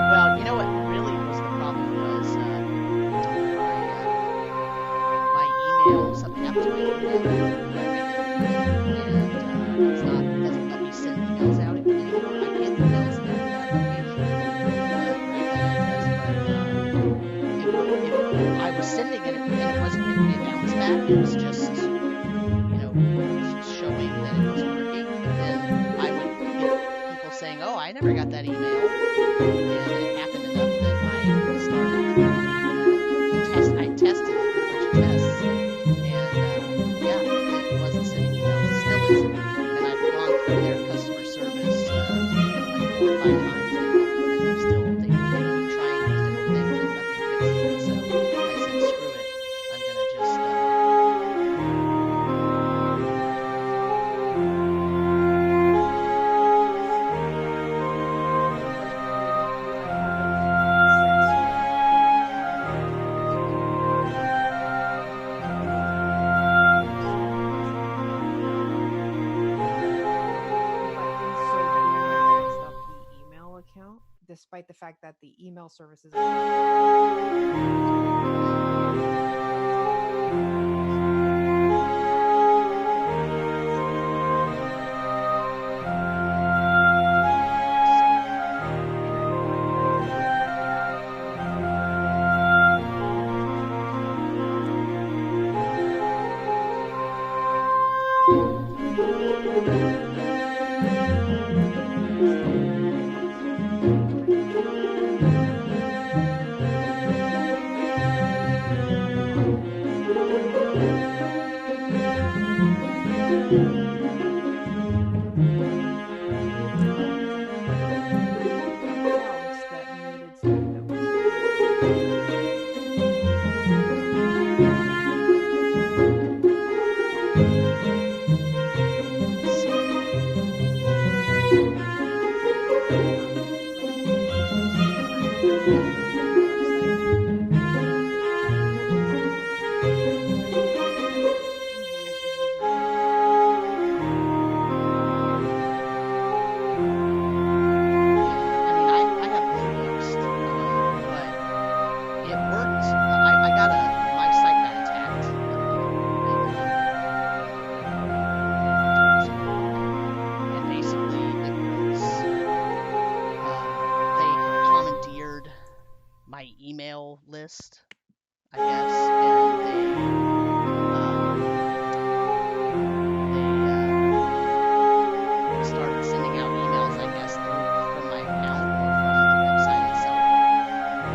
Well, you know what really was the problem was my email, something happened to my email, and it doesn't let me send emails out anymore. I get emails at that location, if I was sending it and it wasn't getting me a bounce back, it was just, showing that it was working, but then I would get people saying, oh, I never got that email, and it happened enough that I started I tested it, a bunch of tests, and it wasn't sending emails, it still isn't, and I've gone through their customer service like 4 or 5 times now, and they keep trying different things and nothing fixes it, so I said, screw it, I'm gonna just despite the fact that the email services list, I guess, and they started sending out emails, I guess, from my account or from the website itself,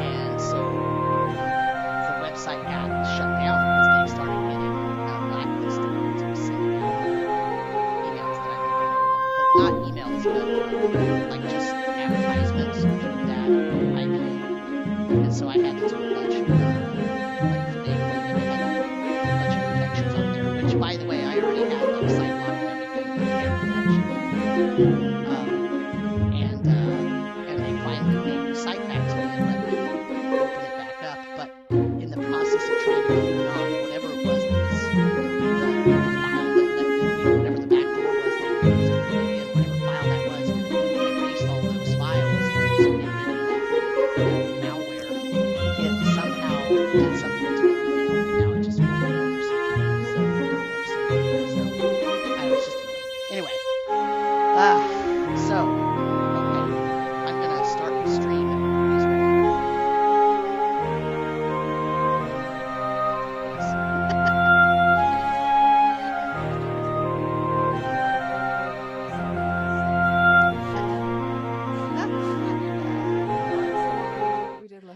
and so the website got shut down because they started getting blacklisted because it was sending out emails that I didn't know about, but not emails, but like just advertisements through that IP. And so I had to do a bunch of like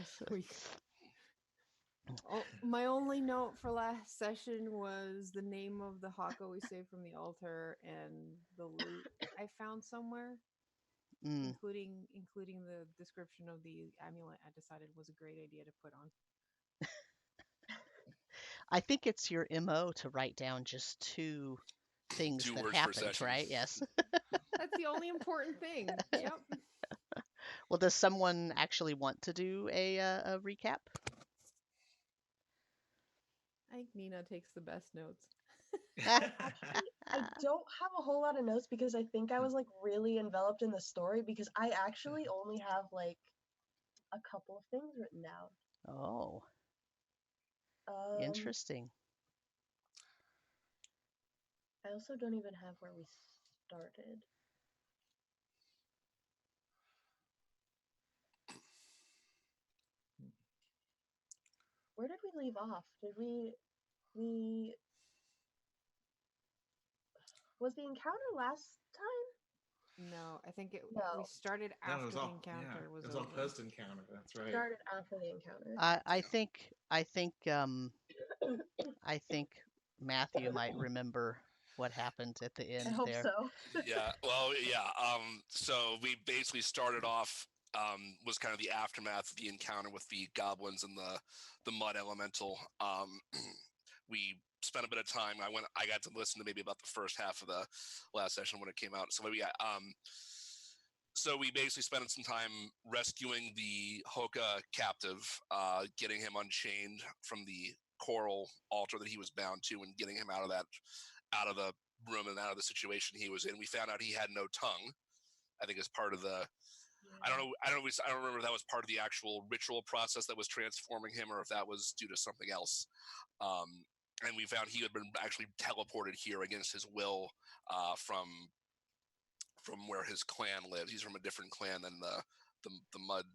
last week. Oh, my only note for last session was the name of the Hokka we saved from the altar and the loot I found somewhere, including the description of the amulet I decided was a great idea to put on. I think it's your MO to write down just two things that happened, right? Yes. That's the only important thing. Yep. Well, does someone actually want to do a recap? I think Nina takes the best notes. Actually, I don't have a whole lot of notes because I think I was like really enveloped in the story because I actually only have like a couple of things written down. Oh, interesting. I also don't even have where we started. Where did we leave off? Did we was the encounter last time? No, I think No. we started after the encounter was all post encounter. That's right. Started after the encounter. I think Matthew might remember what happened at the end I hope there. so. Yeah. Well, yeah. So we basically started off was kind of the aftermath of the encounter with the goblins and the mud elemental. We spent a bit of time. I got to listen to maybe about the first half of the last session when it came out. So so we basically spent some time rescuing the Hokka captive, getting him unchained from the coral altar that he was bound to, and getting him out of the room and out of the situation he was in. We found out he had no tongue. I think as part of the I don't remember if that was part of the actual ritual process that was transforming him, or if that was due to something else. And we found he had been actually teleported here against his will from where his clan lives. He's from a different clan than the mud.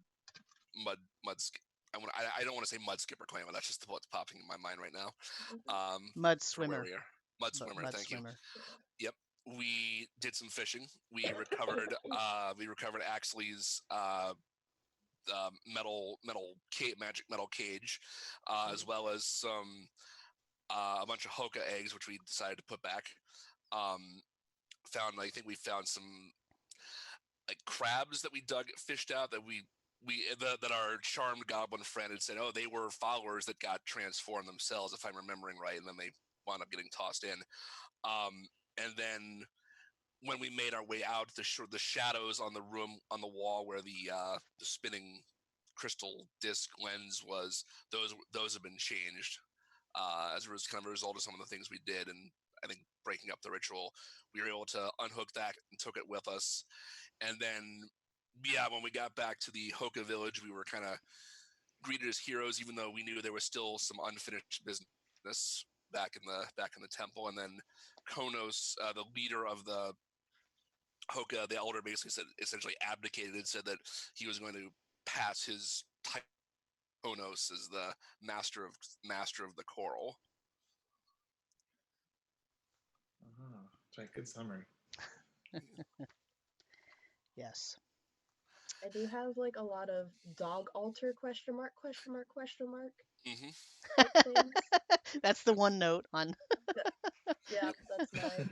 I don't want to say mud skipper clan, but that's just what's popping in my mind right now. Mud swimmer. Mud swimmer. Thank you. Yep. We did some fishing. We recovered Axley's magic metal cage, as well as some a bunch of Hokka eggs, which we decided to put back. I think we found some like crabs that we fished out that that our charmed goblin friend had said, oh, they were followers that got transformed themselves, if I'm remembering right, and then they wound up getting tossed in. And then when we made our way out, the shadows on the wall where the spinning crystal disc lens was, those have been changed as a kind of a result of some of the things we did, and I think breaking up the ritual, we were able to unhook that and took it with us. And then, when we got back to the Hokka village, we were kind of greeted as heroes, even though we knew there was still some unfinished business back in the temple. And then Khonnos, the leader of the Hokka, the elder, basically essentially abdicated and said that he was going to pass his title Khonnos as the master of the coral. Right, good summary. Yes. I do have like a lot of dog altar ? Mm-hmm. That's the one note on. Yeah, that's mine.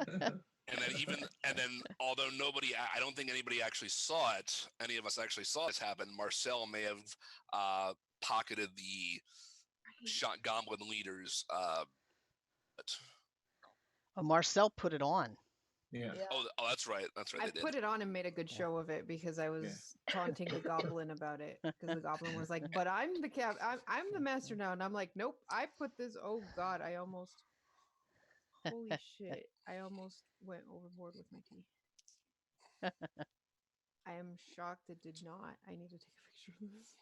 And then, although I don't think anybody actually saw it, any of us actually saw this happen, Marcel may have pocketed the shot goblin leaders. Marcel put it on. Yeah. Oh, that's right. I put it on and made a good show of it because I was taunting the goblin about it. Because the goblin was like, "But I'm the I'm the master now," and I'm like, "Nope, I put this." Oh God, holy shit! I almost went overboard with my tea. I am shocked it did not. I need to take a picture of this.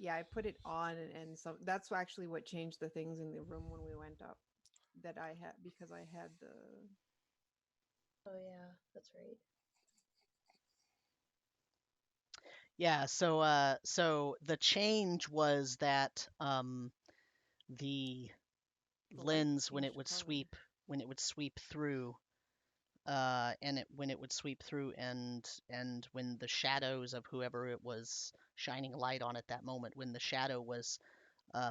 Yeah, I put it on, and so that's actually what changed the things in the room when we went up. That I had because I had the. Oh yeah, that's right. Yeah, so the change was that the lens when it would sweep through and when it would sweep through, and when the shadows of whoever it was shining light on at that moment, when the shadow was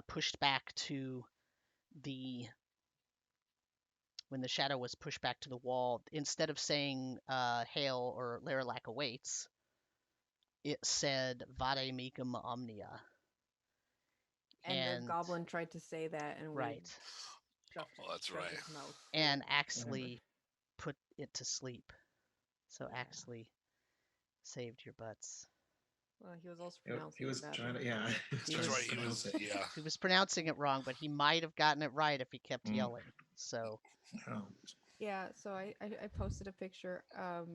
pushed back to the wall, instead of saying hail or Laralac awaits, it said Vade mecum omnia. And the goblin tried to say that, and we right, shut that's right. his mouth. and Axley put it to sleep. So Yeah. Axley saved your butts. Well, he was also He pronouncing was it badly. trying to, yeah. That's right. He was, yeah. He was pronouncing it wrong, but he might have gotten it right if he kept yelling. So. Oh. Yeah, so I posted a picture. I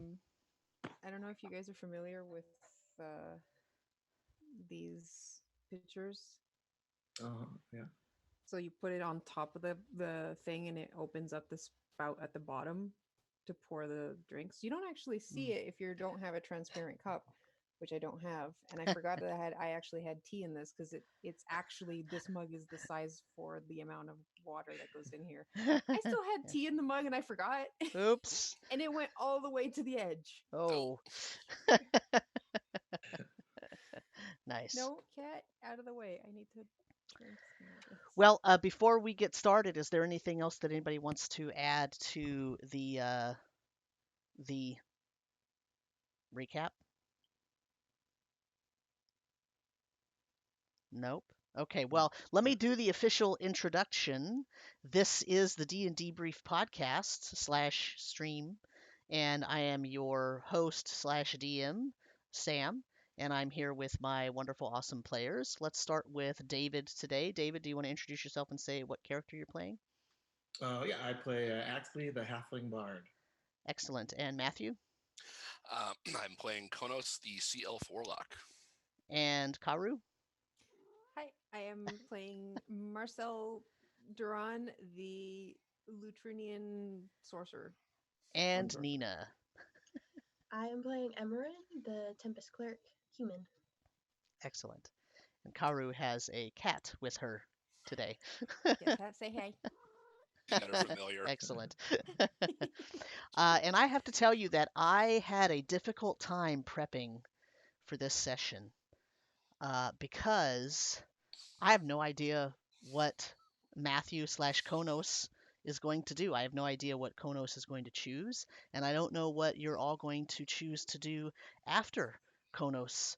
don't know if you guys are familiar with these pictures. Oh, yeah. So you put it on top of the thing, and it opens up the spout at the bottom to pour the drinks. You don't actually see it if you don't have a transparent cup, which I don't have. And I forgot that I actually had tea in this, because it's actually, this mug is the size for the amount of water that goes in here. I still had tea in the mug, and I forgot. Oops. And it went all the way to the edge. Oh. Nice. No, cat, out of the way. I need to drink some of this. Well, before we get started, is there anything else that anybody wants to add to the recap? Nope. Okay, well, let me do the official introduction. This is the DnDeBrief podcast / stream, and I am your host / DM, Sam, and I'm here with my wonderful, awesome players. Let's start with David today. David, do you want to introduce yourself and say what character you're playing? Yeah, I play Axley, the Halfling Bard. Excellent. And Matthew? I'm playing Khonnos, the Sea Elf Warlock. And Karu? Hi, I am playing Marcel Duran, the Lutrinian sorcerer. And Nina? I am playing Emerin, the Tempest Cleric, human. Excellent. And Karu has a cat with her today. Yes, say hey. Got her familiar. Excellent. And I have to tell you that I had a difficult time prepping for this session because I have no idea what Matthew / Khonnos is going to do. I have no idea what Khonnos is going to choose, and I don't know what you're all going to choose to do after Khonnos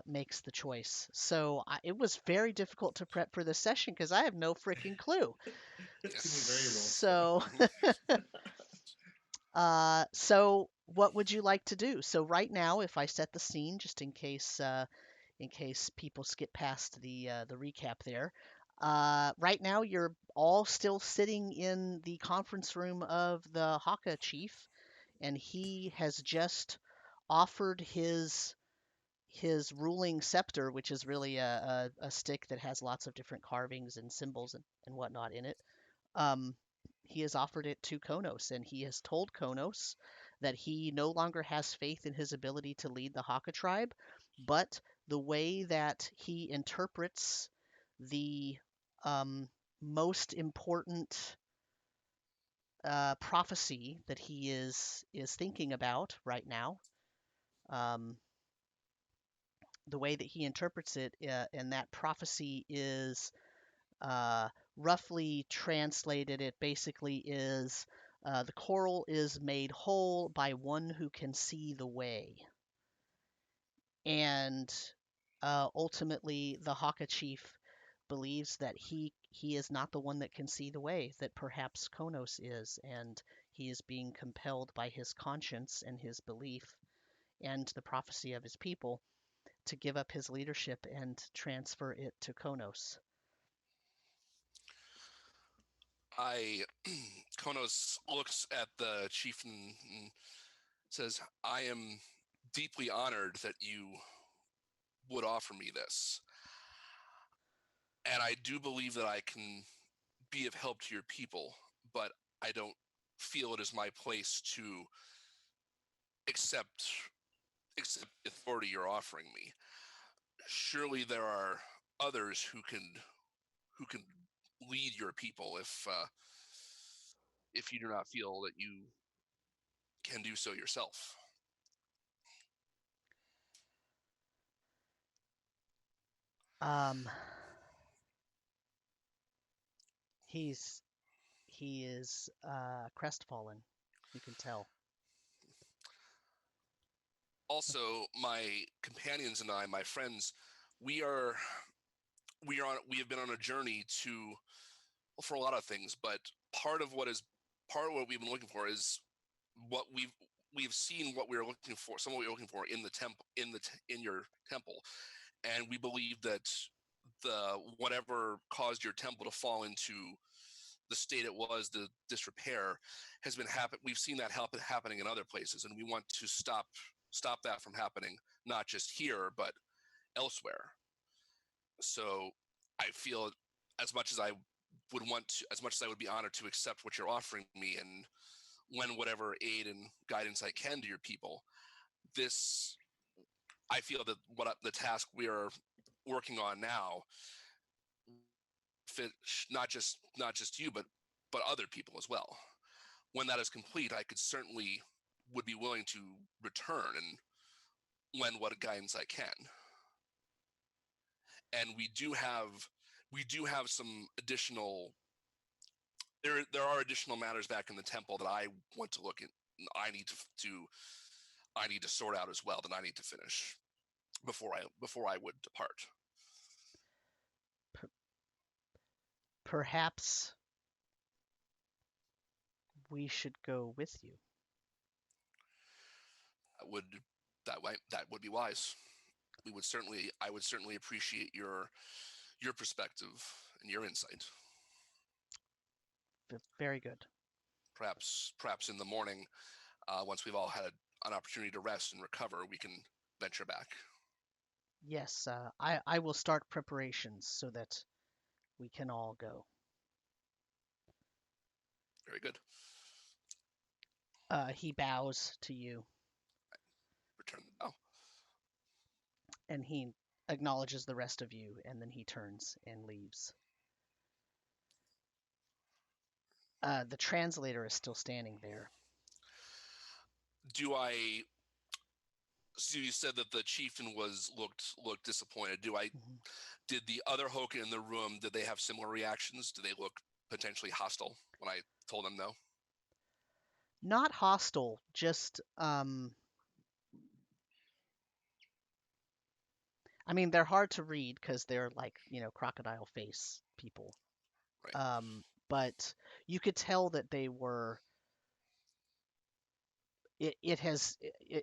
makes the choice. So it was very difficult to prep for this session because I have no freaking clue. So, so what would you like to do? So right now, if I set the scene, just in case people skip past the recap there, right now you're all still sitting in the conference room of the Hokka Chief, and he has just offered his ruling scepter, which is really a stick that has lots of different carvings and symbols and whatnot in it. He has offered it to Khonnos, and he has told Khonnos that he no longer has faith in his ability to lead the Hokka tribe, but the way that he interprets the most important prophecy that he is thinking about right now, the way that he interprets it, and that prophecy is roughly translated, it basically is the coral is made whole by one who can see the way. And ultimately, the Hokka Chief believes that he is not the one that can see the way, that perhaps Khonnos is, and he is being compelled by his conscience and his belief and the prophecy of his people to give up his leadership and transfer it to Khonnos. Khonnos looks at the chieftain and says, I am deeply honored that you would offer me this. And I do believe that I can be of help to your people, but I don't feel it is my place to accept the authority you're offering me. Surely there are others who can lead your people if you do not feel that you can do so yourself. He is crestfallen. You can tell. Also, my companions and I, my friends, we have been on a journey to, well, for a lot of things, but part of what we've been looking for is what we've seen what we were looking for, some of what we were looking for in the temple, in your temple, and we believe that the whatever caused your temple to fall into the state it was, the disrepair, has been we've seen that happening in other places, and we want to stop that from happening, not just here but elsewhere. So I feel as much as I would be honored to accept what you're offering me and lend whatever aid and guidance I can to your people, I feel that the task we are working on now fit not just you, but other people as well. When that is complete, I would be willing to return and lend what guidance I can. And we do have some additional. There are additional matters back in the temple that I want to look at. I need to sort out as well, that I need to finish before I would depart. Perhaps we should go with you. That would be wise. I would certainly appreciate your perspective and your insight. Very good. Perhaps in the morning, once we've all had an opportunity to rest and recover, we can venture back. Yes, I will start preparations so that we can all go. Very good. He bows to you. Return the bow. And he acknowledges the rest of you, and then he turns and leaves. The translator is still standing there. So you said that the chieftain looked disappointed. Did the other Hokka in the room, did they have similar reactions? Did they look potentially hostile when I told them no? Not hostile, just I mean, they're hard to read because they're like, crocodile face people. Right. But you could tell that they were.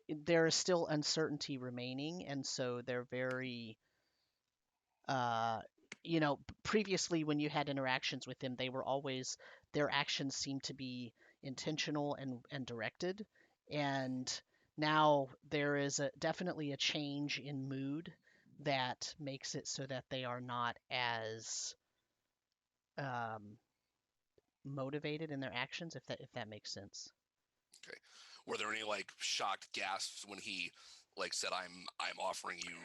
There is still uncertainty remaining, and so they're very. Previously when you had interactions with them, their actions seemed to be intentional and directed, and now there is definitely a change in mood that makes it so that they are not as motivated in their actions, if that makes sense. Okay. Were there any shocked gasps when he said, I'm offering you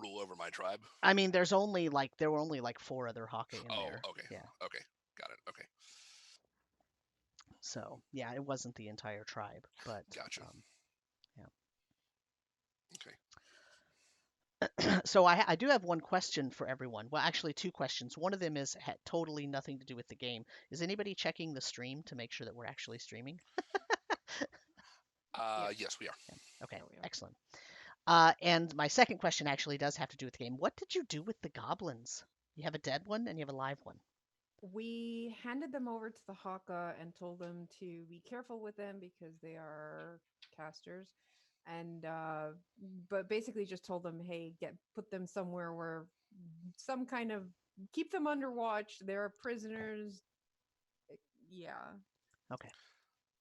rule over my tribe? I mean, there were only 4 other Hokka in there. Oh, okay. Yeah. Okay. Got it. Okay. So, yeah, it wasn't the entire tribe, but gotcha. Yeah. Okay. So I do have one question for everyone. Well, actually 2 questions. One of them is totally nothing to do with the game. Is anybody checking the stream to make sure that we're actually streaming? Yes, we are. Yeah. Okay, Yeah, we are. excellent. And my second question actually does have to do with the game. What did you do with the goblins? You have a dead one and you have a live one. We handed them over to the Hokka and told them to be careful with them because they are casters. And but basically just told them, hey, put them somewhere where some kind of keep them under watch. They're prisoners. Yeah. Okay.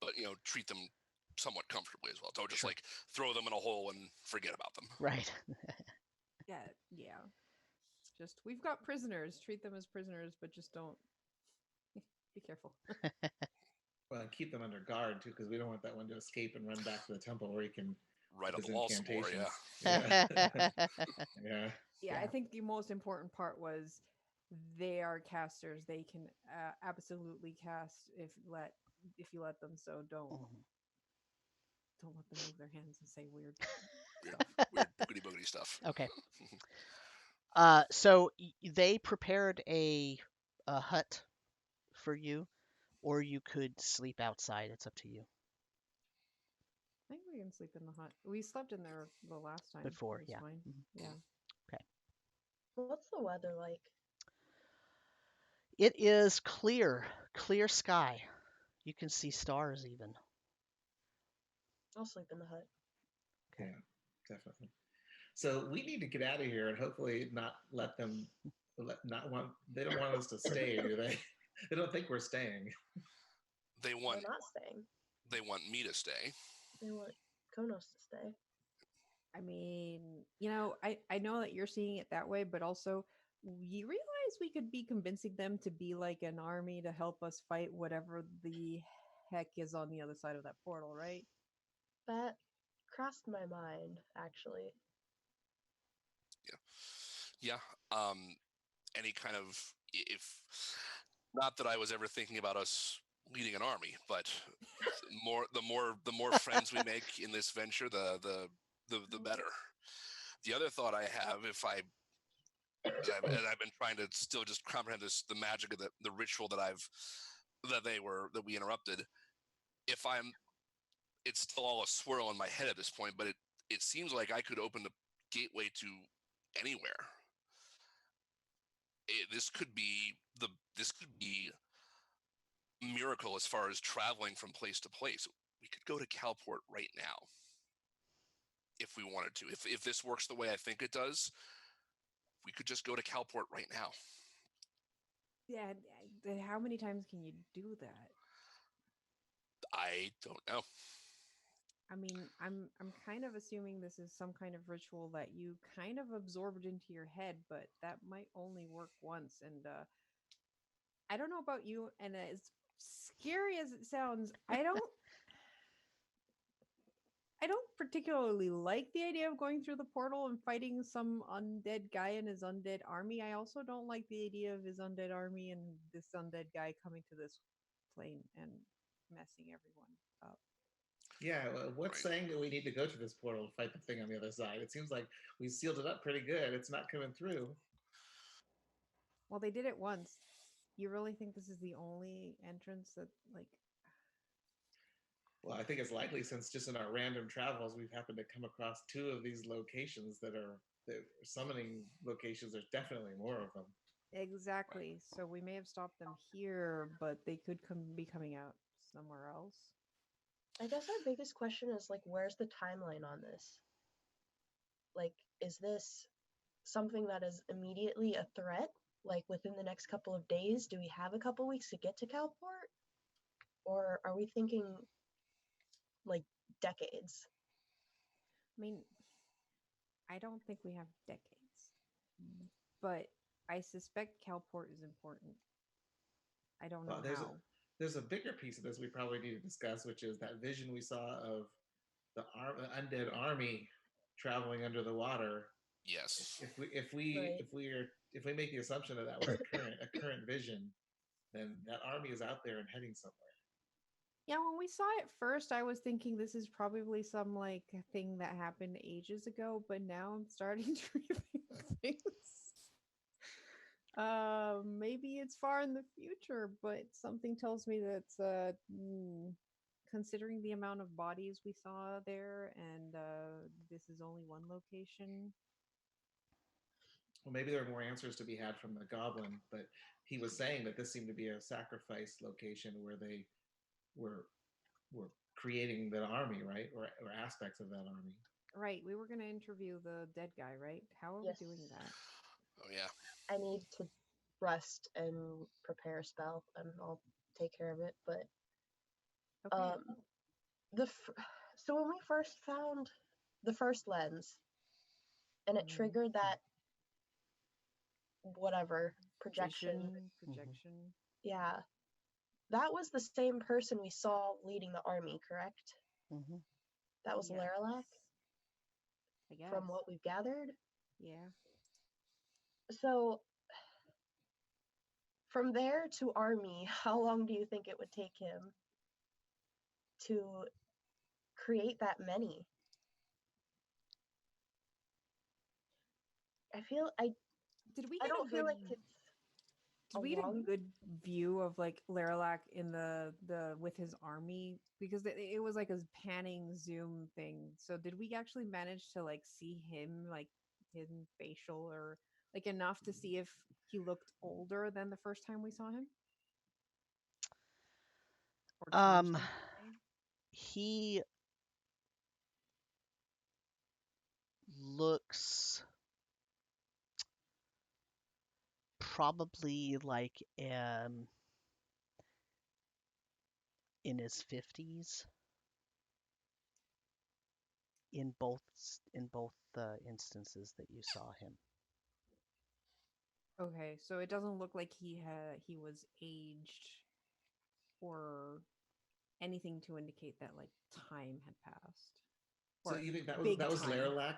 But treat them somewhat comfortably as well. Don't just Sure. throw them in a hole and forget about them. Right. Yeah. Just we've got prisoners. Treat them as prisoners, but just don't be careful. Well, and keep them under guard too, because we don't want that one to escape and run back to the temple where he can Right on his the wall some more, incantations. Yeah. Yeah, I think the most important part was they are casters. They can absolutely cast if you let them. So don't. Mhm. Don't let them move their hands and say weird Weird, stuff. weird boogity boogity stuff. Okay. So they prepared a hut for you, or you could sleep outside. It's up to you. I think we can sleep in the hut. We slept in there the last time. Before, It was yeah. fine. Mhm. Yeah. What's the weather like? It is clear sky. You can see stars even. I'll sleep in the hut. Okay. Yeah, definitely. So we need to get out of here and hopefully not let them not want they don't want us to stay, do they? They don't think we're staying. They want They're not staying. me to stay. They want Khonnos to stay. I mean, I know that you're seeing it that way, but also you realize we could be convincing them to be like an army to help us fight whatever the heck is on the other side of that portal, right? That crossed my mind, actually. Yeah. Any kind of, if not that I was ever thinking about us leading an army, but the more friends we make in this venture, the better. The other thought I have, and I've been trying to still just comprehend the magic of the ritual that we interrupted. It's still all a swirl in my head at this point, but it seems like I could open the gateway to anywhere. This could be miracle as far as traveling from place to place. We could go to Calport right now if we wanted to. If this works the way I think it does, we could just go to Calport right now. Yeah, how many times can you do that? I don't know. I mean, I'm kind of assuming this is some kind of ritual that you kind of absorbed into your head, but that might only work once. And I don't know about you, and as scary as it sounds, I don't particularly like the idea of going through the portal and fighting some undead guy and his undead army. I also don't like the idea of his undead army and this undead guy coming to this plane and messing everyone up. Yeah, well, what's Right. saying that we need to go to this portal and fight the thing on the other side? It seems like we sealed it up pretty good. It's not coming through. Well, they did it once. You really think this is the only entrance that, like, Well, I think it's likely since just in our random travels, we've happened to come across two of these locations that are summoning locations. There's definitely more of them. exactly. So we may have stopped them here, but they could be coming out somewhere else. I guess our biggest question is like, where's the timeline on this? Like, is this something that is immediately a threat? Like within the next couple of days? Do we have a couple weeks to get to Calport? Or are we thinking like decades? I mean, I don't think we have decades, but I suspect Calport is important. I don't know Well, how. there's a bigger piece of this we probably need to discuss, which is that vision we saw of the undead army traveling under the water. Yes. Right. If we make the assumption that that was a current vision, then that army is out there and heading somewhere. Yeah, when we saw it first, I was thinking this is probably some like thing that happened ages ago, but now I'm starting to rethink things. Maybe it's far in the future, but something tells me that's considering the amount of bodies we saw there, and this is only one location. Well, maybe there are more answers to be had from the goblin, but he was saying that this seemed to be a sacrifice location where they were were creating the army, right, or aspects of that army. Right, we were going to interview the dead guy, right? How are Yes. we doing that? Oh yeah. I need to rest and prepare a spell, and I'll take care of it. But Okay. so when we first found the first lens, and it Mhm. triggered that whatever projection, Projection. yeah, that was the same person we saw leading the army, correct? Mm-hmm. That was Yes. Laralac, I guess. from what we've gathered. Yeah. So from there to army, how long do you think it would take him to create that many. I Did we I get a don't feel good like it's did we get a long. good view of like Laralac in the with his army? Because it was like a panning zoom thing. So did we actually manage to like see him, like his facial, or like enough to see if he looked older than the first time we saw him? Or changed in any way? He looks probably like in his 50s in both instances that you saw him. Okay, so it doesn't look like he was aged or anything to indicate that like time had passed. So Or you think that big was time. Laralac?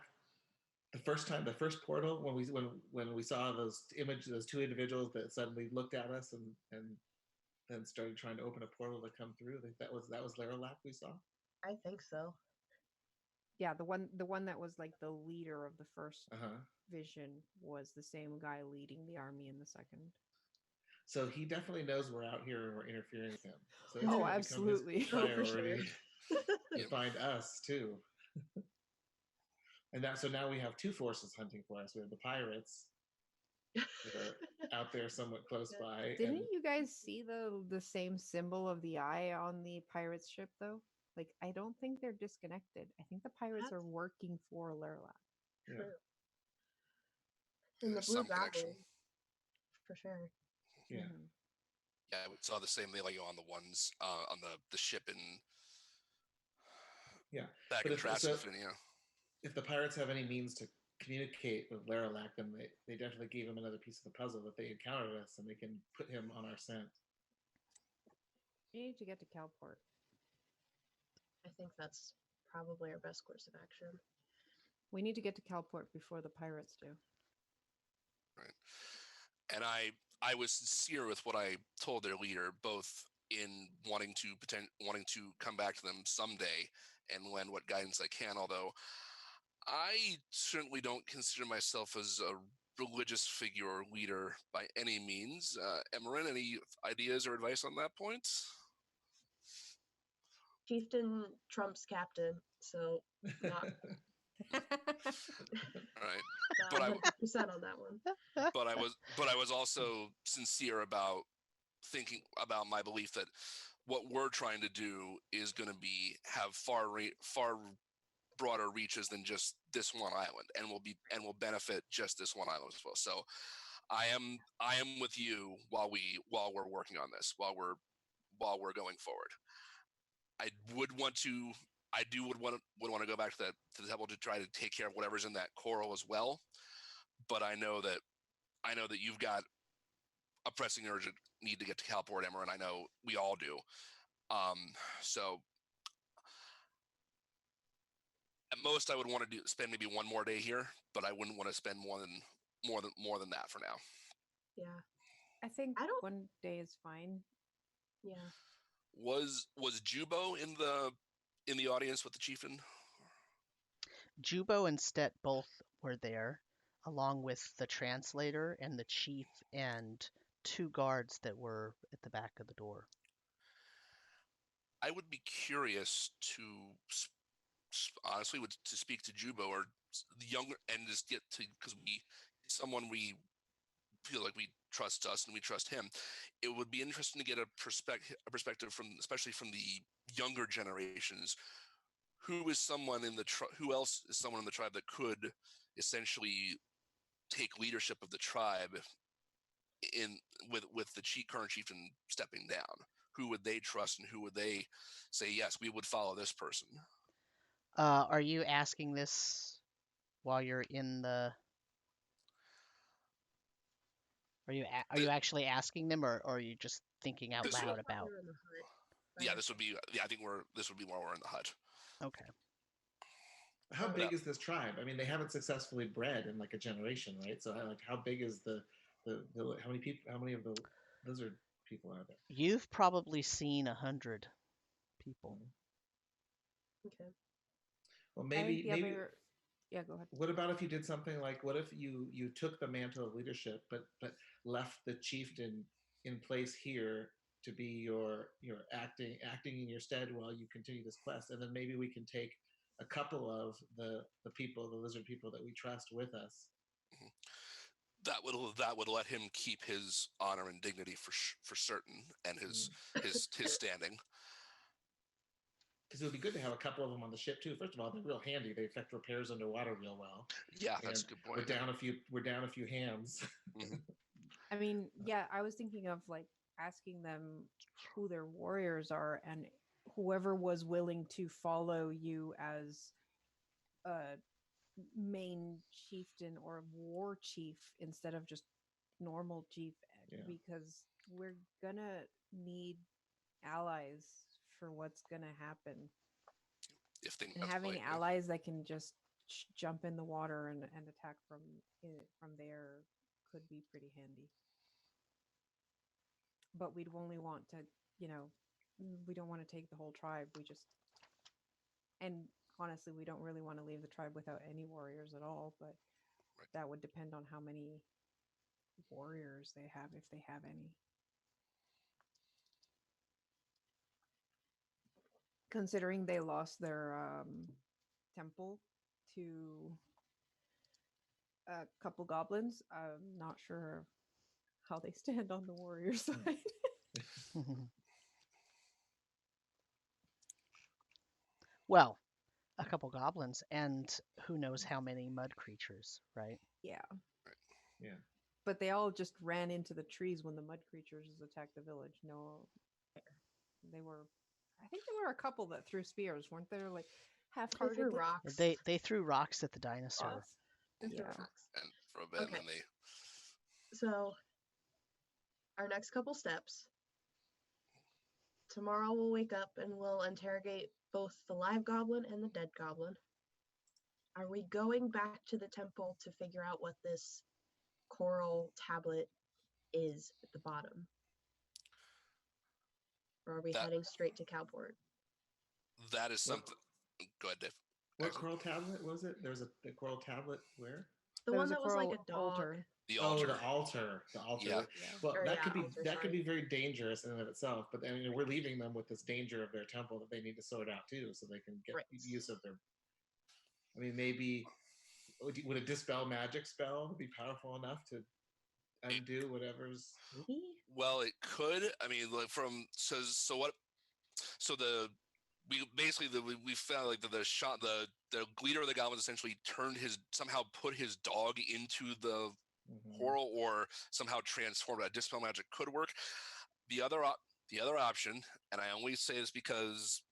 The first portal when we saw those two individuals that suddenly looked at us and then started trying to open a portal to come through. I think that was Laralac we saw. I think so. Yeah, the one that was like the leader of the first Uh-huh. vision was the same guy leading the army in the second. So he definitely knows we're out here and we're interfering with him. So it's Oh, gonna absolutely. become his Oh, for sure. priority to find us too. And so now we have two forces hunting for us. We have the pirates that are out there somewhat close by. Didn't you guys see the same symbol of the eye on the pirates ship though? Like, I don't think they're disconnected. I think the pirates are working for Laralac. Yeah. True. And the There's blue some connection. goblin, for sure. Yeah. Mhm. Yeah, we saw the same thing like on the ones on the ship in Yeah. back But in Trask. if the pirates have any means to communicate with Laralac, then they definitely gave him another piece of the puzzle that they encountered us and they can put him on our scent. We need to get to Calport. I think that's probably our best course of action. We need to get to Calport before the pirates do. Right. And I was sincere with what I told their leader, both in wanting to come back to them someday and lend what guidance I can. Although I certainly don't consider myself as a religious figure or leader by any means. Emmerin, any ideas or advice on that point? Chieftain trumps captain, so not All right. not But I 100% on that one. but I was also sincere about thinking about my belief that what we're trying to do is going to have far broader reaches than just this one island, and will benefit just this one island as well. So I am with you while we're working on this, while we're going forward. I would want to go back to the temple to try to take care of whatever's in that coral as well. But I know that you've got a pressing urgent need to get to Calport, Emmer, and I know we all do. So at most, I would want to spend maybe one more day here, but I wouldn't want to spend more than that for now. Yeah. I think one day is fine. Yeah. Was Jubo in the audience with the chieftain? Jubo and Stet both were there, along with the translator and the chief and two guards that were at the back of the door. I would be curious to honestly to speak to Jubo or the younger and just get to, because someone we feel like we trust us and we trust him. It would be interesting to get a perspective from, especially from the younger generations. Who else is someone in the tribe that could essentially take leadership of the tribe with the current chieftain stepping down? Who would they trust and who would they say, yes, we would follow this person? Are you asking this while you're in the? Are you actually asking them, or are you just thinking out loud about? Yeah, this would be. Yeah, I think this would be while we're in the hut. Okay. How big is this tribe? I mean, they haven't successfully bred in like a generation, right? So like, how big is the how many people? How many of the lizard people are there? You've probably seen 100 people. Okay. Well, I think maybe the other. Yeah, go ahead. What about if you did something like, what if you took the mantle of leadership, but left the chieftain in place here to be your acting in your stead while you continue this quest, and then maybe we can take a couple of the lizard people that we trust with us. That would let him keep his honor and dignity for certain, and his standing. Because it would be good to have a couple of them on the ship too. First of all, they're real handy. They affect repairs underwater real well. Yeah, that's a good point. We're down a few hands. Mm-hmm. I mean, yeah, I was thinking of like asking them who their warriors are, and whoever was willing to follow you as a main chieftain or war chief instead of just normal chief, because we're gonna need allies for what's gonna happen. If they And having allies that can just jump in the water and attack from there could be pretty handy. But we'd only want to, we don't want to take the whole tribe. And honestly, we don't really want to leave the tribe without any warriors at all. But that would depend on how many warriors they have, if they have any. Considering they lost their temple to a couple goblins, I'm not sure how they stand on the warrior side. Well, a couple goblins and who knows how many mud creatures, right? Yeah. Yeah. But they all just ran into the trees when the mud creatures attacked the village. No, I think there were a couple that threw spears, weren't there? Like half-hearted. They threw rocks. They threw rocks at the dinosaur. They threw rocks. And from them, Okay. and they. So, our next couple steps. Tomorrow we'll wake up and we'll interrogate both the live goblin and the dead goblin. Are we going back to the temple to figure out what this coral tablet is at the bottom? Or are we heading straight to Cowport? That is something. Go ahead, Dave. What coral tablet was it? There's the coral tablet where? The one that was like a dog. Altar. The altar. Oh, the altar. The altar. Yeah. Well, that could be very dangerous in and of itself. But then we're leaving them with this danger of their temple that they need to sort out too, so they can get use of their. I mean, maybe would a dispel magic spell be powerful enough to undo whatever's? Well, it could. I mean, like we found like the leader of the goblins essentially put his dog into the coral, or somehow transformed it. Dispel magic could work. The other option, and I only say this because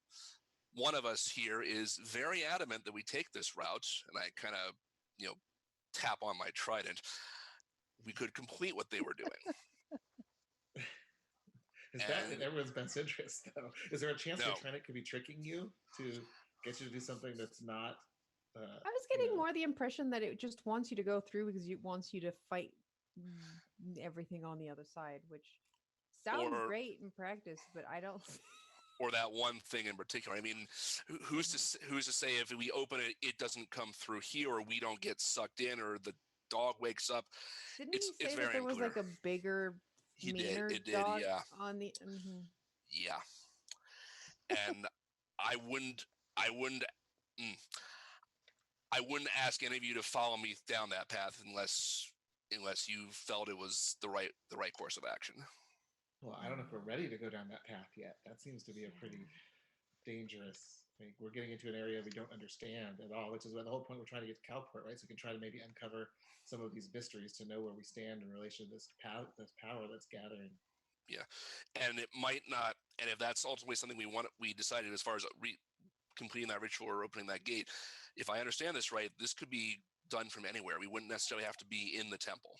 one of us here is very adamant that we take this route, and I kind of tap on my trident. We could complete what they were doing. Is that in everyone's best interest, though? Is there a chance the trident could be tricking you to get you to do something that's not? I was getting more the impression that it just wants you to go through because it wants you to fight everything on the other side, which sounds great in practice, but I don't. Or that one thing in particular. I mean, who's to say if we open it, it doesn't come through here, or we don't get sucked in, or the dog wakes up? Didn't he say that there was like a bigger, meaner dog on the? Mm-hmm. Yeah, and I wouldn't ask any of you to follow me down that path unless you felt it was the right course of action. Well, I don't know if we're ready to go down that path yet. That seems to be a pretty dangerous thing. We're getting into an area we don't understand at all, which is why the whole point we're trying to get to Cowport, right? So we can try to maybe uncover some of these mysteries to know where we stand in relation to this power that's gathering. Yeah, and it might not. And if that's ultimately something we decided as far as completing that ritual or opening that gate. If I understand this right, this could be done from anywhere. We wouldn't necessarily have to be in the temple.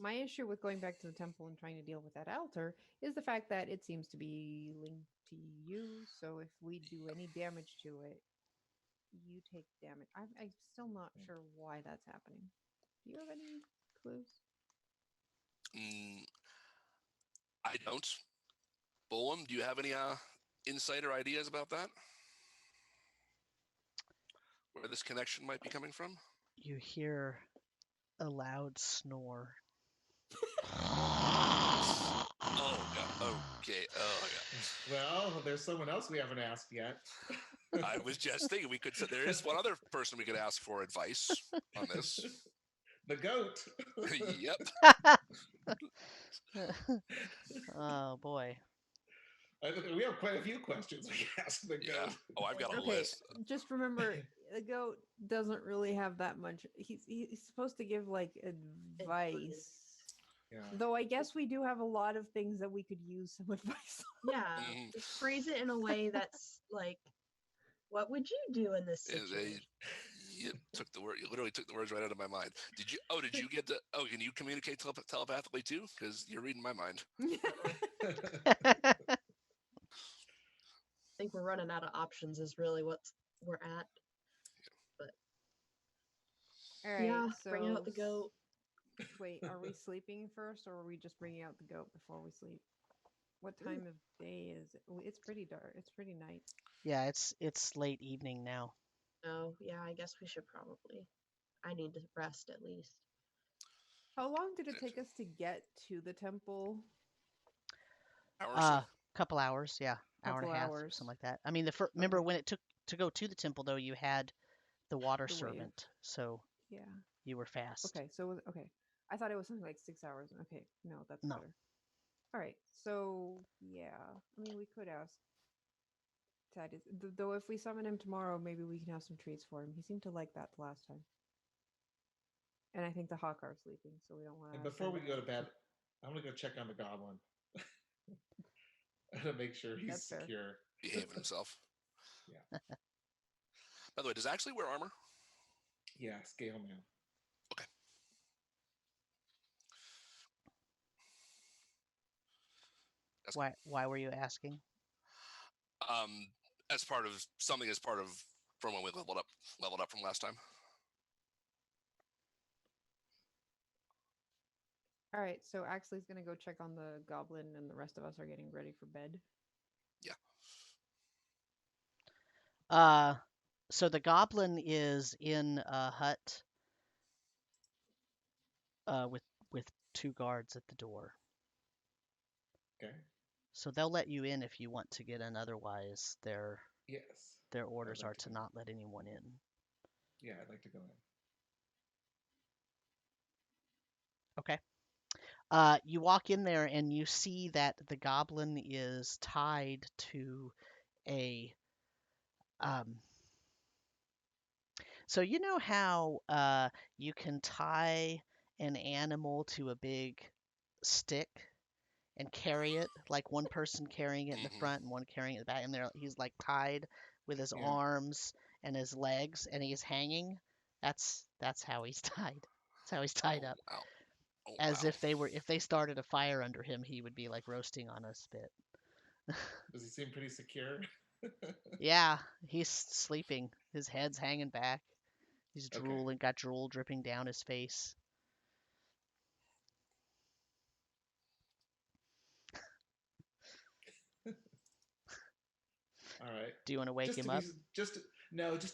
My issue with going back to the temple and trying to deal with that altar is the fact that it seems to be linked to you. So if we do any damage to it, you take damage. I'm still not sure why that's happening. Do you have any clues? I don't. Bolum, do you have any insight or ideas about that? Where this connection might be coming from? You hear a loud snore. Oh god. Okay. Oh god. Well, there's someone else we haven't asked yet. I was just thinking there is one other person we could ask for advice on this. The goat. Yep. Oh boy. We have quite a few questions we can ask the Yeah. goat. Oh, I've got a Okay, list. just remember, the goat doesn't really have that much. He's supposed to give like advice. Yeah. Though I guess we do have a lot of things that we could use some advice on. Yeah, Mhm. just phrase it in a way that's like, what would you do in this situation? You literally took the words right out of my mind. Did you get to, can you communicate telepathically too? Because you're reading my mind. I think we're running out of options is really what we're at. But All right, yeah, so bring out the goat. Wait, are we sleeping first, or are we just bringing out the goat before we sleep? What time of day is it? It's pretty dark. It's pretty night. Yeah, it's late evening now. Oh, yeah, I guess we should probably. I need to rest at least. How long did it take us to get to the temple? Couple hours, yeah, hour and a Couple half, hours. something like that. I mean, remember Okay. when it took to go to the temple though, you had the water The wave. servant, so Yeah. you were fast. Okay, so okay. I thought it was something like 6 hours. Okay, no, that's No. better. All right, so yeah, I mean, we could ask Toddeous. Though if we summon him tomorrow, maybe we can have some treats for him. He seemed to like that the last time. And I think the Hokka are sleeping, so we don't want to. And before we go to bed, I'm gonna go check on the goblin. To make sure he's That's fair. secure. Behaving himself. Yeah. By the way, does Ashley wear armor? Yeah, scale man. Okay. Why were you asking? As part of from when we leveled up from last time. All right, so Axley's gonna go check on the goblin, and the rest of us are getting ready for bed. Yeah. So the goblin is in a hut with two guards at the door. Okay. So they'll let you in if you want to get in. Otherwise, their Yes. orders like are to to go. not let anyone in. Yeah, I'd like to go in. Okay. You walk in there and you see that the goblin is tied to a so you know how you can tie an animal to a big stick and carry it, like one person carrying it in the Mhm. front and one carrying it in the back, and he's like tied with his Yeah. arms and his legs, and he's hanging. That's how he's tied. That's how he's tied up. Wow. Oh, As wow. if they started a fire under him, he would be like roasting on a spit. Does he seem pretty secure? Yeah, he's sleeping. His head's hanging back. He's Okay. drooling, got drool dripping down his face. All right. Do you want to wake him up? Just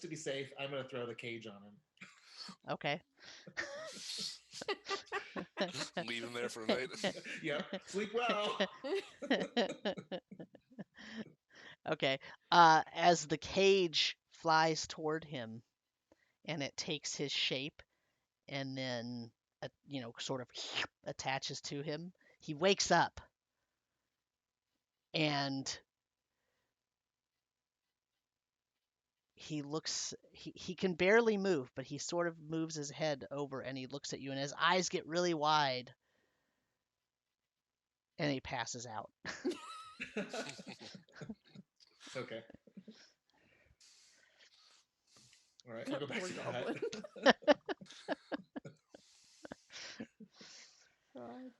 to be safe, I'm gonna throw the cage on him. Okay. Leave him there for a night. Yeah. Sleep well. Okay. As the cage flies toward him and it takes his shape and then, sort of attaches to him, he wakes up and he can barely move, but he sort of moves his head over and he looks at you and his eyes get really wide and he passes out. Okay. All right, I'll go back Poor to the goblin. hut. God,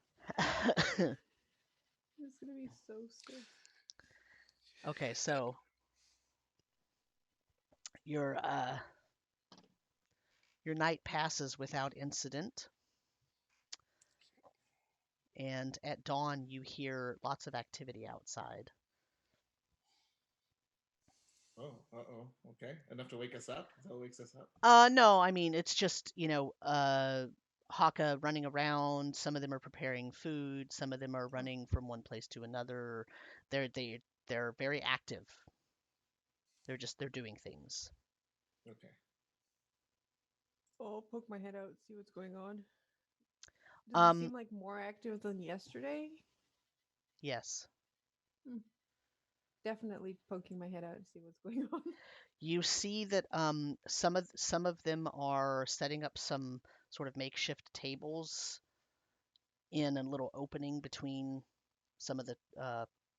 it's gonna be so sick. Okay, so your night passes without incident. And at dawn, you hear lots of activity outside. Oh, uh-oh. Okay. Enough to wake us up? Is that what wakes us up? No, I mean it's just, Hokka running around. Some of them are preparing food. Some of them are running from one place to another. They're very active. They're doing things. Okay. I'll poke my head out, see what's going on. Does it Um, seem like more active than yesterday? yes. Definitely poking my head out and see what's going on. You see that some of them are setting up some sort of makeshift tables in a little opening between some of the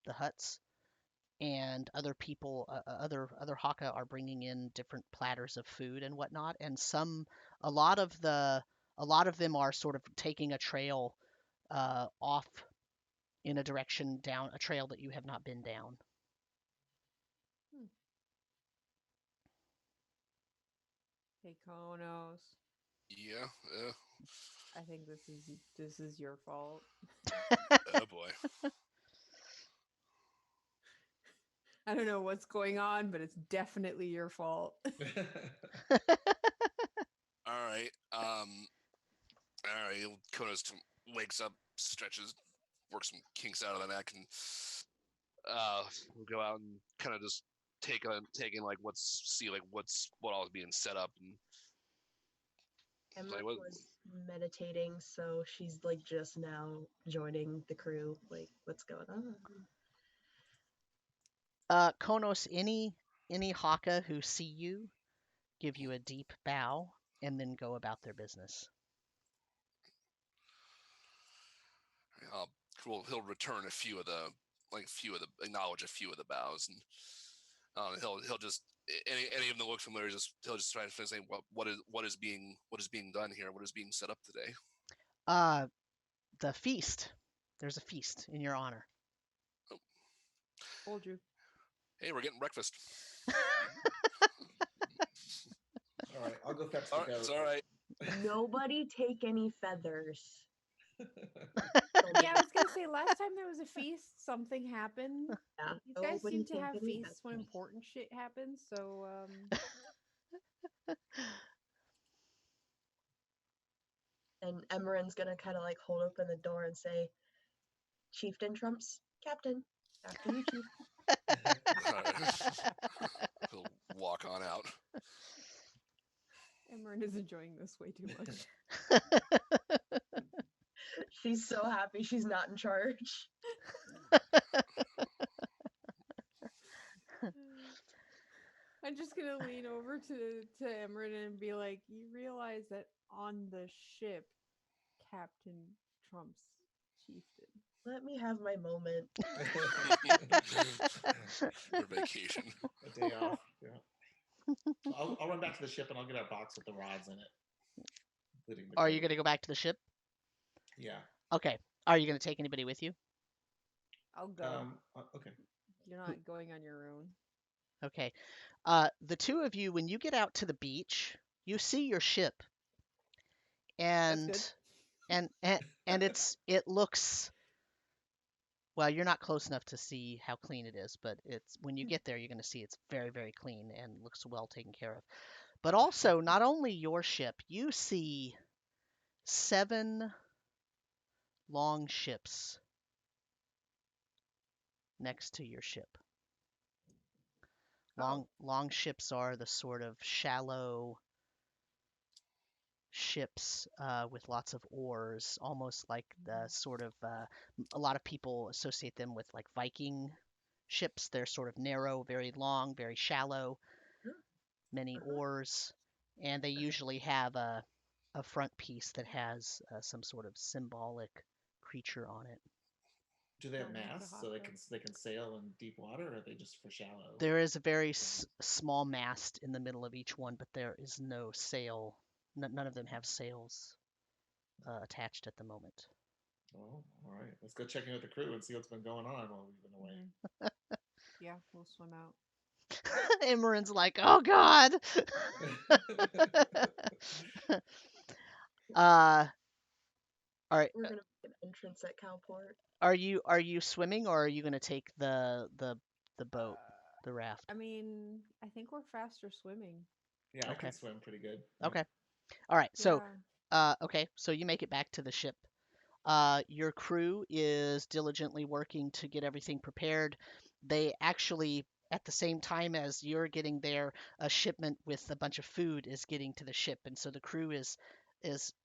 huts, and other people, other Haka are bringing in different platters of food and whatnot, and a lot of them are sort of taking a trail off in a direction down a trail that you have not been down. Hey, Khonnos. Yeah. I think this is your fault. Oh boy. I don't know what's going on, but it's definitely your fault. All right. All right. Khonnos wakes up, stretches, works some kinks out of the neck, and we'll go out and kind of just take in like what all is being set up, and Emma like what. was meditating, so she's like just now joining the crew. Like, what's going on? Konos, any Haka who see you give you a deep bow and then go about their business. He'll return acknowledge a few of the bows, and he'll just any of them that look familiar, he'll just try to say what is being done here, what is being set up today. The feast. There's a feast in your honor. Oh. Told you. Hey, we're getting breakfast. All right, I'll go fetch the goat. It's all right. Nobody take any feathers. Yeah, I was gonna say last time there was a feast, something happened. Yeah, You guys nobody seem to take have any feasts when feathers. important shit happens, so And Emeren's gonna kind of like hold open the door and say, "Chieftain trumps captain. After you, chief." He'll walk on out. Emeren is enjoying this way too much. She's so happy she's not in charge. I'm just gonna lean over to Emeren and be like, "You realize that on the ship, Captain trumps chieftain." Let me have my moment. Your vacation. A day off. Yeah. I'll run back to the ship and I'll get our box with the rods in it. Including the Are goat. you going to go back to the ship? Yeah. Okay. Are you going to take anybody with you? I'll go. Okay. You're not going on your own. Okay. The two of you, when you get out to the beach, you see your ship, and That's and it looks, well, you're not close enough to see how clean it is, but it's when you get there, you're going to see it's very, very clean and looks well taken care of. But also, not only your ship, you see 7 long ships next to your ship. Long ships are the sort of shallow ships with lots of oars, almost like the sort of a lot of people associate them with like Viking ships. They're sort of narrow, very long, very shallow, many oars, and they usually have a front piece that has some sort of symbolic creature on it. Do they have Don't like the masts so Hokka. they can sail in deep water, or are they just for shallow? There is a very small mast in the middle of each one, but there is no sail. None of them have sails attached at the moment. Oh, all right. Let's go check in with the crew and see what's been going on while we've been away. Yeah, we'll swim out. Imran's like, oh God. All right. We're gonna make an entrance at Cowport. Are you swimming or are you gonna take the boat? the raft? I mean, I think we're faster swimming. Yeah, I Okay. can swim pretty good. Okay. All right. So, Yeah. okay. So you make it back to the ship. Your crew is diligently working to get everything prepared. They actually, at the same time as you're getting there, a shipment with a bunch of food is getting to the ship, and so the crew is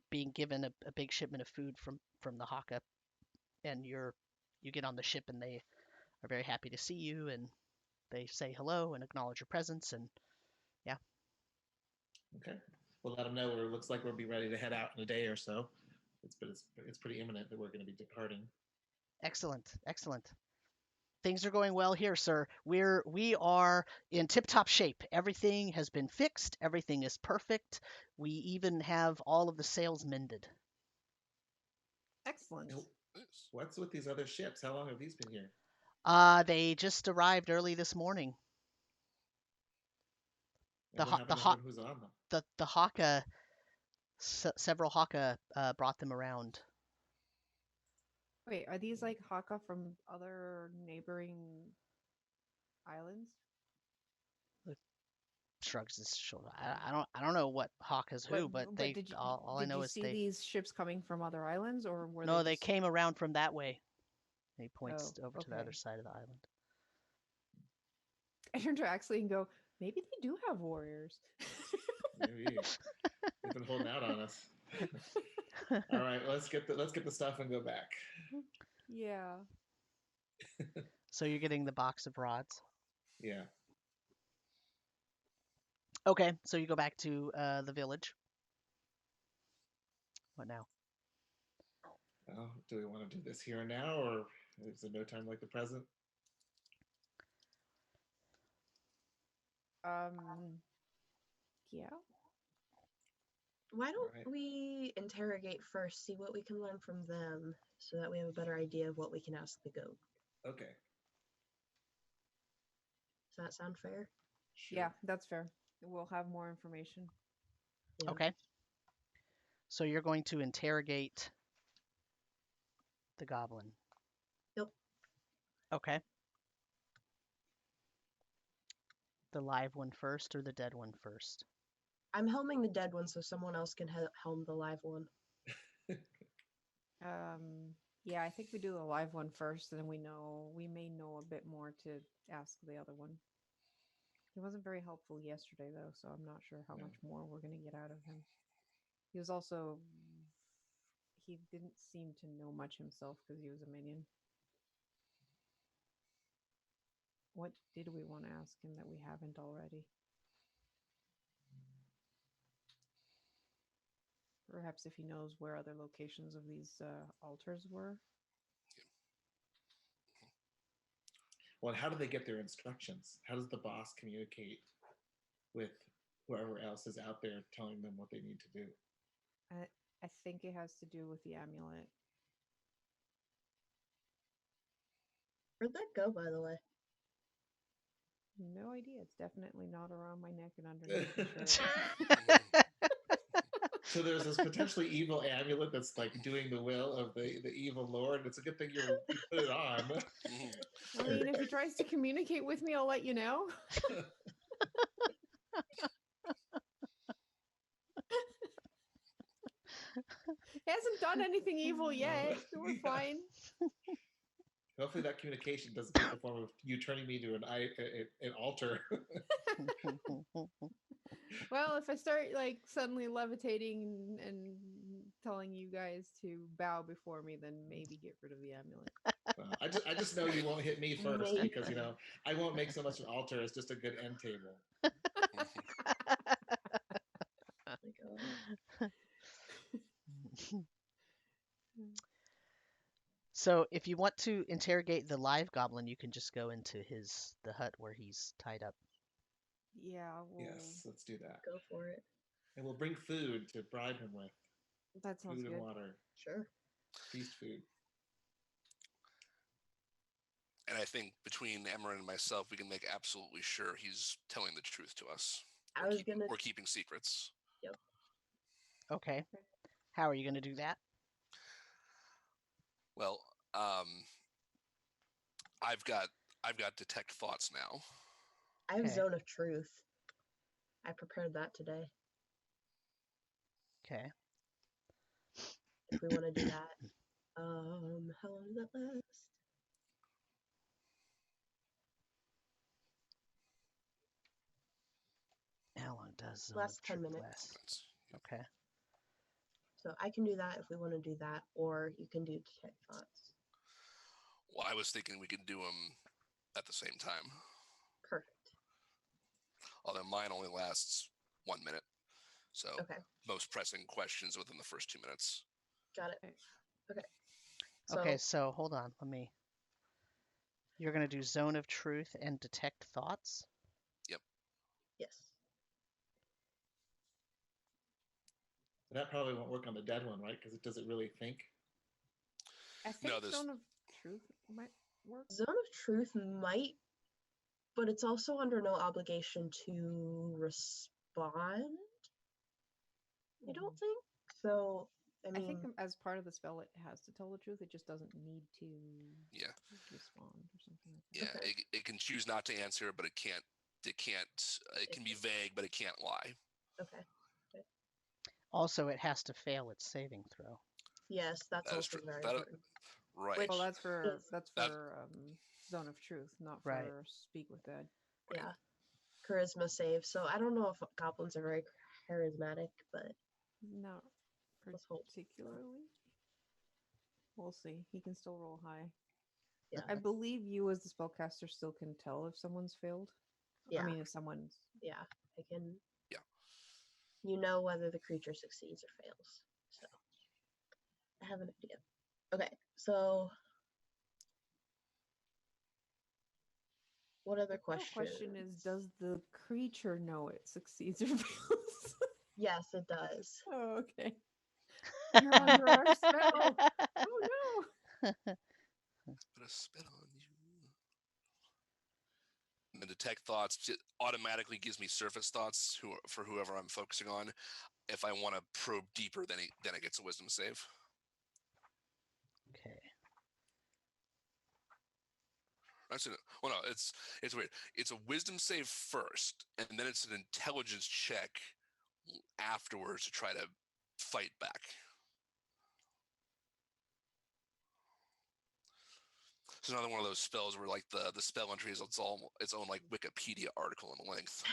being given a big shipment of food from the Hokka, and you get on the ship, and they are very happy to see you, and they say hello and acknowledge your presence, and yeah. Okay. We'll let them know. It looks like we'll be ready to head out in a day or so. It's pretty imminent that we're going to be departing. Excellent, excellent. Things are going well here, sir. We are in tip-top shape. Everything has been fixed. Everything is perfect. We even have all of the sails mended. Excellent. What's with these other ships? How long have these been here? They just arrived early this morning. And what happened to everyone who's on them? The Hokka, several Hokka brought them around. Wait, are these like Hokka from other neighboring islands? Shrugs his shoulder. I don't know what Hokka's who, but they did you, all I did know you is see they these ships coming from other islands, or were no, they they just... came around from that way. He points over to the other okay. side of the island. I turn to Axley and go, maybe they do have warriors. Maybe they've been holding out on us. All right, let's get the stuff and go back. Yeah. So you're getting the box of rods. Yeah. Okay, so you go back to the village. What now? Well, do we want to do this here and now, or is there no time like the present? Yeah. Why don't Right. we interrogate first, see what we can learn from them, so that we have a better idea of what we can ask the goat? Okay. Does that sound fair? Sure. Yeah, that's fair. We'll have more information. Yeah. Okay. So you're going to interrogate the goblin. Yep. Okay. The live one first or the dead one first? I'm helming the dead one so someone else can helm the live one. Yeah, I think we do the live one first, and then we may know a bit more to ask the other one. He wasn't very helpful yesterday, though, so I'm not sure how much more we're going to get out of him. He was also... he didn't seem to know much himself because he was a minion. What did we want to ask him that we haven't already? Perhaps if he knows where other locations of these altars were. Well, how do they get their instructions? How does the boss communicate with whoever else is out there telling them what they need to do? I think it has to do with the amulet. Where'd that go, by the way? No idea. It's definitely not around my neck and underneath the shirt. So there's this potentially evil amulet that's like doing the will of the evil lord. It's a good thing you put it on. I mean, if he tries to communicate with me, I'll let you know. He hasn't done anything evil yet. We're fine. Hopefully that communication doesn't take the form of you turning me to an altar. Well, if I start like suddenly levitating and telling you guys to bow before me, then maybe get rid of the amulet. Well, I just know you won't hit me first Maybe. because I won't make so much an altar as just a good end table. So if you want to interrogate the live goblin, you can just go into the hut where he's tied up. Yeah. Yes, let's do that. Go for it. And we'll bring food to bribe him with. That sounds Food good. and water. Sure. Feast food. And I think between Emmer and myself, we can make absolutely sure he's telling the truth to us. We're keeping secrets. Yep. Okay. How are you going to do that? Well, I've got detect thoughts now. I have Okay. Zone of Truth. I prepared that today. Okay. If we want to do that. How long does that last? How long does Zone Last of 10 Truth minutes. last? Okay. So I can do that if we want to do that, or you can do Detect Thoughts. Well, I was thinking we could do them at the same time. Perfect. Although mine only lasts 1 minute. So Okay, most pressing questions within the first 2 minutes. got it. Okay. Okay. Okay, so hold on. You're going to do Zone of Truth and Detect Thoughts? Yes. That probably won't work on the dead one, right? Because does it really think? I think there's- Zone of Truth might work. Zone of Truth might, but it's also under no obligation to respond. I don't think so. I mean, I think as part of the spell, it has to tell the truth. It just doesn't need to Yeah. respond or something like that. Yeah, Okay. it can choose not to answer, but it can be vague, but it can't lie. okay. Also, it has to fail its saving throw. Yes, that's That is also true. very That- important. Right. Which- Well, that's for that- Zone of Truth, not for Right. Speak with Dead. Right. Yeah. Charisma save. So I don't know if goblins are very charismatic, but Not Let's hope. particularly. We'll see. He can still roll high. yeah. I believe you, as the spellcaster, still can tell if someone's failed. Yeah. I mean, if someone's Yeah. I can. Yeah. You know whether the creature succeeds or fails. So I have an idea. Okay, so what other The real questions? question is, does the creature know it succeeds or fails? Yes, it does. Oh, okay. You're under our spell. Oh no. Put a spell on you. And the Detect Thoughts automatically gives me surface thoughts for whoever I'm focusing on. If I want to probe deeper, then it gets a wisdom save. Okay. Actually, well, no, it's weird. It's a wisdom save first, and then it's an intelligence check afterwards to try to fight back. It's another one of those spells where, like, the spell entry is its own like Wikipedia article in length.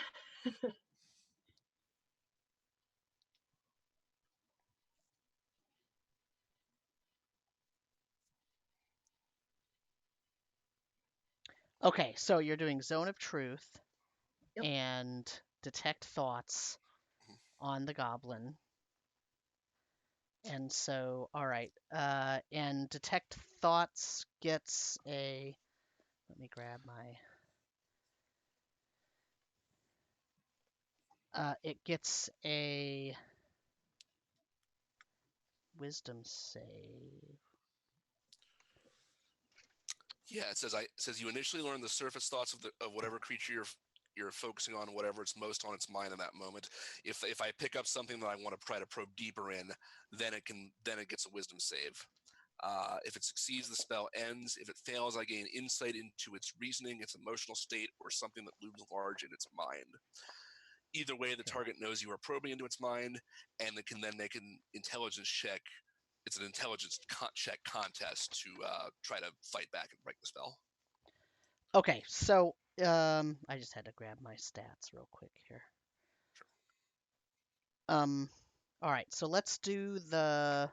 Okay, so you're doing Zone of Truth Yep. and Detect Thoughts on the goblin. And so, all right, and Detect Thoughts gets a. Let me grab my. It gets a Wisdom save. Yeah, it says you initially learn the surface thoughts of whatever creature you're focusing on, whatever it's most on its mind in that moment. If I pick up something that I want to try to probe deeper in, then it gets a wisdom save. If it succeeds, the spell ends. If it fails, I gain insight into its reasoning, its emotional state, or something that looms large in its mind. Either way, the target knows you are probing into its mind, and it can then make an intelligence check. It's an intelligence check contest to try to fight back and break the spell. Okay, so I just had to grab my stats real quick here. Sure. All right, so let's do the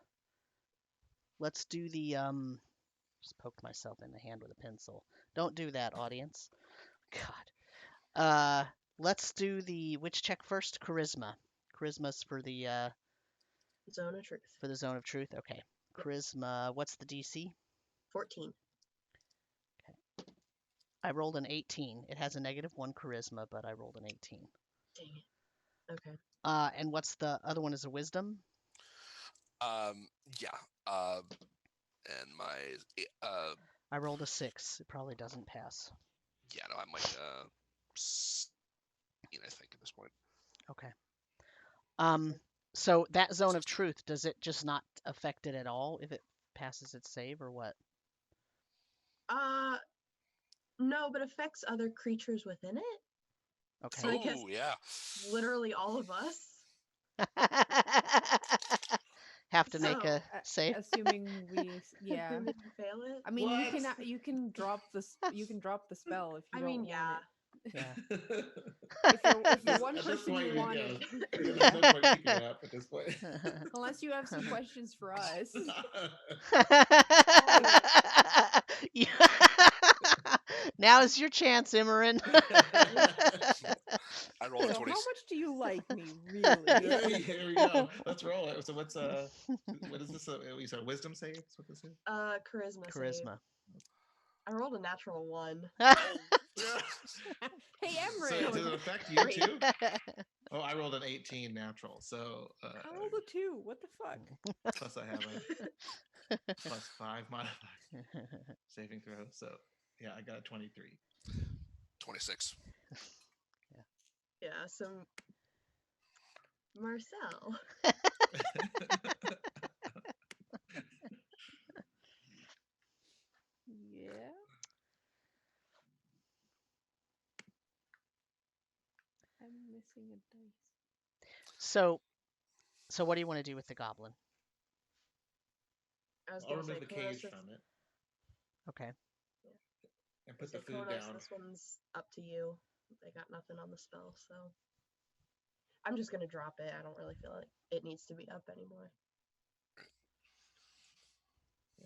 just poked myself in the hand with a pencil. Don't do that, audience. God. Let's do which check first? Charisma. Charisma's for the Zone of Truth. for the Zone of Truth. Okay. Yep. Charisma. What's the DC? 14. I rolled an 18. It has a -1 charisma, but I rolled an 18. Dang it. Okay. And what's the other one? Is a wisdom? Yeah. And my I rolled a 6. It probably doesn't pass. yeah, no, I'm like 16, I think, at this point. Okay. So that Zone of Truth, does it just not affect it at all if it passes its save, or what? No, but affects other creatures within it. Okay. So I guess Oh, yeah. literally all of us. Have to make So, a save. Assuming we, yeah. Assuming you fail it. I mean, What? you can drop the spell if you I don't mean, want yeah. Yeah. it. If you're one At this person point, you want yeah, it, there's yeah. no point keeping it up at this point. Unless you have some questions for us. Yeah. Now is your chance, Imran. I rolled a So 20. how much do you like me, Yeah, really? here we go. Let's roll it. So what's what is this? We said wisdom save. That's what this is. Charisma. Save. Charisma. I rolled a natural 1. Hey, So Emran. does it affect you too? Oh, I rolled an 18 natural. So I rolled a 2. What the fuck? plus I have a plus 5 modifier saving throw. So yeah, I got a 23. 26. Yeah, so Marcel. Yeah. I'm missing a dice. So what do you want to do with the goblin? I was I'll gonna say remove the Khonnos cage is- from it Okay. and put say the food Khonnos, down. This one's up to you. They got nothing on the spell, so I'm just gonna drop it. I don't really feel like it needs to be up anymore.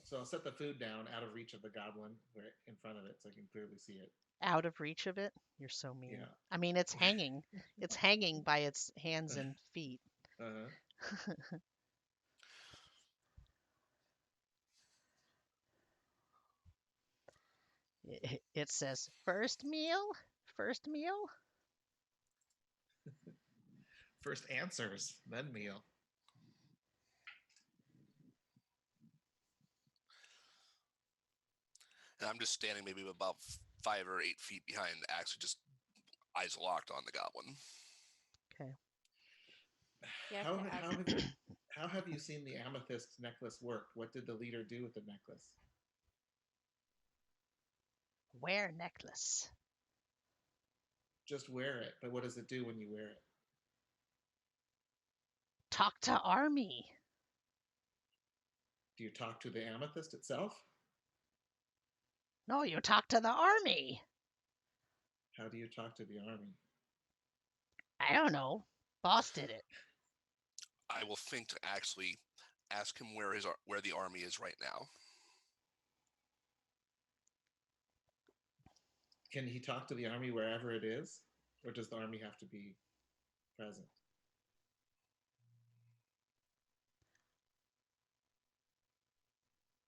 So I'll set the food down out of reach of the goblin, right in front of it, so I can clearly see it. Out of reach of it? You're so mean. Yeah. I mean, it's hanging. It's hanging by its hands and feet. Uh-huh. It says first meal. First meal. First answers, then meal. And I'm just standing maybe about 5 or 8 feet behind Axe, just eyes locked on the goblin. Okay. Yeah, How have you seen the amethyst necklace work? What did the leader do with the necklace? Wear necklace. Just wear it, but what does it do when you wear it? Talk to army. Do you talk to the amethyst itself? No, you talk to the army. How do you talk to the army? I don't know. Boss did it. I will think to actually ask him where the army is right now. Can he talk to the army wherever it is? Or does the army have to be present?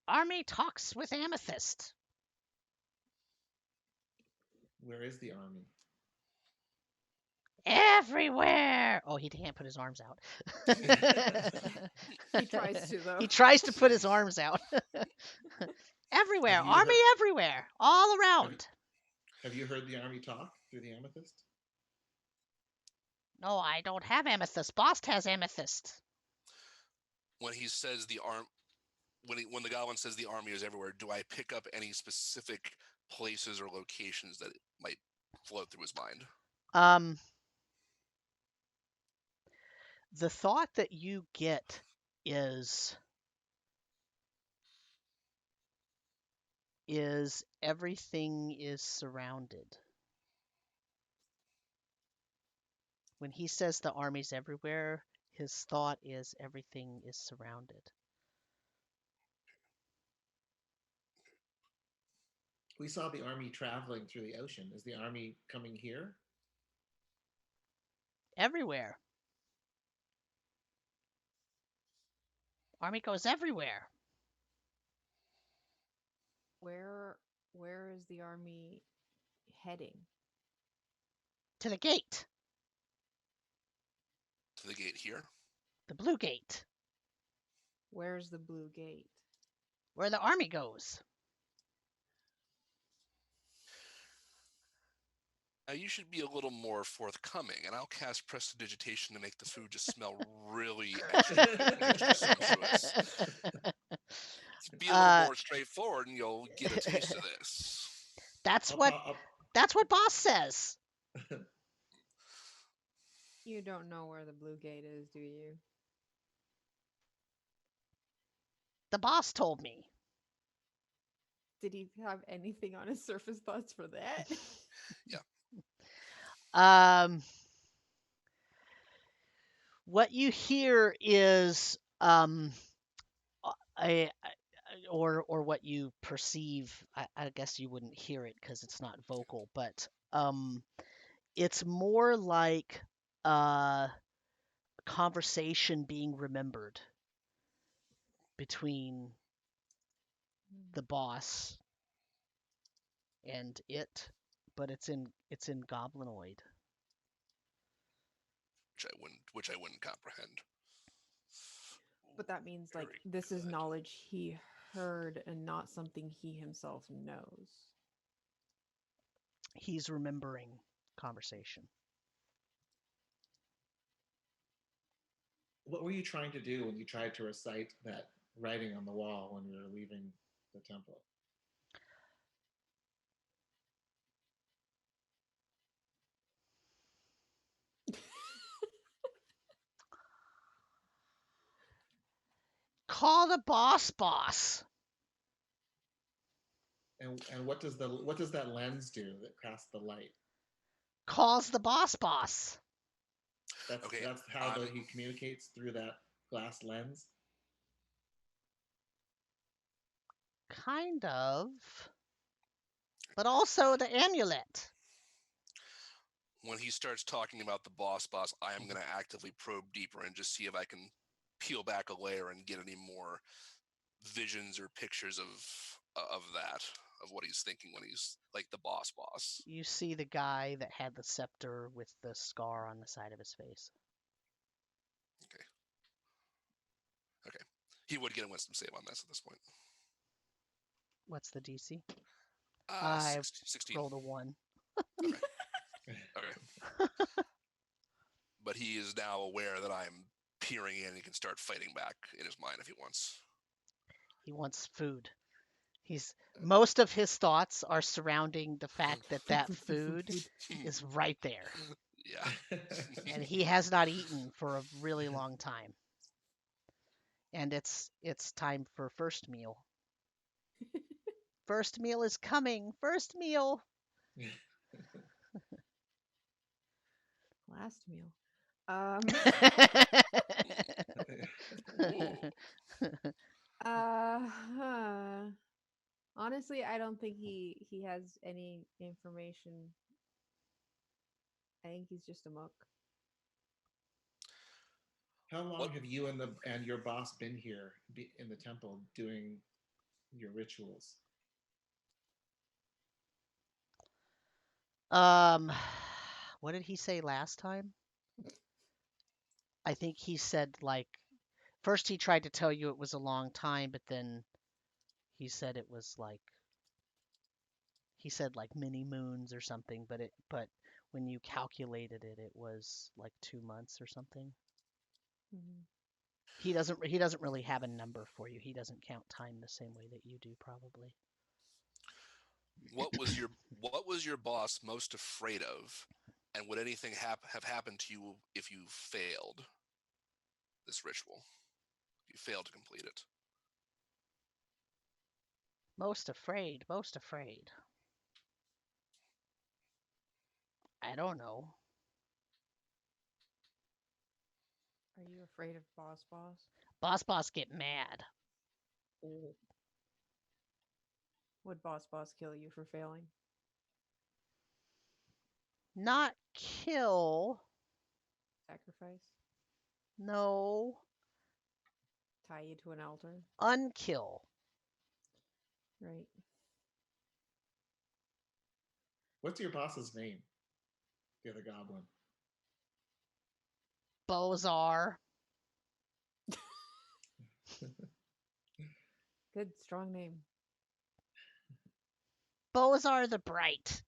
Army talks with amethyst. Where is the army? Everywhere. Oh, he can't put his arms out. He tries to, though. He tries to put his arms out. Everywhere. Have you Army heard- everywhere. All around. Have you heard the army talk through the amethyst? No, I don't have amethyst. Boss has amethyst. When he says when the goblin says the army is everywhere, do I pick up any specific places or locations that might float through his mind? The thought that you get is everything is surrounded. When he says the army's everywhere, his thought is everything is surrounded. We saw the army traveling through the ocean. Is the army coming here? Everywhere. Army goes everywhere. Where is the army heading? To the gate. To the gate here? The blue gate. Where's the blue gate? Where the army goes. Now you should be a little more forthcoming, and I'll cast prestidigitation to make the food just smell really extra sumptuous. Be a little more straightforward, and you'll get a taste of this. That's what boss says. You don't know where the blue gate is, do you? The boss told me. Did he have anything on his surface thoughts for that? Um, what you hear is a or what you perceive. I guess you wouldn't hear it because it's not vocal, but it's more like a conversation being remembered between the boss and it, but it's in goblinoid. which I wouldn't comprehend. But that means like Very this is good. knowledge he heard and not something he himself knows. He's remembering conversation. What were you trying to do when you tried to recite that writing on the wall when we were leaving the temple? Call the boss. And what does that lens do that casts the light? Calls the boss. Okay, That's how he communicates through that glass lens. Kind of. But also the amulet. when he starts talking about the boss, I am going to actively probe deeper and just see if I can peel back a layer and get any more visions or pictures of that, of what he's thinking when he's like the boss. You see the guy that had the scepter with the scar on the side of his face. Okay. He would get a wisdom save on this at this point. What's the DC? 16. Rolled a 1. Okay. But he is now aware that I'm peering in. He can start fighting back in his mind if he wants. He wants food. Most of his thoughts are surrounding the fact that food is right there. Yeah. And he has not eaten for a really long time. And it's time for first meal. First meal is coming. First meal. Last meal. Honestly, I don't think he has any information. I think he's just a muck. How long have you and your boss been here in the temple doing your rituals? What did he say last time? I think he said like first he tried to tell you it was a long time, but then he said it was like many moons or something, but when you calculated it, it was like 2 months or something. Mm-hmm. He doesn't really have a number for you. He doesn't count time the same way that you do, probably. What was your boss most afraid of, and would anything have happened to you if you failed this ritual? If you failed to complete it? Most afraid. I don't know. Are you afraid of boss? Boss get mad. Oh. Would boss kill you for failing? Not kill. Sacrifice? No. Tie you to an altar? Unkill. Right. What's your boss's name? The other goblin. Bozar. Good, strong name. Bozar the Bright.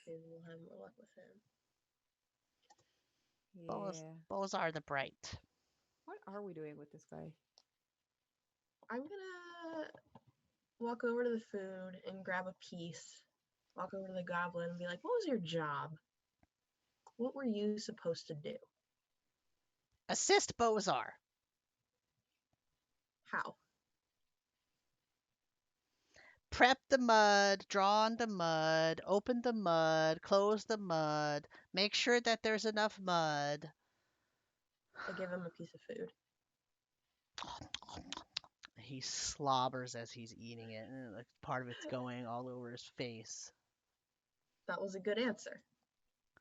Maybe we'll have more luck with him. Yeah. Bozar the Bright. What are we doing with this guy? I'm gonna walk over to the food and grab a piece. Walk over to the goblin and be like, "What was your job?" what were you supposed to do? Assist Bozar. How? Prep the mud, draw on the mud, open the mud, close the mud, make sure that there's enough mud. I give him a piece of food. He slobbers as he's eating it, and like part of it's going all over his face. That was a good answer.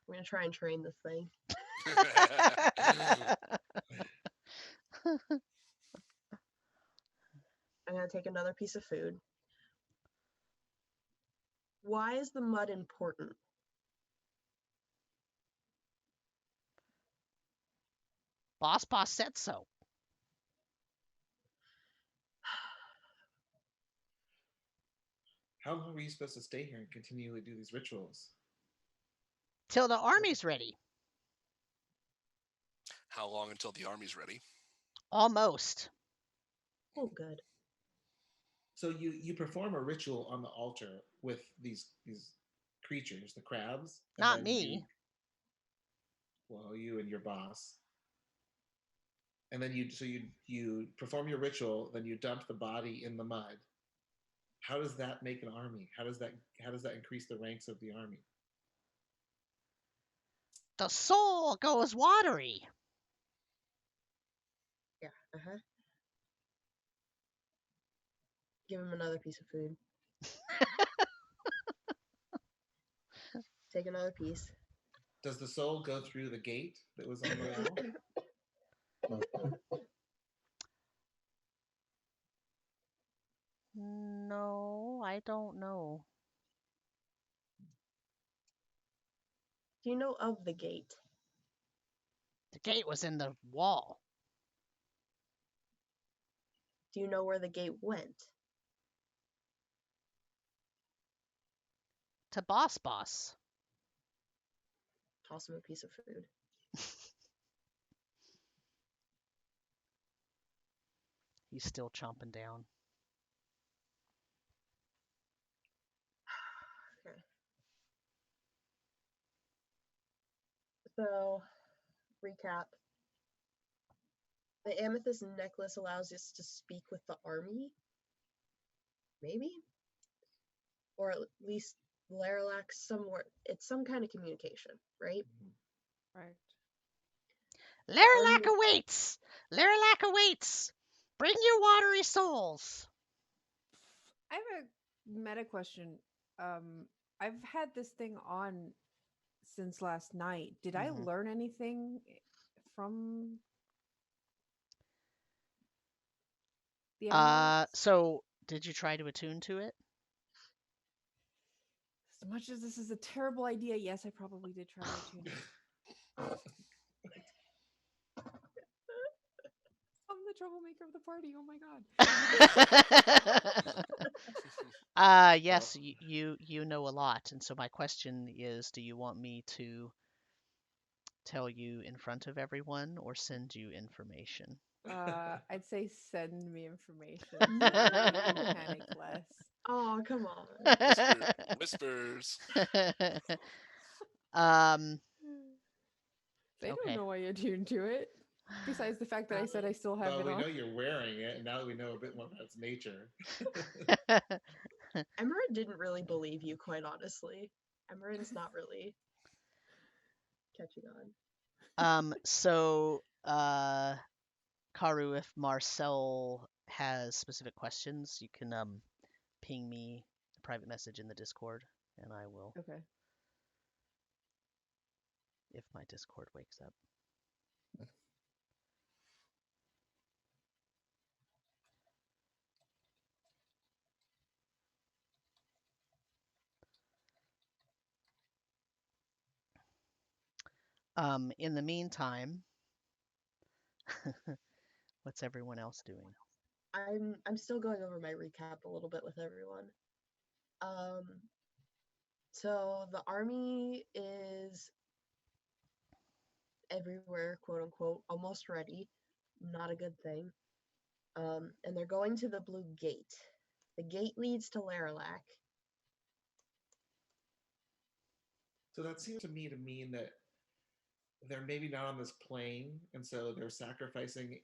I'm gonna try and train this thing. I'm gonna take another piece of food. Why is the mud important? Boss said so. How long were you supposed to stay here and continually do these rituals? Till the army's ready. How long until the army's ready? Almost. Oh, good. So you perform a ritual on the altar with these creatures, the crabs. And Not then me. You and your boss. And then you perform your ritual, then you dump the body in the mud. How does that make an army? How does that increase the ranks of the army? The soul goes watery. Yeah. Give him another piece of food. Take another piece. Does the soul go through the gate that was on the wall? No, I don't know. Do you know of the gate? The gate was in the wall. Do you know where the gate went? To Boss. Toss him a piece of food. He's still chomping down. Okay. So, recap. The amethyst necklace allows us to speak with the army? Maybe? Or at least Laralac somewhere. It's some kind of communication, right? Right. Laralac awaits! Laralac awaits! Bring your watery souls! I have a meta question. I've had this thing on since last night. Did I learn anything from the emeralds? So did you try to attune to it? As much as this is a terrible idea, yes, I probably did try to attune it. I'm the troublemaker of the party. Oh my god. Yes, you know a lot, and so my question is, do you want me to tell you in front of everyone or send you information? I'd say send me information so that I can panic less. Oh, come on. Whispers. They don't know why you're tuned to it. Besides the fact that I said I still have it we on. know you're wearing it, and now that we know a bit more about its nature. Emerin didn't really believe you, quite honestly. Emerin's not really catching on. Karu, if Marcel has specific questions, you can ping me a private message in the Discord, and I will. Okay. If my Discord wakes up. In the meantime, what's everyone else doing? I'm still going over my recap a little bit with everyone. So the army is everywhere, quote unquote, almost ready. Not a good thing. And they're going to the blue gate. The gate leads to Laralac. So that seems to me to mean that they're maybe not on this plane, and so they're sacrificing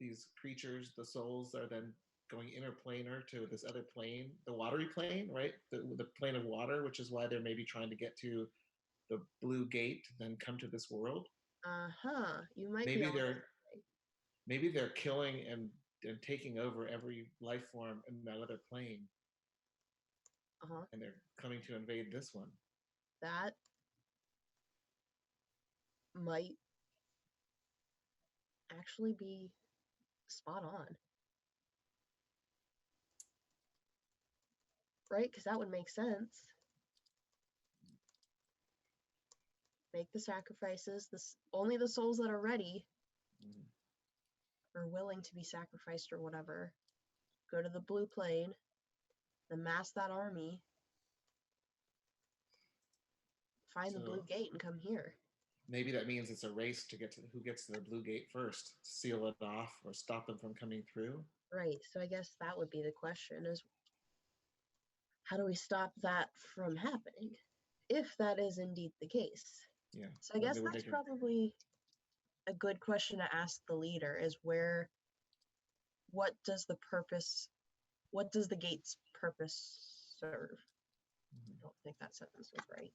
these creatures. The souls are then going interplanar to this other plane, the watery plane, right? The plane of water, which is why they're maybe trying to get to the blue gate, then come to this world. You might be Maybe on. they're killing and taking over every life form in that other plane. And they're coming to invade this one. That might actually be spot on. Right? Because that would make sense. Make the sacrifices. Only the souls that are ready or willing to be sacrificed or whatever go to the blue plane, amass that army, find the blue gate, and come here. Maybe that means it's a race to get to who gets to the blue gate first, seal it off or stop them from coming through. Right. So I guess that would be the question: is how do we stop that from happening, if that is indeed the case? Yeah. So I guess that's probably a good question to ask the leader: is what does the gate's purpose serve? I don't think that sentence was right.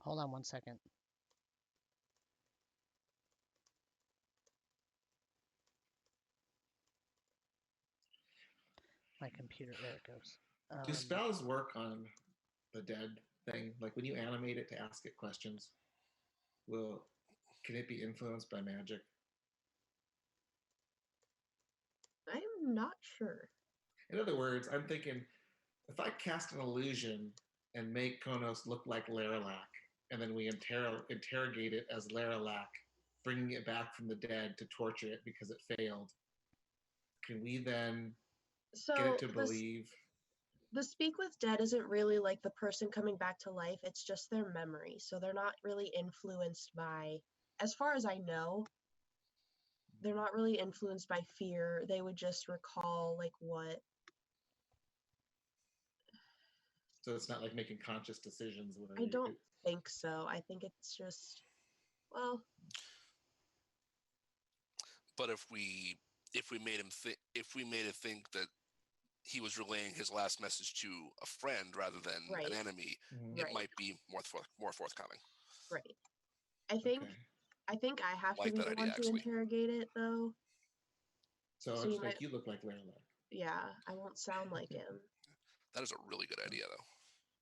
Hold on one second. My computer, there it goes. Do spells work on the dead thing? Like when you animate it to ask it questions, can it be influenced by magic? I'm not sure. In other words, I'm thinking, if I cast an illusion and make Khonnos look like Laralac, and then we interrogate it as Laralac, bringing it back from the dead to torture it because it failed, can we then get it to believe? The speak with dead isn't really like the person coming back to life. It's just their memory. So they're not really influenced by, as far as I know, they're not really influenced by fear. They would just recall like what. So it's not like making conscious decisions. I don't think so. I think it's just, well. But if we made it think that he was relaying his last message to a friend rather than an enemy, it might be more forthcoming. Right. I think I have to be the one to interrogate it, though. So I'll just make you look like Laralac. Yeah, I won't sound like him. That is a really good idea, though.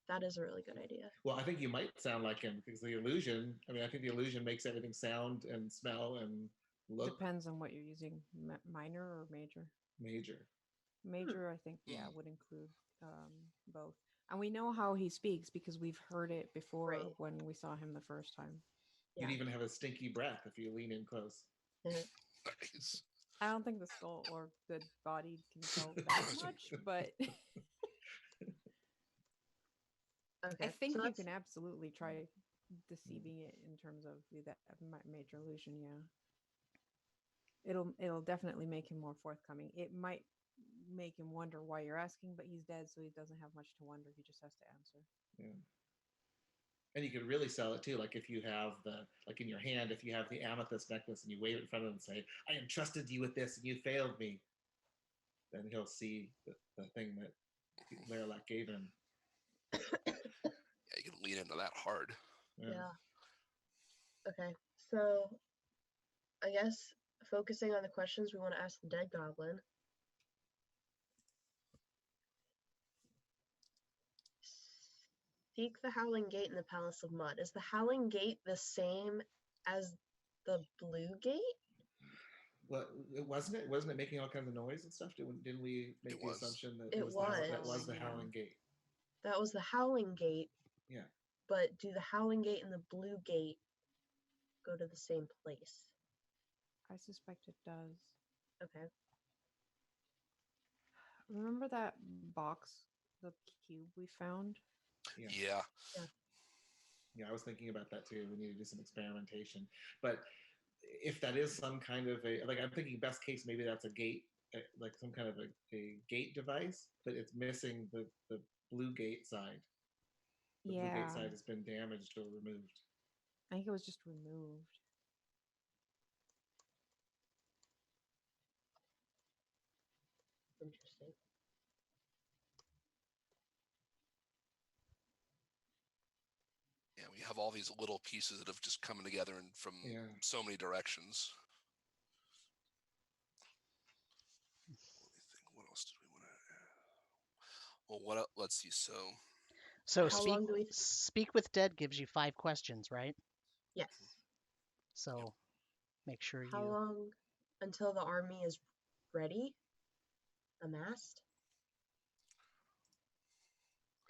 That is a really good idea. Well, I think you might sound like him because the illusion, I think the illusion makes everything sound and smell and look. Depends on what you're using, minor or major? Major. Major, I think, would include both. And we know how he speaks because we've heard it before when we saw him the first time. You'd even have a stinky breath if you lean in close. Nice. I don't think the skull or the body can tell that much, but I think you can absolutely try deceiving it in terms of that major illusion. Yeah, it'll definitely make him more forthcoming. It might make him wonder why you're asking, but he's dead, so he doesn't have much to wonder. He just has to answer. Yeah. And you could really sell it too. Like if you have in your hand, if you have the amethyst necklace and you wave it in front of him and say, I entrusted you with this and you failed me, then he'll see the thing that Laralac gave him. Yeah, you can lean into that hard. Yeah. Okay, so I guess focusing on the questions we want to ask the dead goblin. Seek the Howling Gate in the Palace of Mud. Is the Howling Gate the same as the Blue Gate? Well, wasn't it making all kinds of noise and stuff? Didn't we make the assumption that that was the Howling Gate? That was the Howling Gate. Yeah. But do the Howling Gate and the Blue Gate go to the same place? I suspect it does. Okay. Remember that box, the cube we found? Yeah. Yeah, I was thinking about that too. We need to do some experimentation. But if that is some kind of I'm thinking best case, maybe that's a gate like some kind of a gate device, but it's missing the blue gate side. The blue Yeah, gate side has been damaged or removed. I think it was just removed. Interesting. Yeah, we have all these little pieces that have just come together and from so many directions. Let me think. What else did we want to add? Well, what else? Let's see. So How long do we? speak with dead gives you 5 questions, right? Yes. So make sure How you. long until the army is ready, amassed?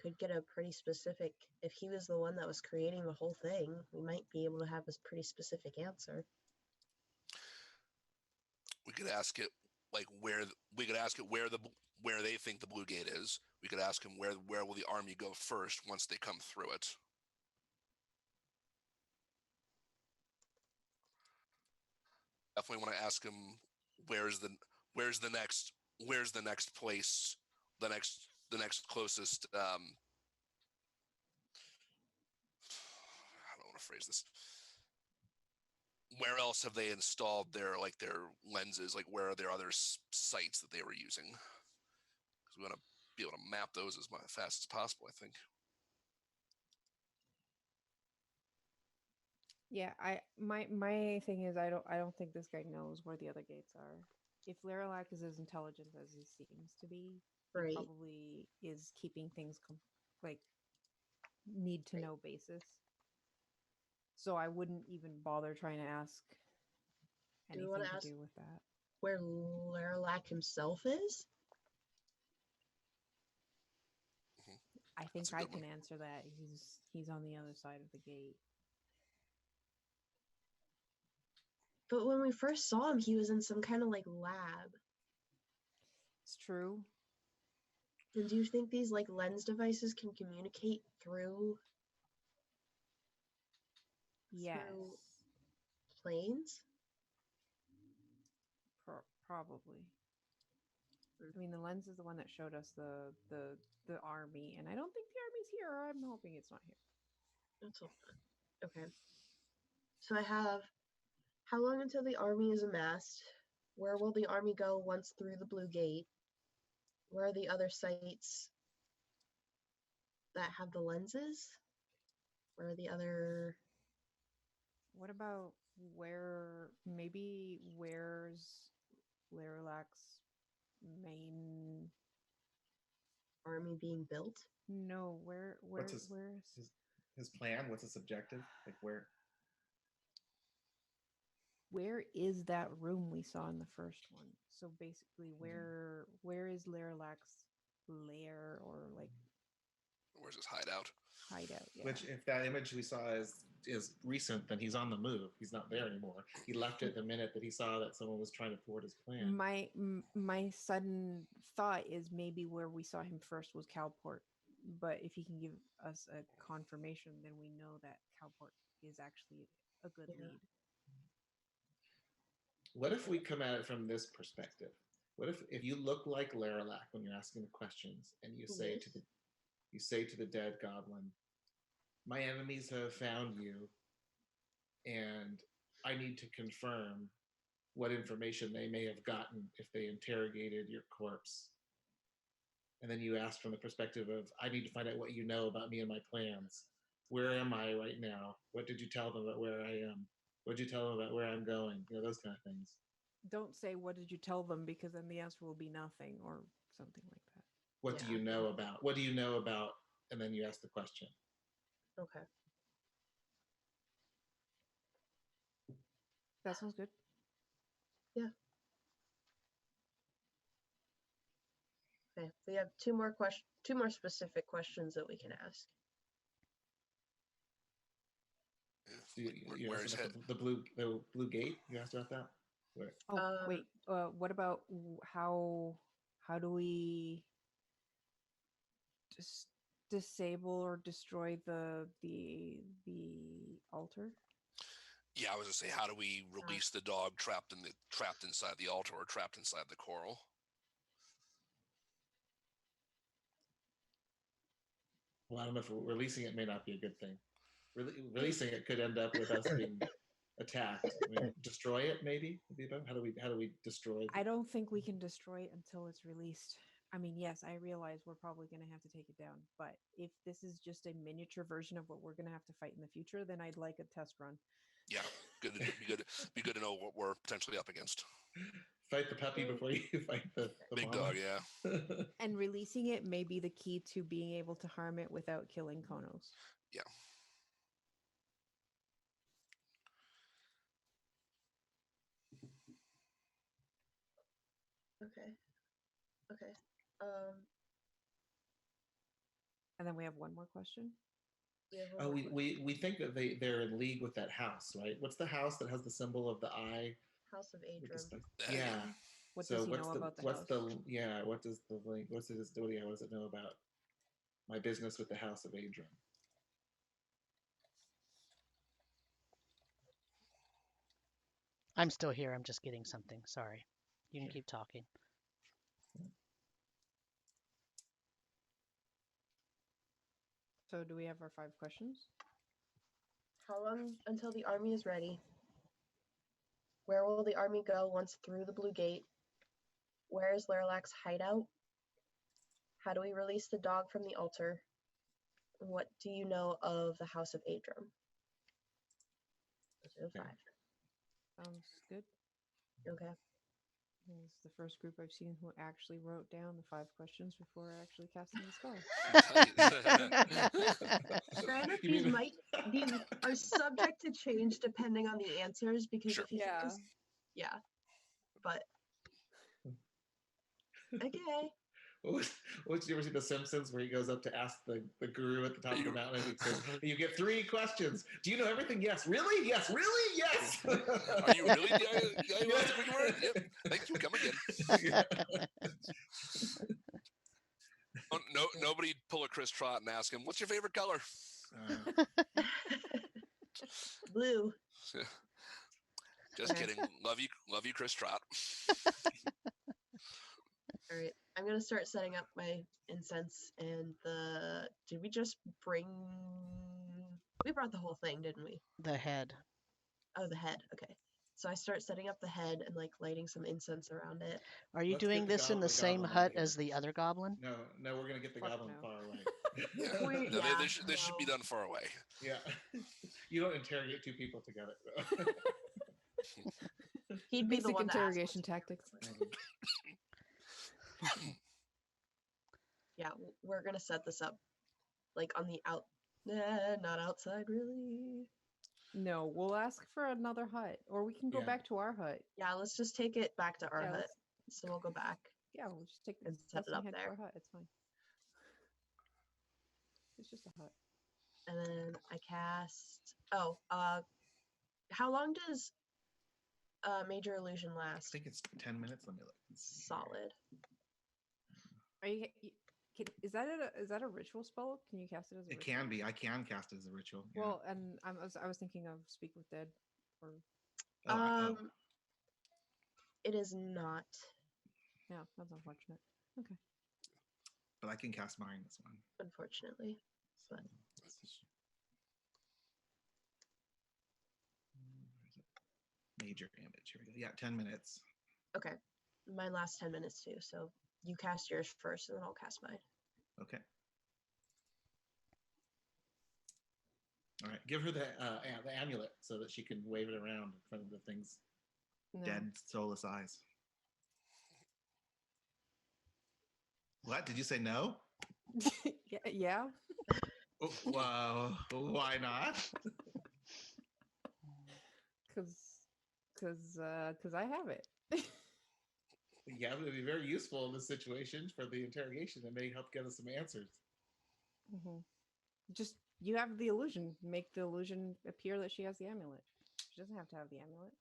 Could get a pretty specific. If he was the one that was creating the whole thing, we might be able to have a pretty specific answer. we could ask it like where we could ask it where they think the blue gate is. We could ask them where will the army go first once they come through it. Definitely want to ask him where's the where's the next place, the next closest I don't want to phrase this. Where else have they installed their lenses? Like where are there other sites that they were using? Because we want to be able to map those as fast as possible, I think. Yeah, my thing is I don't think this guy knows where the other gates are. If Laralac is as intelligent as he seems to be, Right. he probably is keeping things like need to know basis. So I wouldn't even bother trying to ask Do we anything want to to ask do with that. where Laralac himself is? I think That's a I good can one. answer that. He's on the other side of the gate. But when we first saw him, he was in some kind of like lab. It's true. And do you think these like lens devices can communicate through Yes. planes? Probably. I mean, the lens is the one that showed us the army, and I don't think the army's here. I'm hoping it's not here. That's all. Okay. So I have how long until the army is amassed? Where will the army go once through the blue gate? Where are the other sites that have the lenses? Where are the other? What about where's Laralac's main? Army being built? No, What's his plan? What's his objective? Like where is that room we saw in the first one? So basically, where is Laralac's lair or like Where's his hideout? hideout? Yeah. Which, if that image we saw is recent, then he's on the move. He's not there anymore. He left it the minute that he saw that someone was trying to thwart his plan. My sudden thought is maybe where we saw him first was Calport, but if he can give us a confirmation, then we know that Calport is actually a good lead. What if we come at it from this perspective? What if you look like Laralac when you're asking the questions, and you say to the dead goblin, "My enemies have found you, and I need to confirm what information they may have gotten if they interrogated your corpse." And then you ask from the perspective of, "I need to find out what you know about me and my plans. Where am I right now? What did you tell them about where I am? What did you tell them about where I'm going?" Those kind of things. Don't say what did you tell them, because then the answer will be nothing or something like that. What do you know about? What do you know about? And then you ask the question. Okay. That sounds good. Yeah. Okay. We have two more specific questions that we can ask. You asked about the blue gate. You asked about that. Where? Wait. What about how do we disable or destroy the altar? Yeah, I was gonna say, how do we release the dog trapped inside the altar or trapped inside the coral? Well, I don't know if releasing it may not be a good thing. Releasing it could end up with us being attacked. I mean, destroy it maybe. How do we destroy it? I don't think we can destroy it until it's released. I mean, yes, I realize we're probably going to have to take it down, but if this is just a miniature version of what we're going to have to fight in the future, then I'd like a test run. Yeah, be good to know what we're potentially up against. Fight the puppy before you fight the big mama. dog. Yeah. And releasing it may be the key to being able to harm it without killing Khonnos. Yeah. Okay. And then we have one more question. We think that they're in league with that house, right? What's the house that has the symbol of the eye? House of Adram. Yeah. What does he know about the house? What does the link? What does it know about my business with the House of Adram? I'm still here. I'm just getting something. Sorry. You can keep talking. So do we have our 5 questions? How long until the army is ready? Where will the army go once through the Blue Gate? Where is Lorelak's hideout? How do we release the dog from the altar? What do you know of the House of Adram? Those are the 5. Sounds good. Okay. This is the first group I've seen who actually wrote down the 5 questions before actually casting the spell. Granted, these are subject to change depending on the answers because Sure. if you but okay. What's you ever see The Simpsons where he goes up to ask the guru at the top of the mountain and he says, you get 3 questions. Do you know everything? Yes. Really? Yes. Really? Yes. Are you really the guy who asked the quick word? Yep. Thank you. Come again. No, nobody pull a Chris Trott and ask him, what's your favorite color? Blue. Just kidding. Love you, Chris Trott. All right, I'm gonna start setting up my incense and did we just bring? We brought the whole thing, didn't we? The head. Oh, the head. Okay. So I start setting up the head and like lighting some incense around it. Are you doing this in the same hut as the other goblin? No, we're gonna get the goblin far away. They should be done far away. Yeah, you don't interrogate 2 people together. He'd be the one interrogation tactics. Yeah, we're gonna set this up like on the not outside really. No, we'll ask for another hut, or we can go back to our hut. Yeah, let's just take it back to our hut. So we'll go back. Yeah, we'll just take and set it up there. To our hut. It's fine. It's just a hut. And then I cast. How long does Major Illusion last? I think it's 10 minutes. Let me look. Solid. Are you? Is that a ritual spell? Can you cast it as a ritual? It can be. I can cast it as a ritual. Yeah. Well, and I was thinking of Speak with Dead. Or it is not. Yeah, that's unfortunate. Okay. But I can cast mine this one. Unfortunately. But major damage. Here we go. Yeah, 10 minutes. Okay. Mine lasts 10 minutes too, so you cast yours first and then I'll cast mine. Okay. All right. Give her the amulet so that she can wave it around in front of the thing's dead, soulless eyes. What? Did you say no? Yeah. Wow. Why not? Because I have it. Yeah, it would be very useful in this situation for the interrogation. It may help get us some answers. Mm-hmm. Just, you have the illusion. Make the illusion appear that she has the amulet. She doesn't have to have the amulet.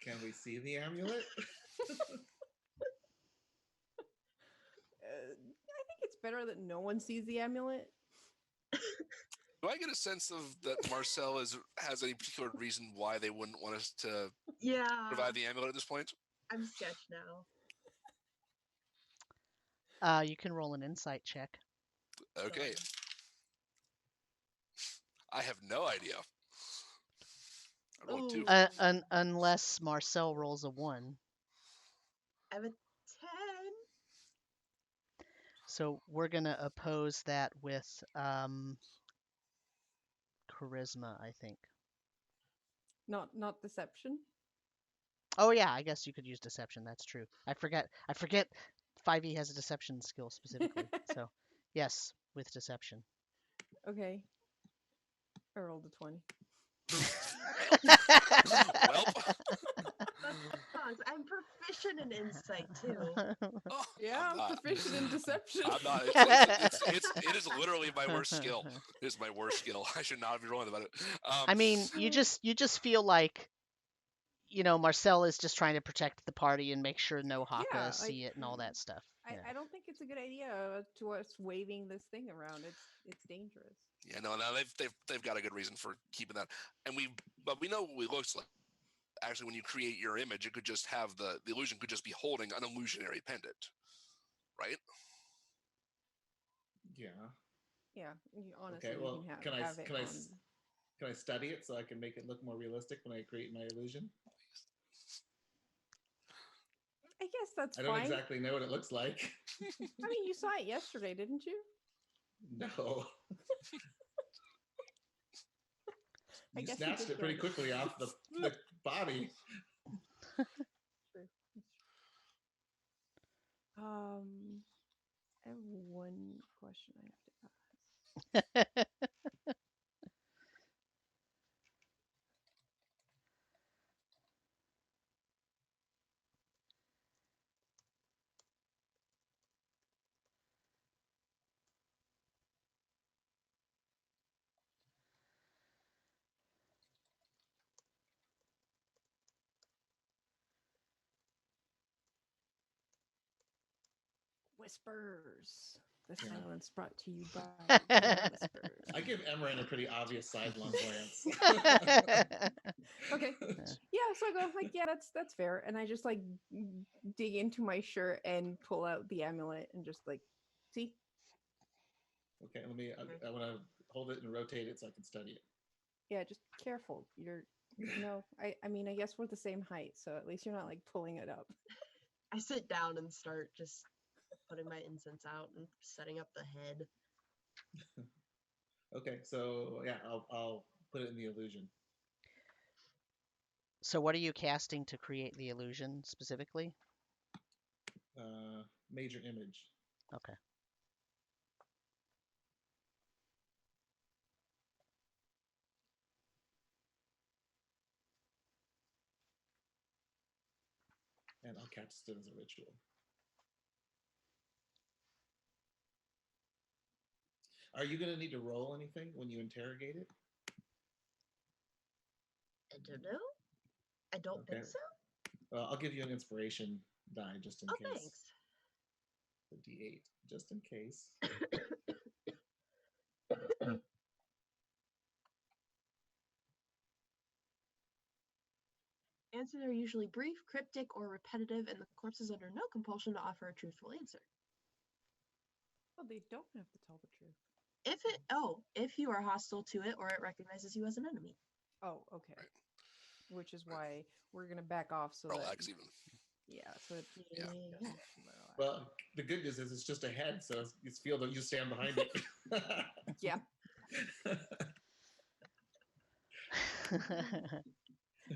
Can we see the amulet? I think it's better that no one sees the amulet. Do I get a sense of that Marcel has any particular reason why they wouldn't want us to Yeah. provide the amulet at this point? I'm sketched now. You can roll an insight check. Okay. Done. I have no idea. I rolled 2. Ooh. Unless Marcel rolls a 1. I have a 10. So we're gonna oppose that with charisma, I think. Not deception. Oh yeah, I guess you could use deception. That's true. I forget 5e has a deception skill specifically. So yes, with deception. Okay. I rolled a 20. Well, I'm proficient in insight too. oh, Yeah, I'm I'm not. proficient in deception. I'm not. It is literally my worst skill. It is my worst skill. I should not be rolling about it. I mean, you just feel like, Marcel is just trying to protect the party and make sure no Hokka Yeah, see it and all that stuff. Yeah. I don't think it's a good idea to us waving this thing around. It's dangerous. Yeah, no, they've got a good reason for keeping that, but we know what it looks like. Actually, when you create your image, it could just have the illusion could just be holding an illusionary pendant, right? Yeah. Yeah, honestly, Okay. Well, you can can have it on. Can I study it so I can make it look more realistic when I create my illusion? I guess that's I don't fine. exactly know what it looks like. I mean, you saw it yesterday, didn't you? No. I You guess you snatched did it pretty go- quickly off the body. I have one question I have to ask. Whispers. The Yeah. silence brought to you by Whispers. I give Emran a pretty obvious sidelong glance. Okay. Yeah, so I go like, yeah, that's fair. And I just like dig into my shirt and pull out the amulet and just like, see? Okay, I want to hold it and rotate it so I can study it. Yeah, just careful. I mean, I guess we're the same height, so at least you're not like pulling it up. I sit down and start just putting my incense out and setting up the head. Okay, so yeah, I'll put it in the illusion. So what are you casting to create the illusion specifically? Major image. Okay. And I'll cast it as a ritual. Are you going to need to roll anything when you interrogate it? I don't know. I don't think so. Well, I'll give you an inspiration die just in case. Thanks. The D8, just in case. Answers are usually brief, cryptic, or repetitive, and the corpse is under no compulsion to offer a truthful answer. Well, they don't have to tell the truth. If you are hostile to it or it recognizes you as an enemy. Oh, okay. Which is why we're gonna back off so Relax that even. yeah, so it, Yeah. Well, the good news is it's just a head, so it's feel that you stand behind it. yeah.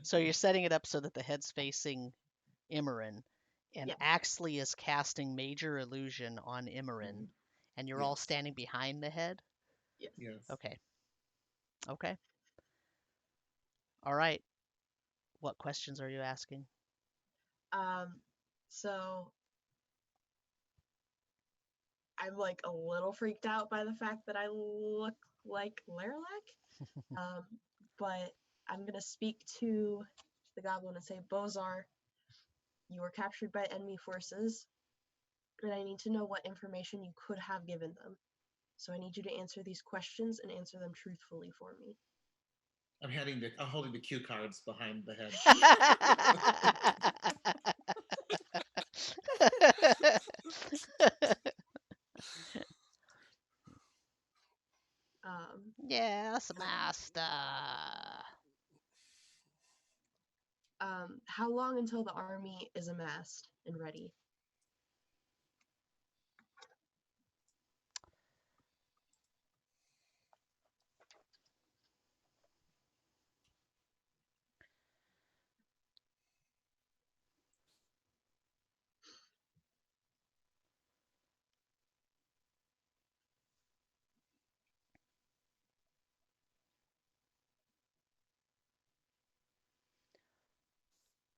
So you're setting it up so that the head's facing Imran, and Axley is casting Major Illusion on Imran, and you're all standing behind the head? Yes. Okay. All right. What questions are you asking? So I'm like a little freaked out by the fact that I look like Lerlek. But I'm gonna speak to the goblin and say, Bozar, you were captured by enemy forces, and I need to know what information you could have given them. So I need you to answer these questions and answer them truthfully for me. I'm holding the cue cards behind the head. Yes, master. How long until the army is amassed and ready?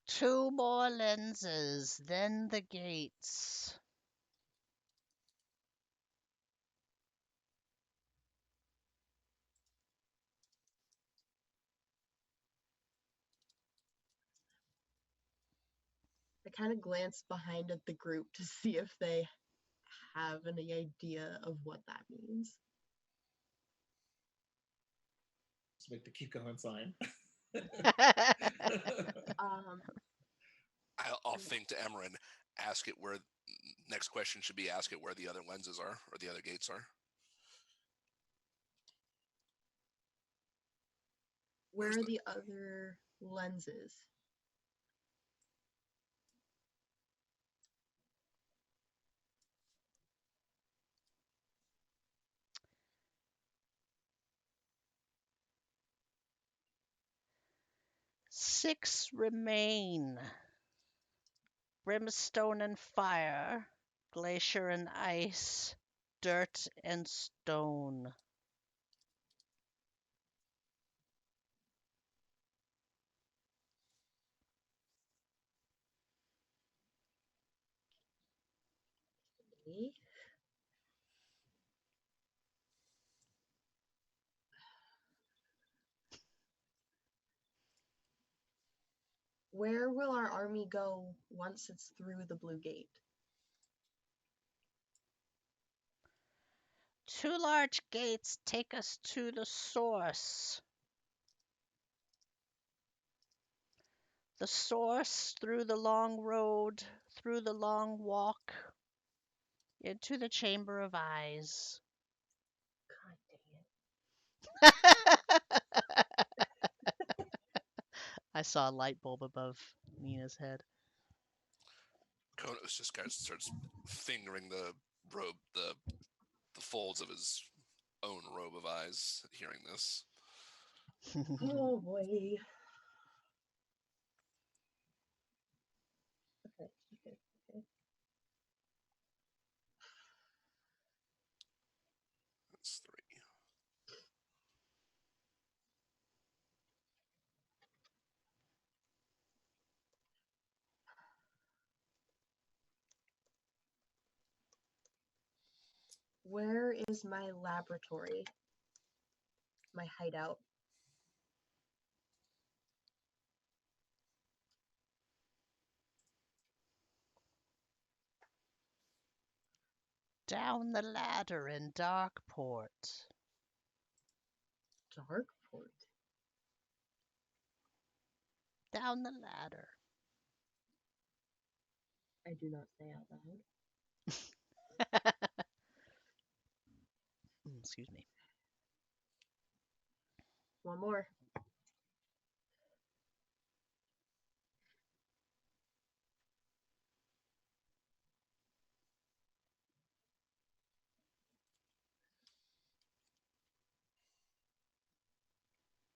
Two more lenses, then the gates. I kind of glance behind at the group to see if they have any idea of what that means. Just make the keep going sign. I'll think to Emran, ask it where. Next question should be ask it where the other lenses are or the other gates are. Where are the other lenses? Six remain. Brimstone and fire, glacier and ice, dirt and stone. Okay. Where will our army go once it's through the blue gate? Two large gates take us to the source. The source through the long road, through the long walk, into the chamber of eyes. God dang it. I saw a light bulb above Nina's head. Khonnos just kind of starts fingering the robe, the folds of his own robe of eyes, hearing this. Oh boy. Okay. That's 3. Where is my laboratory? My hideout? Down the ladder in Darkport. Darkport? Down the ladder. I do not say out loud. Excuse me. One more.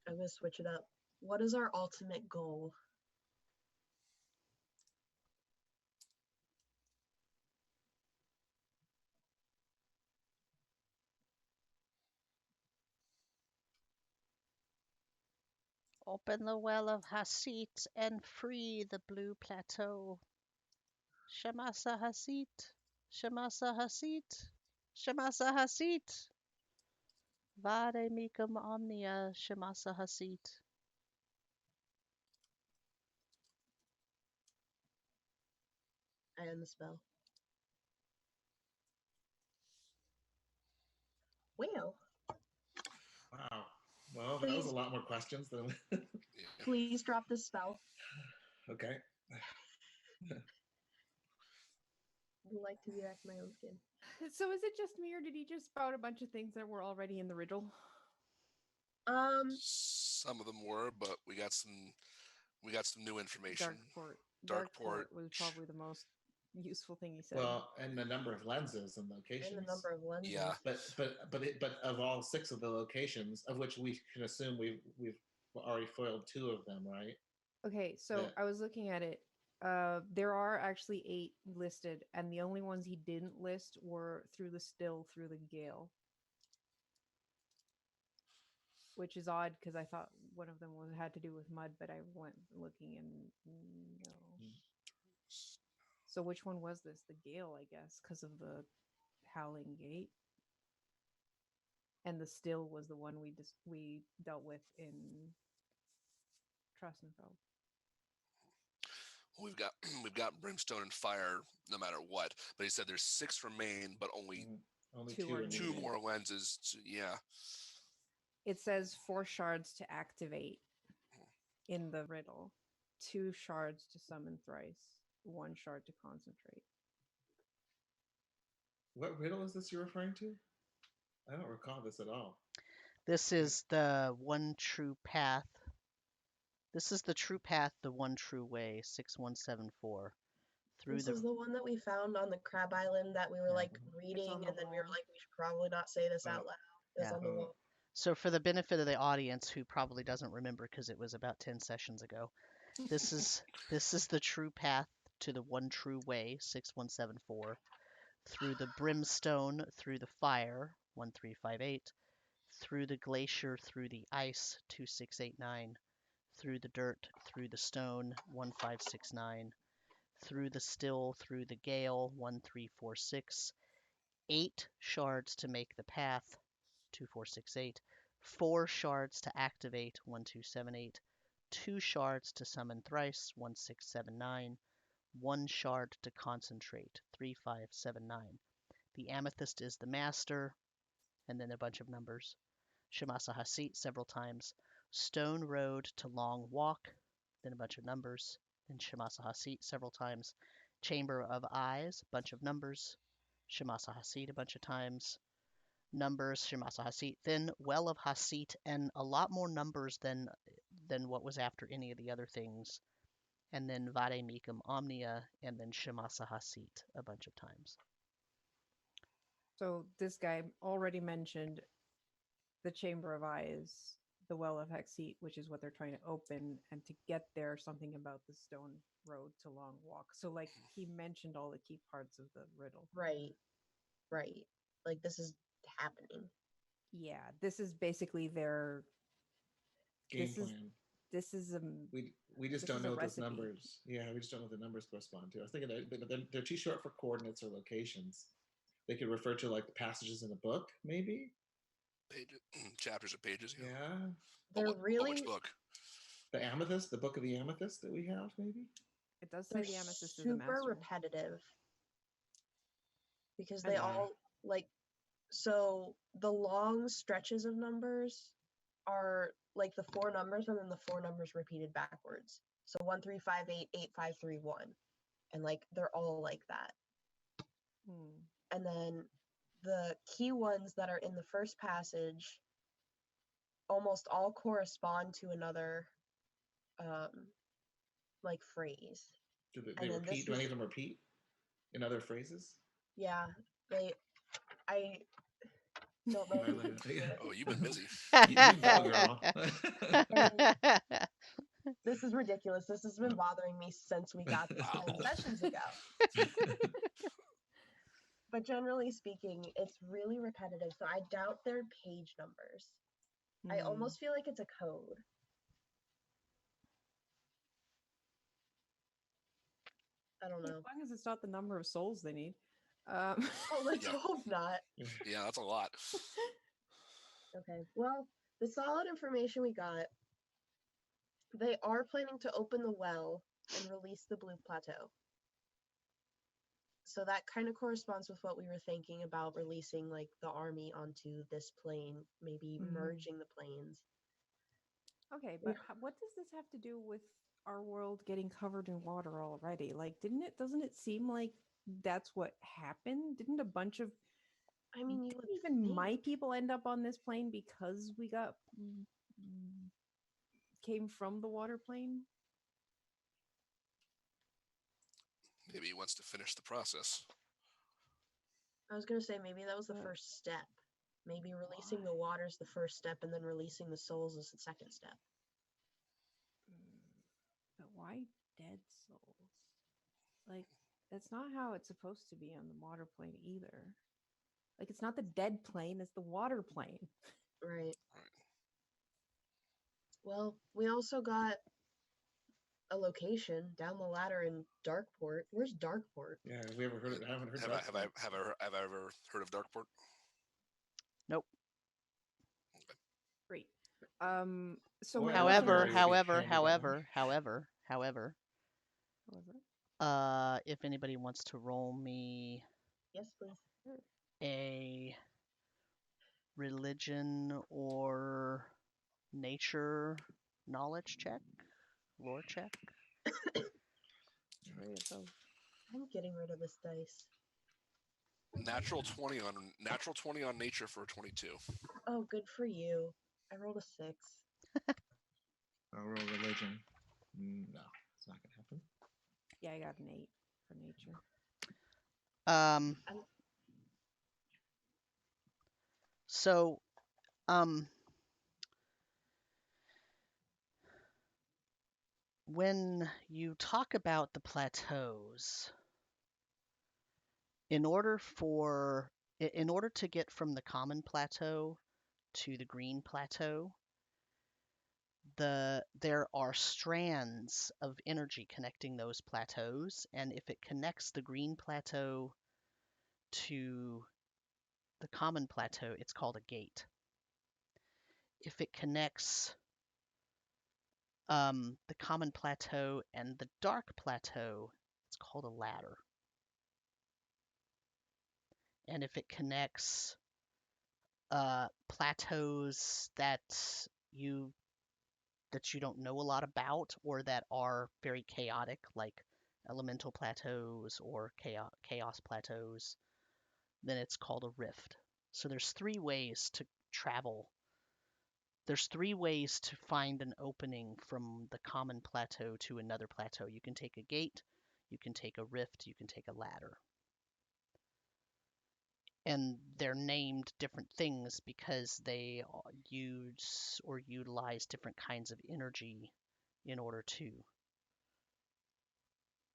I'm gonna switch it up. What is our ultimate goal? Open the well of Hasit and free the Blue Plateau. Shamasa Hasit, Shamasa Hasit, Shamasa Hasit. Vade Micum Omnia, Shamasa Hasit. I end the spell. that was a Please, lot more questions than. Yeah. please drop the spell. Okay. I'd like to be back in my own skin. So is it just me, or did he just spout a bunch of things that were already in the riddle? Some of them were, but we got some new information. Dark port was probably the most useful thing he said. Well, and the number of lenses and locations. And the number of lenses. Yeah. But of all 6 of the locations, of which we can assume we've already foiled 2 of them, right? Okay, so I was looking at it. There are actually 8 listed, and the only ones he didn't list were through the still, through the gale. Which is odd because I thought one of them had to do with mud, but I went looking and no. So which one was this? The gale, I guess, because of the howling gate. And the still was the one we dealt with in Trassenfeld. We've got brimstone and fire no matter what, but he said there's 6 remain, but only 2 more lenses. Yeah. It says 4 shards to activate in the riddle, 2 shards to summon thrice, 1 shard to concentrate. What riddle is this you're referring to? I don't recall this at all. This is the one true path. This is the true path, the one true way, 6174. This is the one that we found on the Crab Island that we were like reading, and then we were like, we should probably not say this out loud. It's on the wall. So for the benefit of the audience who probably doesn't remember because it was about 10 sessions ago, this is the true path to the one true way, 6174, through the brimstone, through the fire, 1358, through the glacier, through the ice, 2689, through the dirt, through the stone, 1569, through the still, through the gale, 1346, 8 shards to make the path, 2468, 4 shards to activate, 1278, 2 shards to summon thrice, 1679, 1 shard to concentrate, 3579. The amethyst is the master, and then a bunch of numbers. Shemasa Hasit several times. Stone road to long walk, then a bunch of numbers. Then Shemasa Hasit several times. Chamber of eyes, bunch of numbers. Shemasa Hasit a bunch of times. Numbers, Shemasa Hasit. Then well of Hasit, and a lot more numbers than what was after any of the other things. And then Vade Mecum Omnia, and then Shemasa Hasit a bunch of times. So this guy already mentioned the Chamber of Eyes, the Well of Hexit, which is what they're trying to open, and to get there, something about the stone road to long walk. So like he mentioned all the key parts of the riddle. Right. Like this is happening. Yeah, this is basically their game plan. This is we just don't know what those numbers. Yeah, we just don't know what the numbers correspond to. I was thinking they're too short for coordinates or locations. They could refer to like the passages in a book, maybe. Pages, chapters of pages. Yeah. They're really which book? The amethyst, the book of the amethyst that we have, maybe. It does say the amethyst is the master. Super repetitive because they all like. So the long stretches of numbers are like the 4 numbers and then the 4 numbers repeated backwards. So 1358 8531, and like they're all like that. And then the key ones that are in the first passage almost all correspond to another like phrase. Do they repeat? Do any of them repeat in other phrases? Yeah, I don't know. Oh, you've been busy. You go, girl. This is ridiculous. This has been bothering me since we got this 10 sessions ago. But generally speaking, it's really repetitive, so I doubt they're page numbers. I almost feel like it's a code. I don't know. As long as it's not the number of souls they need. Oh, let's hope not. Yeah, that's a lot. Okay, well, the solid information we got, they are planning to open the well and release the Blue Plateau. So that kind of corresponds with what we were thinking about releasing like the army onto this plane, maybe merging the planes. Okay, but what does this have to do with our world getting covered in water already? Like, doesn't it seem like that's what happened? Didn't a bunch of I mean, you didn't would even think. my people end up on this plane because we came from the water plane? Maybe he wants to finish the process. I was gonna say maybe that was the first step. Maybe releasing the water's the first step, and then releasing the souls is the second step. But why dead souls? Like, that's not how it's supposed to be on the water plane either. Like, it's not the dead plane, it's the water plane. Right. Well, we also got a location down the ladder in Darkport. Where's Darkport? Yeah, have we ever heard? I haven't heard. Have I ever heard of Darkport? Nope. Great. Boy, my However, Already question- would be handy however, if anybody wants to roll me Yes, please. a religion or nature knowledge check, lore check. I'm getting rid of this dice. Natural 20 on nature for 22. Oh, good for you. I rolled a 6. I'll roll religion. No, it's not gonna happen. Yeah, I got an 8 for nature. So, when you talk about the plateaus, in order to get from the common plateau to the Green Plateau, there are strands of energy connecting those plateaus, and if it connects the Green Plateau to the common plateau, it's called a gate. If it connects the common plateau and the dark plateau, it's called a ladder. And if it connects plateaus that you don't know a lot about, or that are very chaotic, like elemental plateaus or chaos plateaus, then it's called a rift. So there's 3 ways to travel. There's 3 ways to find an opening from the common plateau to another plateau. You can take a gate, you can take a rift, you can take a ladder. And they're named different things because they use or utilize different kinds of energy in order to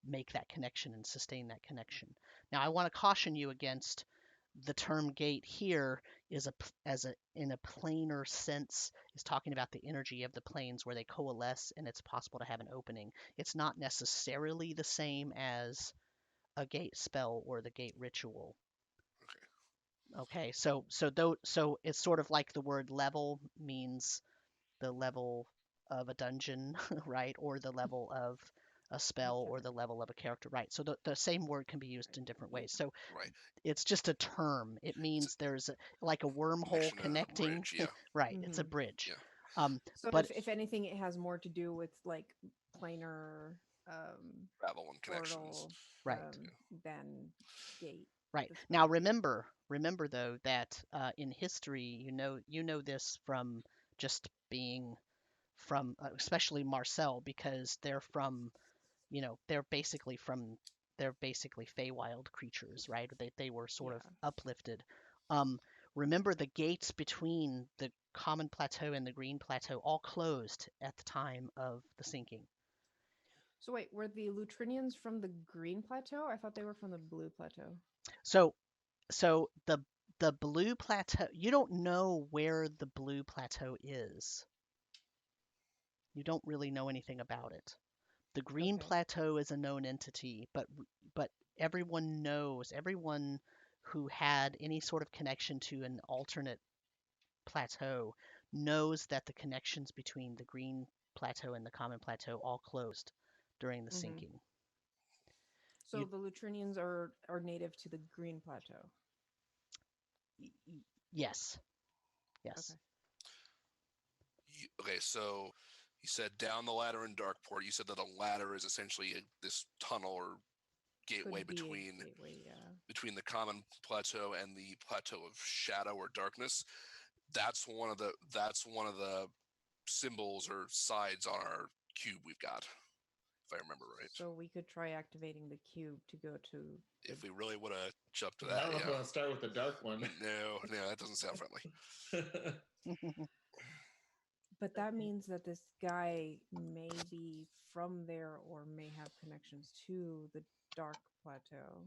make that connection and sustain that connection. Now, I want to caution you against the term gate here in a planar sense is talking about the energy of the planes where they coalesce and it's possible to have an opening. It's not necessarily the same as a gate spell or the gate ritual. Okay, so it's sort of like the word level means the level of a dungeon, right? Or the level of a spell or the level of a character, right? So the same word can be used in different ways. So it's just a term. It means there's like a wormhole connecting. Bridge, yeah. Right, it's a bridge. Yeah. So but if anything, it has more to do with like planar travel and connections, portal, right? Than gate. Right. Now remember though that in history, you know this from just being from especially Marcel, because they're from, they're basically Feywild creatures, right? They were sort of uplifted. Remember the gates between the common plateau and the Green Plateau all closed at the time of the sinking. So wait, were the Lutrinians from the Green Plateau? I thought they were from the Blue Plateau. So the Blue Plateau, you don't know where the Blue Plateau is. You don't really know anything about it. The Green Plateau is a known entity, but everyone knows, everyone who had any sort of connection to an alternate plateau knows that the connections between the Green Plateau and the Common Plateau all closed during the sinking. So the Lutrinians are native to the Green Plateau. Yes. Yes. Okay, so you said down the ladder in Darkport. You said that a ladder is essentially this tunnel or gateway Could be a between gateway, yeah. between the common plateau and the plateau of shadow or darkness. That's one of the symbols or sides on our cube we've got, if I remember right. So we could try activating the cube to go to. If we really would have jumped to I that, don't know if yeah. we want to start with the dark one. No, that doesn't sound friendly. But that means that this guy may be from there or may have connections to the Dark Plateau.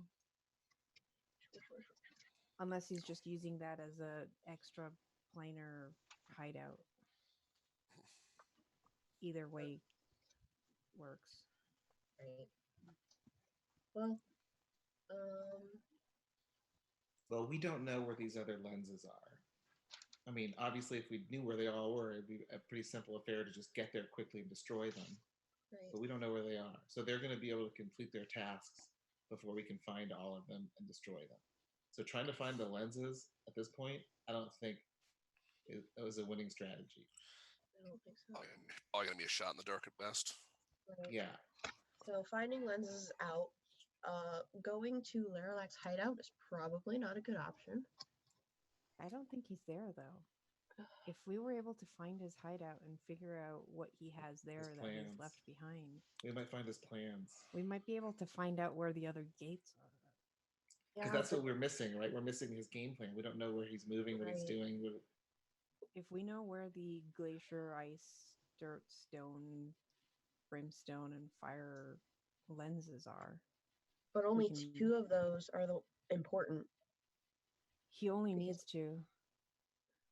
Unless he's just using that as a extra planar hideout. Either way works. Right. Well, Well, we don't know where these other lenses are. I mean, obviously, if we knew where they all were, it'd be a pretty simple affair to just get there quickly and destroy them. right. But we don't know where they are. So they're going to be able to complete their tasks before we can find all of them and destroy them. So trying to find the lenses at this point, I don't think it was a winning strategy. I don't think so. Probably gonna be a shot in the dark at best. Right. Yeah. So finding lenses out. Going to Laralak's hideout is probably not a good option. I don't think he's there though. If we were able to find his hideout and figure out what he has there that he's plans. left behind, We might find his plans. we might be able to find out where the other gates are. Because that's what we're missing, right? We're missing his game plan. We don't know where he's moving, what he's doing. If we know where the glacier, ice, dirt, stone, brimstone, and fire lenses are. But only 2 of those are the important. He only needs 2.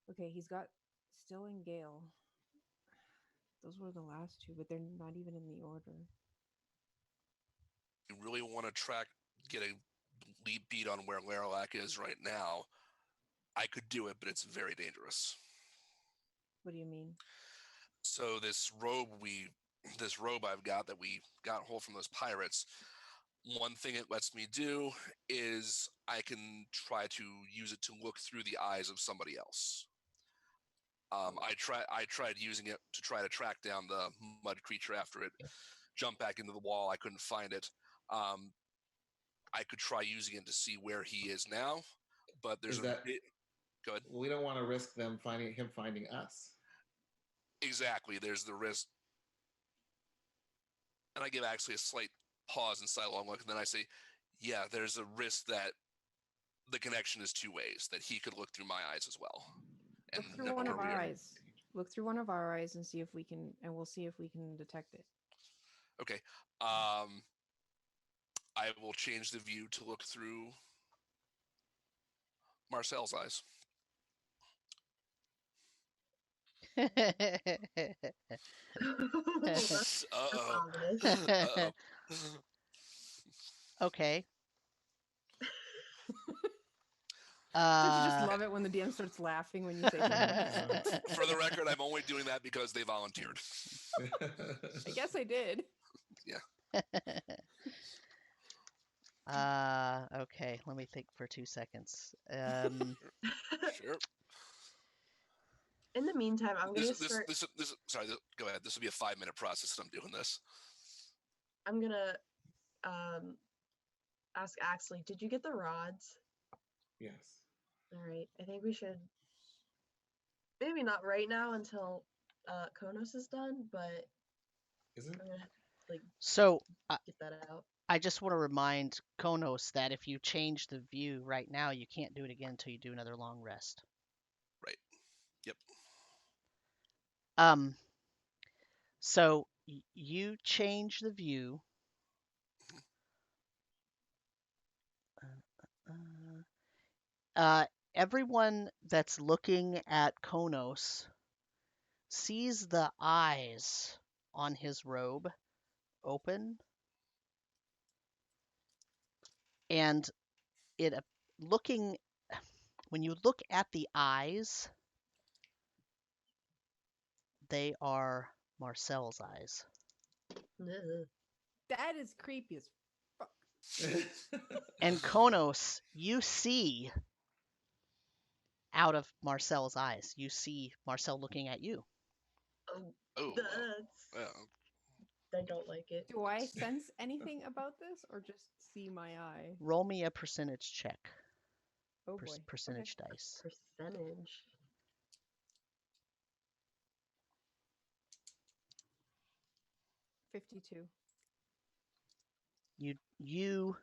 Okay, he's got Still and Gale. Those were the last 2, but they're not even in the order. You really want to get a lead beat on where Laralak is right now. I could do it, but it's very dangerous. What do you mean? So this robe I've got that we got hold from those pirates, one thing it lets me do is I can try to use it to look through the eyes of somebody else. I tried using it to try to track down the mud creature after it jumped back into the wall. I couldn't find it. I could try using it to see where he is now, but there's go ahead. We don't want to risk him finding us. Exactly. There's the risk. And I give actually a slight pause and sidelong look, and then I say, yeah, there's a risk that the connection is 2 ways, that he could look through my eyes as well. Look through one of our eyes. Look through one of our eyes and see if we can, and we'll see if we can detect it. Okay. I will change the view to look through Marcel's eyes. Uh-oh. Okay. Don't you just love it when the DM starts laughing when you say things? For the record, I'm only doing that because they volunteered. I guess I did. Yeah. Okay, let me think for 2 seconds. Sure. In the meantime, I'm going to start... Sorry, go ahead. This will be a 5-minute process that I'm doing this. I'm going to ask Axley, did you get the rods? Yes. All right. I think we should... Maybe not right now until Khonnos is done, but... Is it? I'm going to So, get that out. I just want to remind Khonnos that if you change the view right now, you can't do it again until you do another long rest. Right. Yep. So you change the view. Everyone that's looking at Khonnos sees the eyes on his robe open, and when you look at the eyes, they are Marcel's eyes. That is creepy as fuck. And Khonnos, you see out of Marcel's eyes. You see Marcel looking at you. Oh, That's... yeah. I don't like it. Do I sense anything about this or just see my eye? Roll me a percentage check. Oh boy. Percentage dice. Percentage. 52. You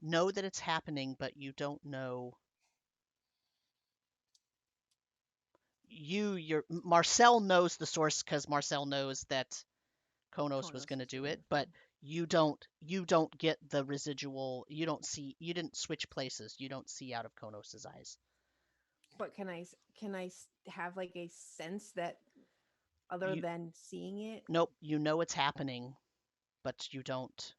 know that it's happening, but you don't know. Marcel knows the source because Marcel knows that Khonnos was Khonnos going to is do doing it, this but thing. you didn't get the residual. You didn't switch places. You don't see out of Khonnos's eyes. But can I have like a sense that other than seeing it? Nope, you know it's happening, but you don't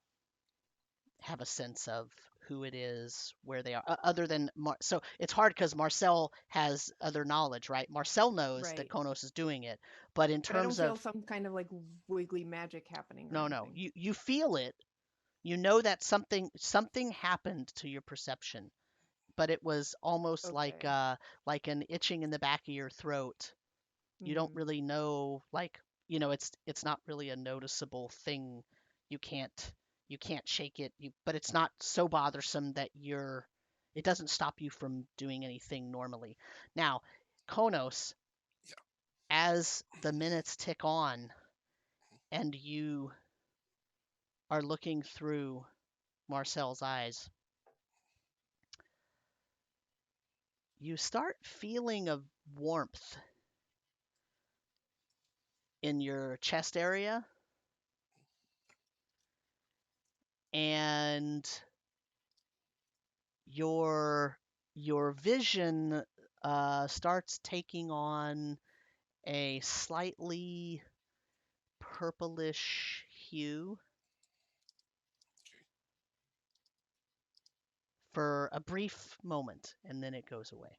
have a sense of who it is, where they are, other than so it's hard because Marcel has other knowledge, right? Marcel knows that Right. Khonnos is doing it, but in But I don't terms feel of some kind of like wiggly magic happening. Or no, anything. you feel it. You know that something happened to your perception, but it was almost like Okay. like an itching in the back of your throat. You don't Mhm. really know, like, it's not really a noticeable thing. You can't shake it, but it's not so bothersome that it doesn't stop you from doing anything normally. Now, Khonnos, Yeah. as the minutes tick on and you are looking through Marcel's eyes, you start feeling a warmth in your chest area, and your vision starts taking on a slightly purplish hue for a brief moment, and then it goes away.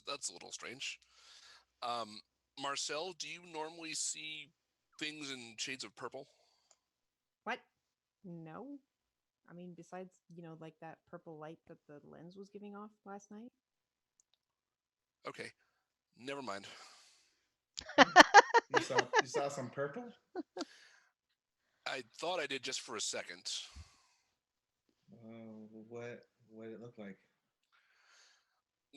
That's a little strange. Um, Marcel, do you normally see things in shades of purple? What? No. I mean, besides, like that purple light that the lens was giving off last night. Okay, never mind. You saw some purple? I thought I did just for a second. What did it look like?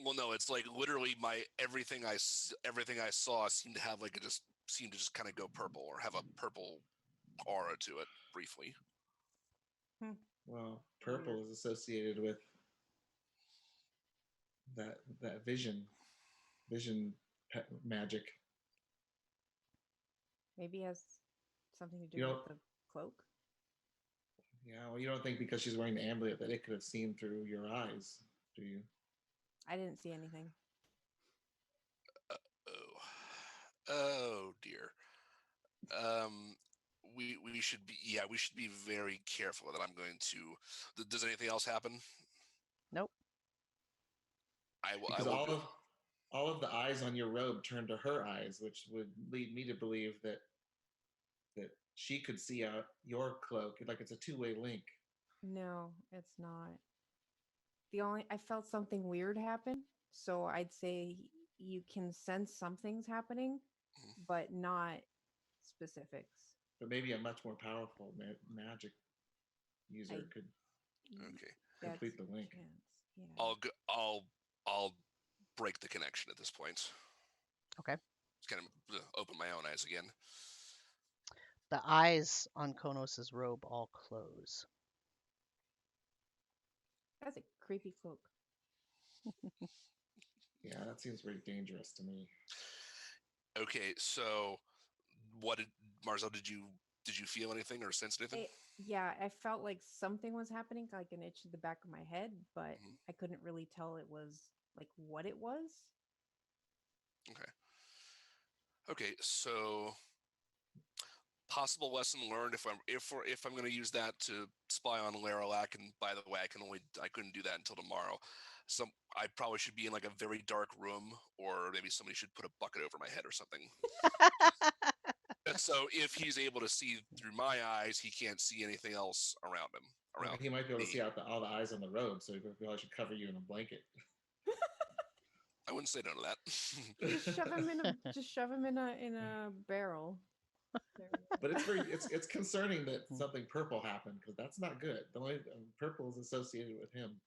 Well, no, it's like literally everything I saw seemed to have seemed to just kind of go purple or have a purple aura to it briefly. Well, purple is associated with that vision magic. Maybe it has something to do You with don't- the cloak. Yeah, well, you don't think because she's wearing the amulet that it could have seen through your eyes, do you? I didn't see anything. Oh dear. We should be very careful that I'm going to. Does anything else happen? Nope. Because all of the eyes on your robe turn to her eyes, which would lead me to believe that she could see out your cloak, like it's a two-way link. No, it's not. I felt something weird happen, so I'd say you can sense something's happening, but not specifics. But maybe a much more powerful magic user could Okay. complete the link. Yeah. I'll break the connection at this point. Okay. Just kind of open my own eyes again. The eyes on Khonnos's robe all close. That's a creepy cloak. Yeah, that seems pretty dangerous to me. Okay, so Marcel, did you feel anything or sense anything? I felt like something was happening, like an itch in the back of my head, but I couldn't really tell it was like what it was. Okay, so possible lesson learned if I'm going to use that to spy on Laralac, and by the way, I couldn't do that until tomorrow. I probably should be in like a very dark room, or maybe somebody should put a bucket over my head or something. So if he's able to see through my eyes, he can't see anything else around him. He might be able to see out all the eyes on the robe, so he probably should cover you in a blanket. I wouldn't say no to that. Just shove him in a barrel. But it's concerning that something purple happened, because that's not good. The only purple is associated with him.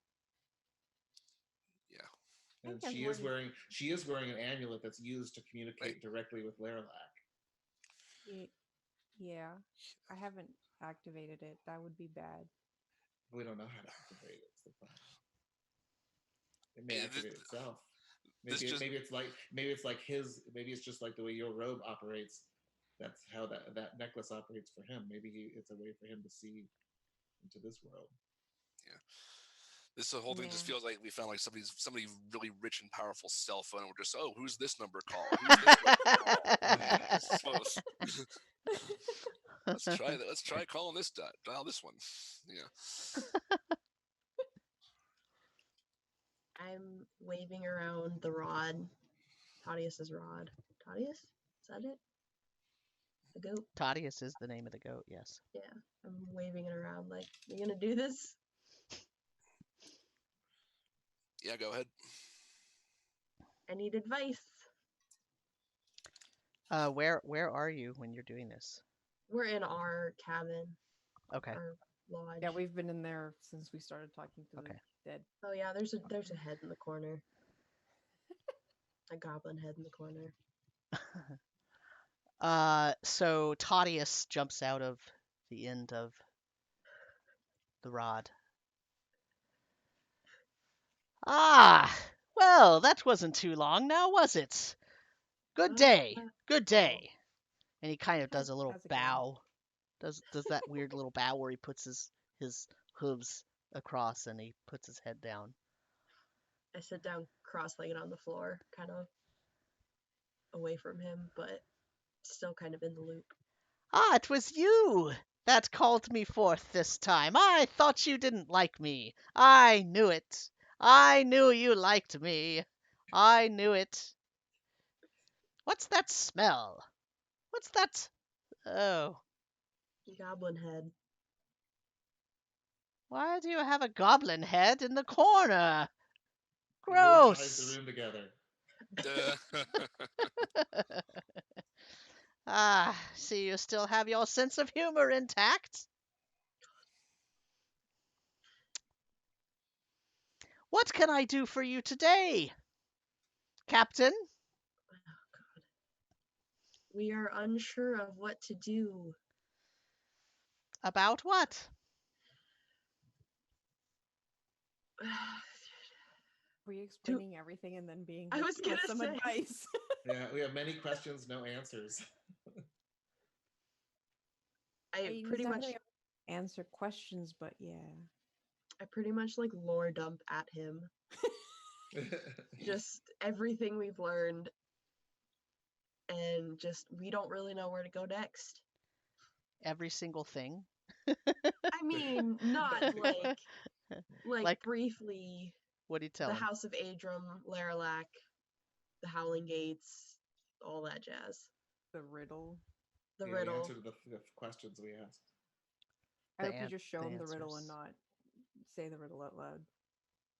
Yeah. And she is wearing an amulet that's used to communicate directly with Laralac. Yeah, I haven't activated it. That would be bad. We don't know how to activate it. It's the problem. It may activate itself. Maybe it's just like the way your robe operates. That's how that necklace operates for him. Maybe it's a way for him to see into this world. Yeah. This whole thing just feels like we found like somebody really rich and powerful cell phone, and we're just, oh, who's this number call? Who's this number call? Let's try that. Let's try calling this dial this one. Yeah. I'm waving around the rod. Toddeous' rod. Toddeous? Is that it? The goat? Toddeous is the name of the goat, yes. Yeah. I'm waving it around like, you gonna do this? Yeah, go ahead. I need advice. Where are you when you're doing this? We're in our cabin. Okay. Our lodge. Yeah, we've been in there since we started talking to the dead. Oh yeah, there's a head in the corner. A goblin head in the corner. So Toddeous jumps out of the end of the rod. Ah, well, that wasn't too long now, was it? Good day. Good day. And he kind of does a little bow. Does that weird little bow where he puts his hooves across and he puts his head down. I sit down cross-legged on the floor, kind of away from him, but still kind of in the loop. Ah, it was you that called me forth this time. I thought you didn't like me. I knew it. I knew you liked me. I knew it. What's that smell? What's that? Oh. Goblin head. Why do you have a goblin head in the corner? It really ties Gross. the room together. Ah, see, you still have your sense of humor intact. What can I do for you today, Captain? Oh, God. We are unsure of what to do. About what? Were you explaining everything and then being I was gonna some say. advice? Yeah, we have many questions, no answers. I pretty much answer questions, but yeah. I pretty much like lore dump at him. Just everything we've learned, and just we don't really know where to go next. Every single thing? I mean, not like briefly. What do you tell the him? House of Adram, Laralac, the Howling Gates, all that jazz. The riddle. The riddle. The answer to the questions we asked. I hope you just show him the riddle and not say the riddle out loud.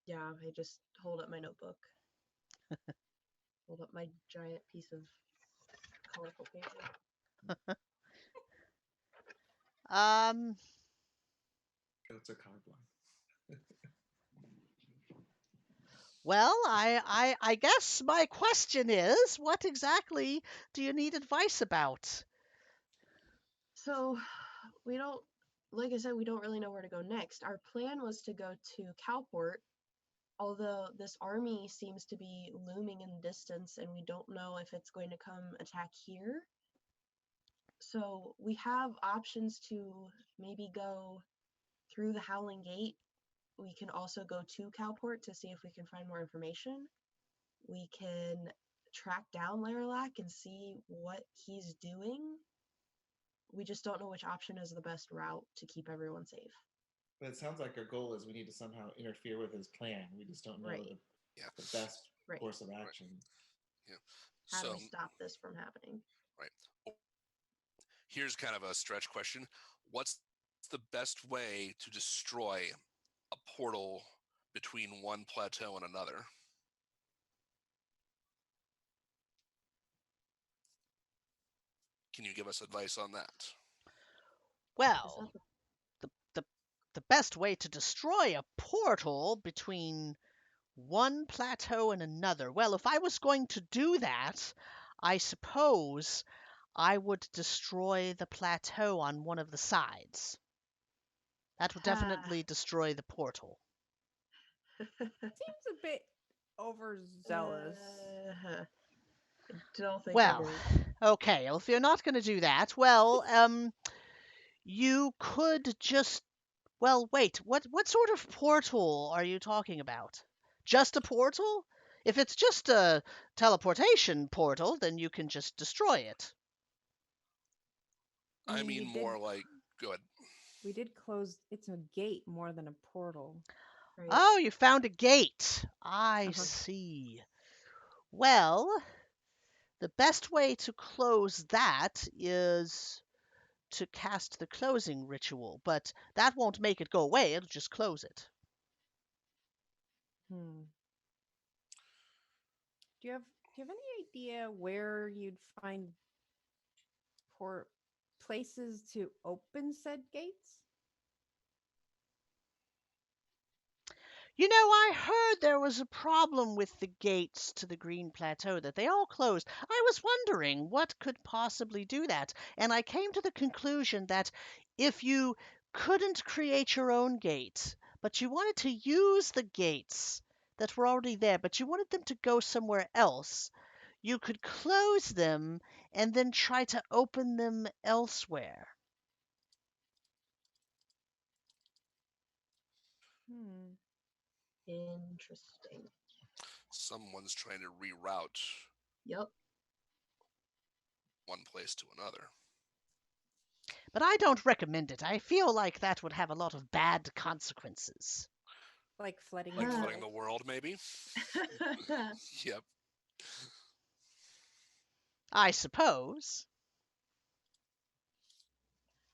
Yeah, I just hold up my notebook. Hold up my giant piece of colorful paper. Goats are colorblind. Well, I guess my question is, what exactly do you need advice about? So, we don't, like I said, we don't really know where to go next. Our plan was to go to Calport, although this army seems to be looming in the distance and we don't know if it's going to come attack here. So, we have options to maybe go through the Howling Gate. We can also go to Calport to see if we can find more information. We can track down Laralac and see what he's doing. We just don't know which option is the best route to keep everyone safe. But it sounds like our goal is we need to somehow interfere with his plan. We just don't know the best course of action. Yeah. How do we stop this from happening? Right. Here's kind of a stretch question. What's the best way to destroy a portal between one plateau and another? Can you give us advice on that? Well, the best way to destroy a portal between one plateau and another. Well, if I was going to do that, I suppose I would destroy the plateau on one of the sides. That would definitely destroy the portal. Seems a bit overzealous. I don't think Well, it is. okay, well, if you're not going to do that, well, you could just, well, wait, what sort of portal are you talking about? Just a portal? If it's just a teleportation portal, then you can just destroy it. I mean more like, go ahead. We did close. It's a gate more than a portal. Right? Oh, you found a gate. I see. Well, the best way to close that is to cast the closing ritual, but that won't make it go away. It'll just close it. Do you have any idea where you'd find places to open said gates? You know, I heard there was a problem with the gates to the Green Plateau, that they all closed. I was wondering what could possibly do that, and I came to the conclusion that if you couldn't create your own gate, but you wanted to use the gates that were already there, but you wanted them to go somewhere else, you could close them and then try to open them elsewhere. Interesting. Someone's trying to reroute Yep. one place to another. But I don't recommend it. I feel like that would have a lot of bad consequences. Like flooding. Like flooding the world, maybe? Yep. I suppose.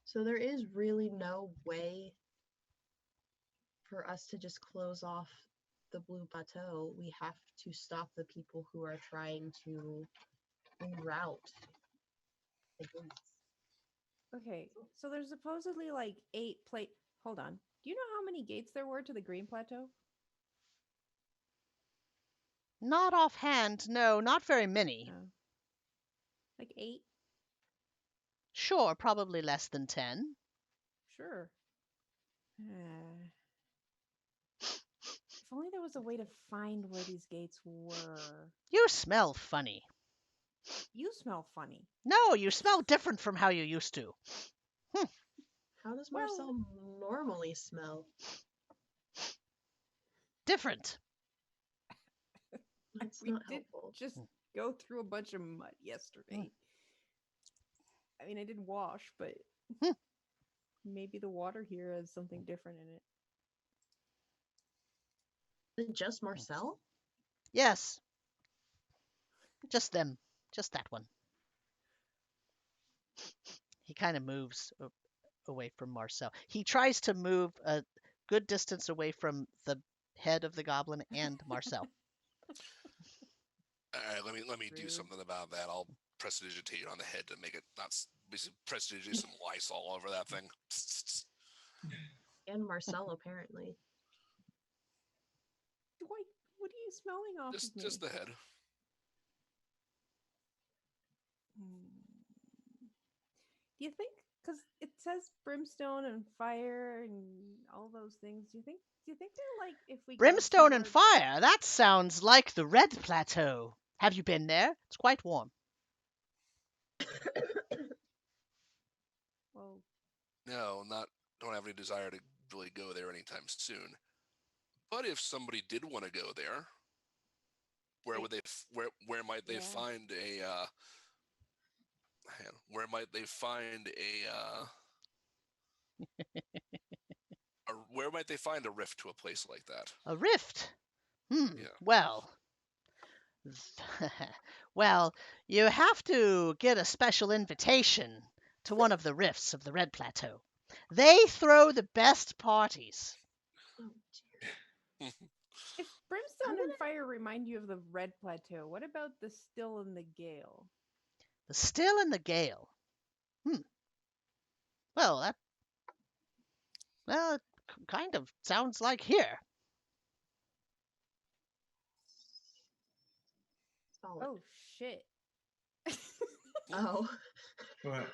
So there is really no way for us to just close off the Blue Plateau. We have to stop the people who are trying to reroute the gates. Okay, so there's supposedly like 8 Hold on. Do you know how many gates there were to the Green Plateau? Not offhand, no, not very many. No. Like 8? Sure, probably less than 10. Sure. If only there was a way to find where these gates were. You smell funny. You smell funny. No, you smell different from how you used to. How does Marcel normally smell? Different. That's We not did helpful. just go through a bunch of mud yesterday. I mean, I didn't wash, but maybe the water here has something different in it. Is it just Marcel? Yes. Just them. Just that one. He kind of moves away from Marcel. He tries to move a good distance away from the head of the goblin and Marcel. All right, let me do something about that. I'll prestidigitate on the head to make it not prestidigitate some lice all over that thing. And Marcel, apparently. What are you smelling off of me? Just the head. Do you think, because it says brimstone and fire and all those things, do you think they're like, if we Brimstone and fire? That sounds like the Red Plateau. Have you been there? It's quite warm. Well, no, don't have any desire to really go there anytime soon. But if somebody did want to go there, where might they find a where might they find where might they find a rift to a place like that? A rift? Yeah. Well, you have to get a special invitation to one of the rifts of the Red Plateau. They throw the best parties. If brimstone and fire remind you of the Red Plateau, what about the Still and the Gale? The Still and the Gale. Well, it kind of sounds like here. Solid. Oh shit. Oh. What?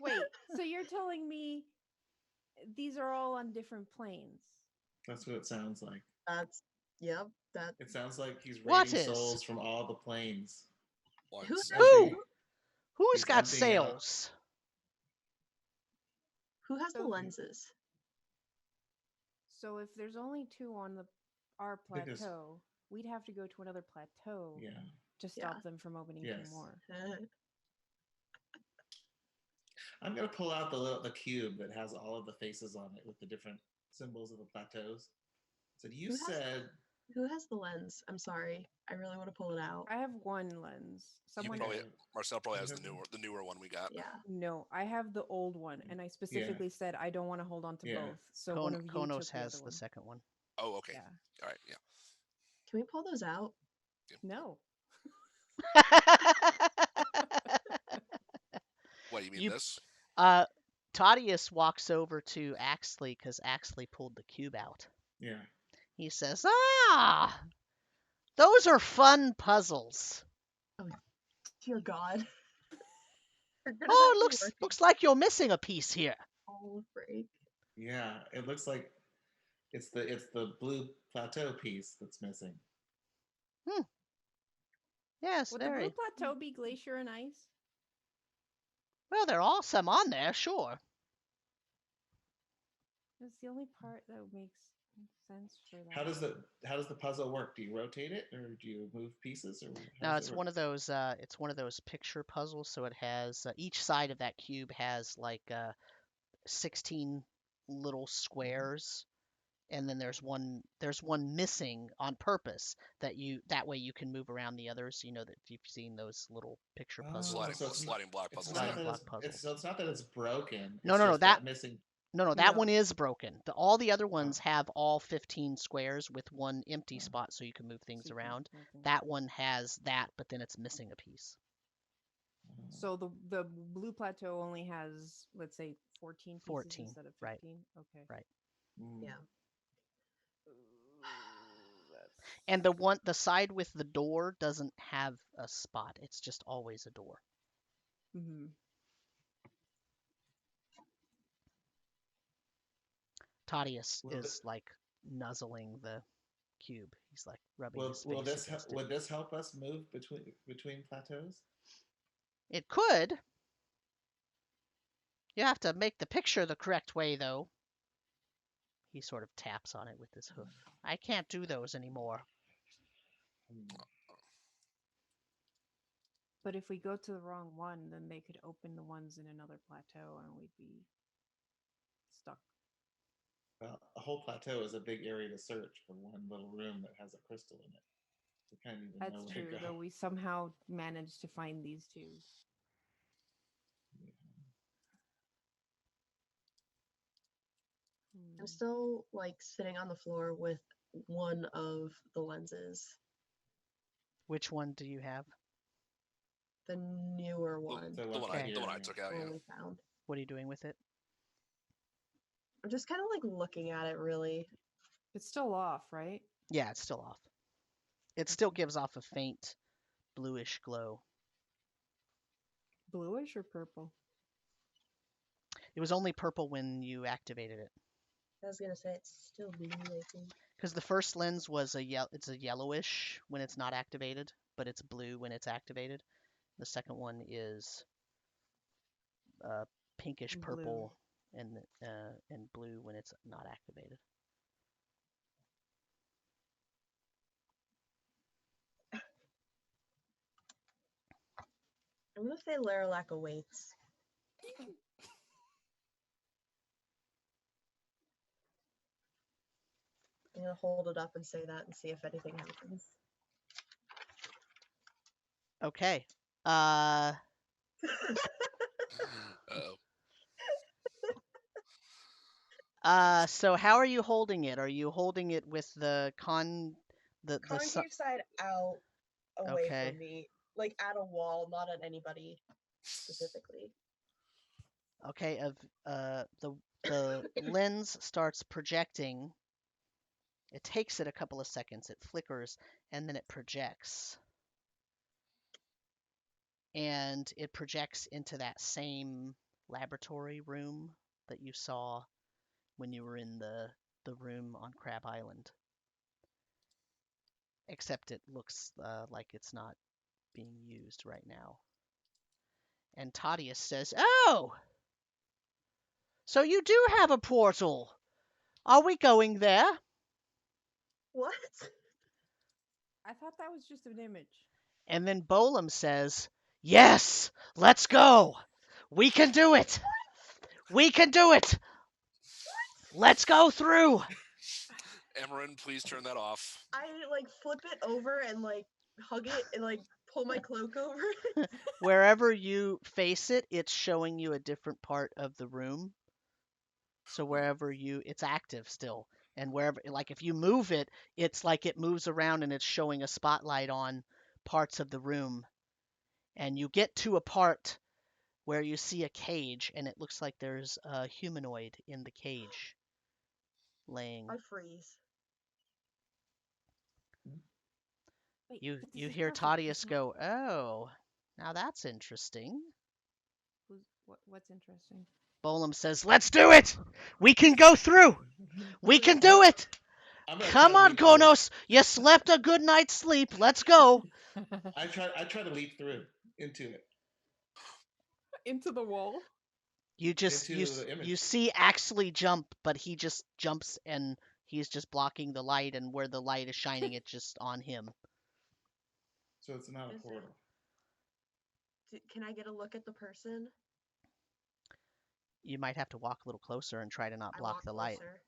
Wait, so you're telling me these are all on different planes? That's what it sounds like. That's yep. That It sounds like he's What raiding is? souls from all the planes. One Who second. Who? Empty- Who's He's got emptying out. sails? who has the So- lenses? So if there's only 2 on our I think there's- plateau, we'd have to go to another plateau Yeah. to stop them from opening 2 Yes. more. I'm gonna pull out the cube that has all of the faces on it with the different symbols of the plateaus. So you Who has- said Who has the lens? I'm sorry. I really want to pull it out. I have 1 lens. Someone probably- uh, Marcel probably has Mhm. the newer one we got. Yeah. No, I have the old one, and I specifically said I don't want to hold on to Yeah. both. So one of you Khonnos took the has other the one. second one. Oh, okay. Yeah. All right. Yeah. Can we pull those out? No. What, you mean You- this? Toddeous walks over to Axley because Axley pulled the cube out. yeah. He says, "Ah, those are fun puzzles. Dear God. You're gonna Oh, have it me looks working looks like you're missing a piece here." all break. Yeah. It looks like it's the blue plateau piece that's missing. Yes, Would the very. Blue Plateau be glacier and ice? Well, there are some on there, sure. That's the only part that makes sense for that. How does the puzzle work? Do you rotate it or do you move pieces or how No, does it's it one work? of those. It's one of those picture puzzles. So it has each side of that cube has like 16 little squares, and then there's one missing on purpose that way you can move around the others. You know that if you've seen those little picture Oh, puzzles. so it's sliding block It's puzzles. not Sliding that block it's, puzzles. so it's not that it's broken. No, it's no, no, just that- missing. No, that No. one is broken. All the other ones have all 15 squares with one empty Oh. spot so you can move things So you can around. move things. That one has that, but then it's missing a piece. So the Blue Plateau only has, let's say, 14 pieces 14, instead of right. 15. Okay. Right. Mm. Yeah. And the side with the door doesn't have a spot. It's just always a door. Mm-hmm. Toddeous Will is like nuzzling the cube. He's like rubbing his Will face this against it. would this help us move between plateaus? It could. You have to make the picture the correct way, though. He sort of taps on it with his hoof. I can't do those anymore. Hmm. But if we go to the wrong one, then they could open the ones in another plateau, and we'd be stuck. Well, a whole plateau is a big area to search for one little room that has a crystal in it. We kind of even know That's where true, to go. though. We somehow managed to find these 2. I'm still like sitting on the floor with one of the lenses. Which one do you have? The newer one. The The one Okay. I took out. Yeah. Only found. What are you doing with it? I'm just kind of like looking at it really. It's still off, right? Yeah, it's still off. It still gives off a faint bluish glow. Bluish or purple? It was only purple when you activated it. I was gonna say it's still blue, I think. Because the first lens was it's a yellowish when it's not activated, but it's blue when it's activated. The second one is pinkish Blue. purple and blue when it's not activated. I'm gonna say Laralac awaits. I'm gonna hold it up and say that and see if anything happens. Okay. Uh-oh. So how are you holding it? Are you holding it with the Concave side out away Okay. from me. like at a wall, not at anybody specifically. Okay, the lens starts projecting. It takes it a couple of seconds. It flickers and then it projects. And it projects into that same laboratory room that you saw when you were in the room on Crab Island. Except it looks like it's not being used right now. And Toddeous says, "Oh! So you do have a portal. Are we going there?" What? I thought that was just an image. And then Bolum says, "Yes, let's go. We can do it. We can do it. Let's go through." Amarin, please turn that off. I like flip it over and like hug it and like pull my cloak over it. Wherever you face it, it's showing you a different part of the room. So wherever it's active still. And wherever, like if you move it, it's like it moves around and it's showing a spotlight on parts of the room. And you get to a part where you see a cage and it looks like there's a humanoid in the cage laying. I freeze. Wait, You but this you is hear perfect. Toddeous He's not- go, "Oh, now that's interesting." What's interesting? Bolum says, "Let's do it! We can go through! We can do it! I'm gonna Come try to on, leap through. Khonnos! You slept a good night's sleep. Let's go!" I try to leap through into it. Into the wall? You just Into the image. you see Axley jump, but he just jumps and he's just blocking the light, and where the light is shining, it's just on him. So it's not a Is it- portal. Can I get a look at the person? You might have to walk a little closer and try to not I block walk the light. closer.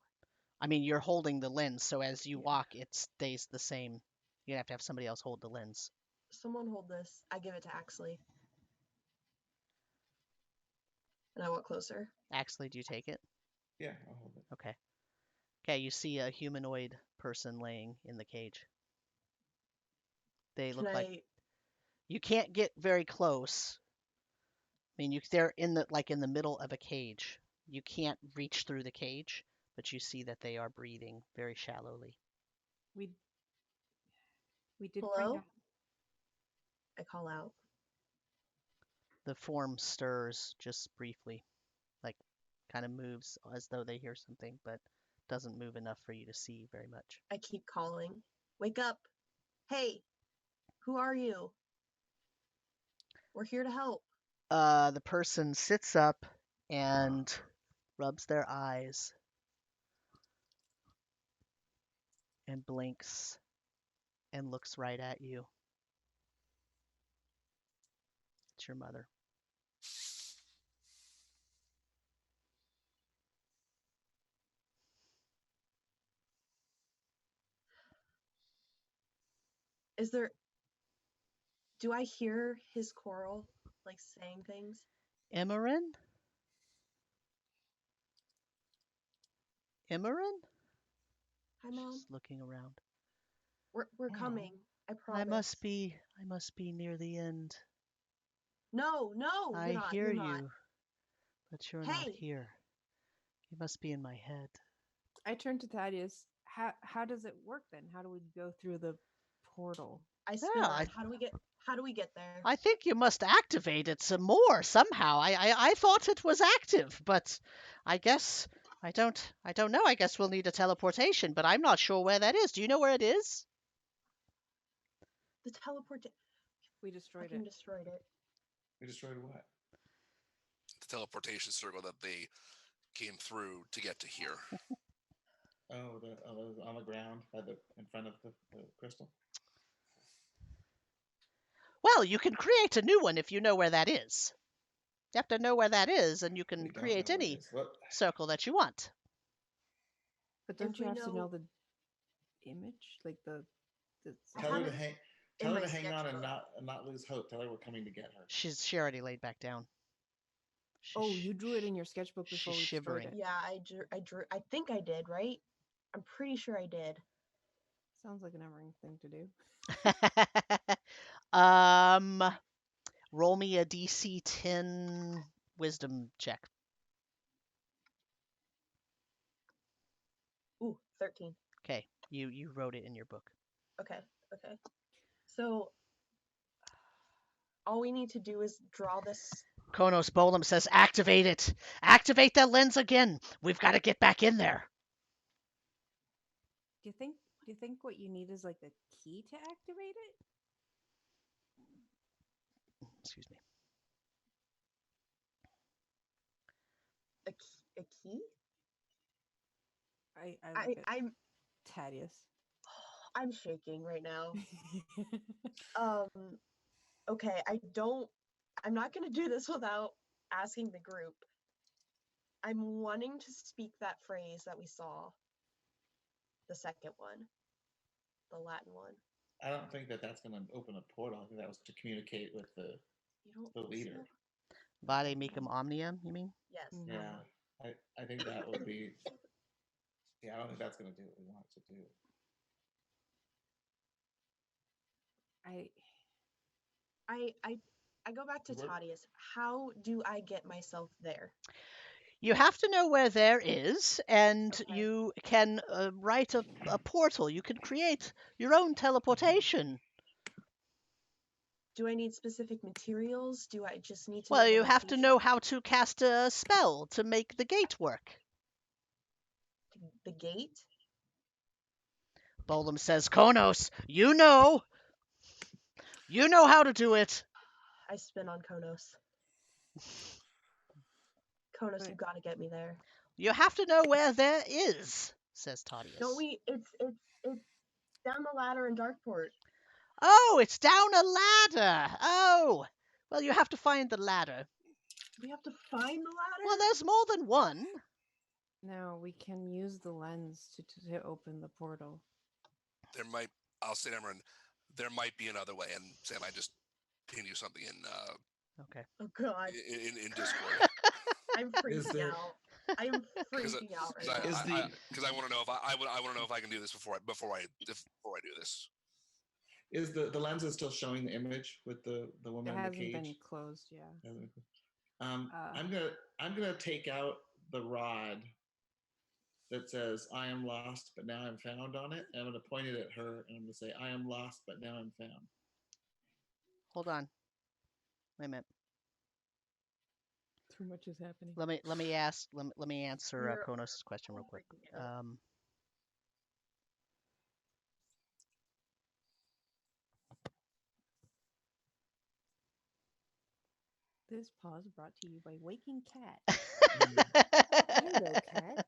I mean, you're holding the lens, so as you Yeah. walk, it stays the same. You're gonna have to have somebody else hold the lens. Someone hold this. I give it to Axley. And I walk closer. Axley, do you take it? Yeah, I'll hold it. Okay. Okay, you see a humanoid person laying in the cage. They Can look I like you can't get very close. I mean, they're in the middle of a cage. You can't reach through the cage, but you see that they are breathing very shallowly. We did find hello? out. I call out. The form stirs just briefly, like kind of moves as though they hear something, but doesn't move enough for you to see very much. I keep calling. Wake up. Hey, who are you? We're here to help. The person sits up and rubs their eyes and blinks and looks right at you. It's your mother. Do I hear his choral, like saying things? Imran? Imran? Hi, Mom. She's looking around. We're Oh, coming. I promise. I must be near the end. No, I you're not. hear You're you, not. but you're not Hey! here. You must be in my head. I turned to Thaddeus. How does it work then? How do we go through the portal? I spin Yeah, around. How do we get there? I think you must activate it some more somehow. I thought it was active, but I guess I don't know. I guess we'll need a teleportation, but I'm not sure where that is. Do you know where it is? The teleport. We destroyed Fucking it. destroyed it. We destroyed what? The teleportation circle that they came through to get to here. Oh, on the ground in front of the crystal. Well, you can create a new one if you know where that is. You have to know where that is, and you We can don't create know where it any is. What? circle that you want. But don't If you we have to know know- the image, like the I Tell her have to it hang. in Tell her my to hang on and sketchbook. not lose hope. Tell her we're coming to get her. She already laid back down. Oh, you drew it in your sketchbook she's before we destroyed shivering. it. Yeah, I drew. I think I did, right? I'm pretty sure I did. Sounds like an Emmering thing to do. Roll me a DC 10 wisdom check. Ooh, 13. Okay, you wrote it in your book. Okay. So all we need to do is draw this. Khonnos Bolum says, activate it. Activate that lens again. We've got to get back in there. Do you think what you need is like a key to activate it? Excuse me. A key? I look at I'm Toddeous. I'm shaking right now. Okay, I'm not gonna do this without asking the group. I'm wanting to speak that phrase that we saw. The second one. The Latin one. I don't think that's going to open a portal. I think that was to communicate with the leader. So? Vade Mecum Omnium, you mean? Yes. Yeah, I think that would be. Yeah, I don't think that's going to do what we want it to do. I go back to Toddeous. How do I get myself there? You have to know where there is, and Okay. you can write a portal. You can create your own teleportation. Do I need specific materials? Do I just need to Well, know the you have to location? know how to cast a spell to make the gate work. The gate? Bolum says, Khonnos, you know how to do it. I spin on Khonnos. Khonnos, you gotta get me there. You have to know where there is, says Toddeous. Don't we? It's down the ladder in Darkport. Oh, it's down a ladder. Oh, well, you have to find the ladder. We have to find the ladder? Well, there's more than one. No, we can use the lens to open the portal. I'll say, Emran, there might be another way. And Sam, I just pinged you something in Okay. Oh God. in Discord. I'm freaking out. I am freaking out right now. Because I want to know if I want to know if I can do this before I do this. Is the lens is still showing the image with the woman in the cage? It hasn't been closed, yeah. I'm gonna take out the rod that says "I am lost, but now I'm found" on it, and I'm gonna point it at her, and I'm gonna say "I am lost, but now I'm found." Hold on. Wait a minute. Too much is happening. Let me answer Khonnos' question real quick. This pause brought to you by Waking Cat. Hello, cat.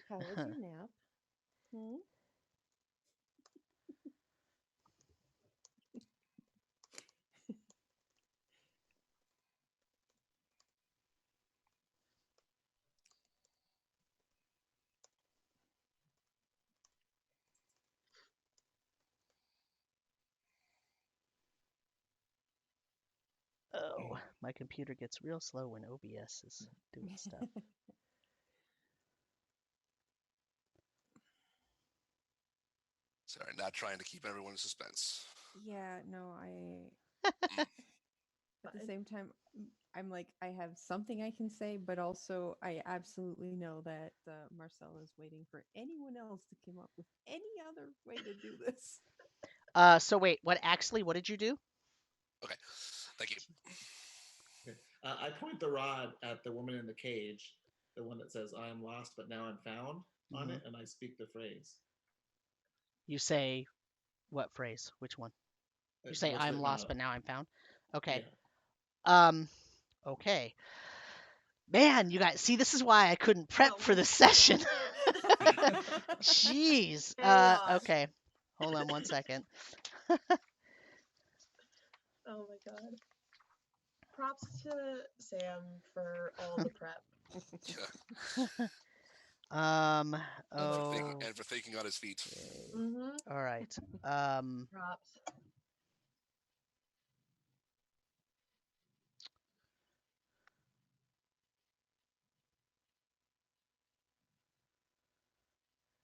How was your nap? Oh, my computer gets real slow when OBS is doing stuff. Sorry, not trying to keep everyone in suspense. Yeah, no, at the same time, I'm like, I have something I can say, but also I absolutely know that Marcel is waiting for anyone else to come up with any other way to do this. So wait, what did you do? Okay, thank you. Okay. I point the rod at the woman in the cage, the one that says "I am lost, but now I'm found" on it, and I speak the phrase. You say what phrase? Which one? You say "I'm lost, but now I'm found." Okay. Yeah. Okay. Man, you guys, see, this is why I couldn't prep for this session. Jeez. Okay. Hold on one second. Oh my God. Props to Sam for all the prep. And for thinking on his feet. All right. Props.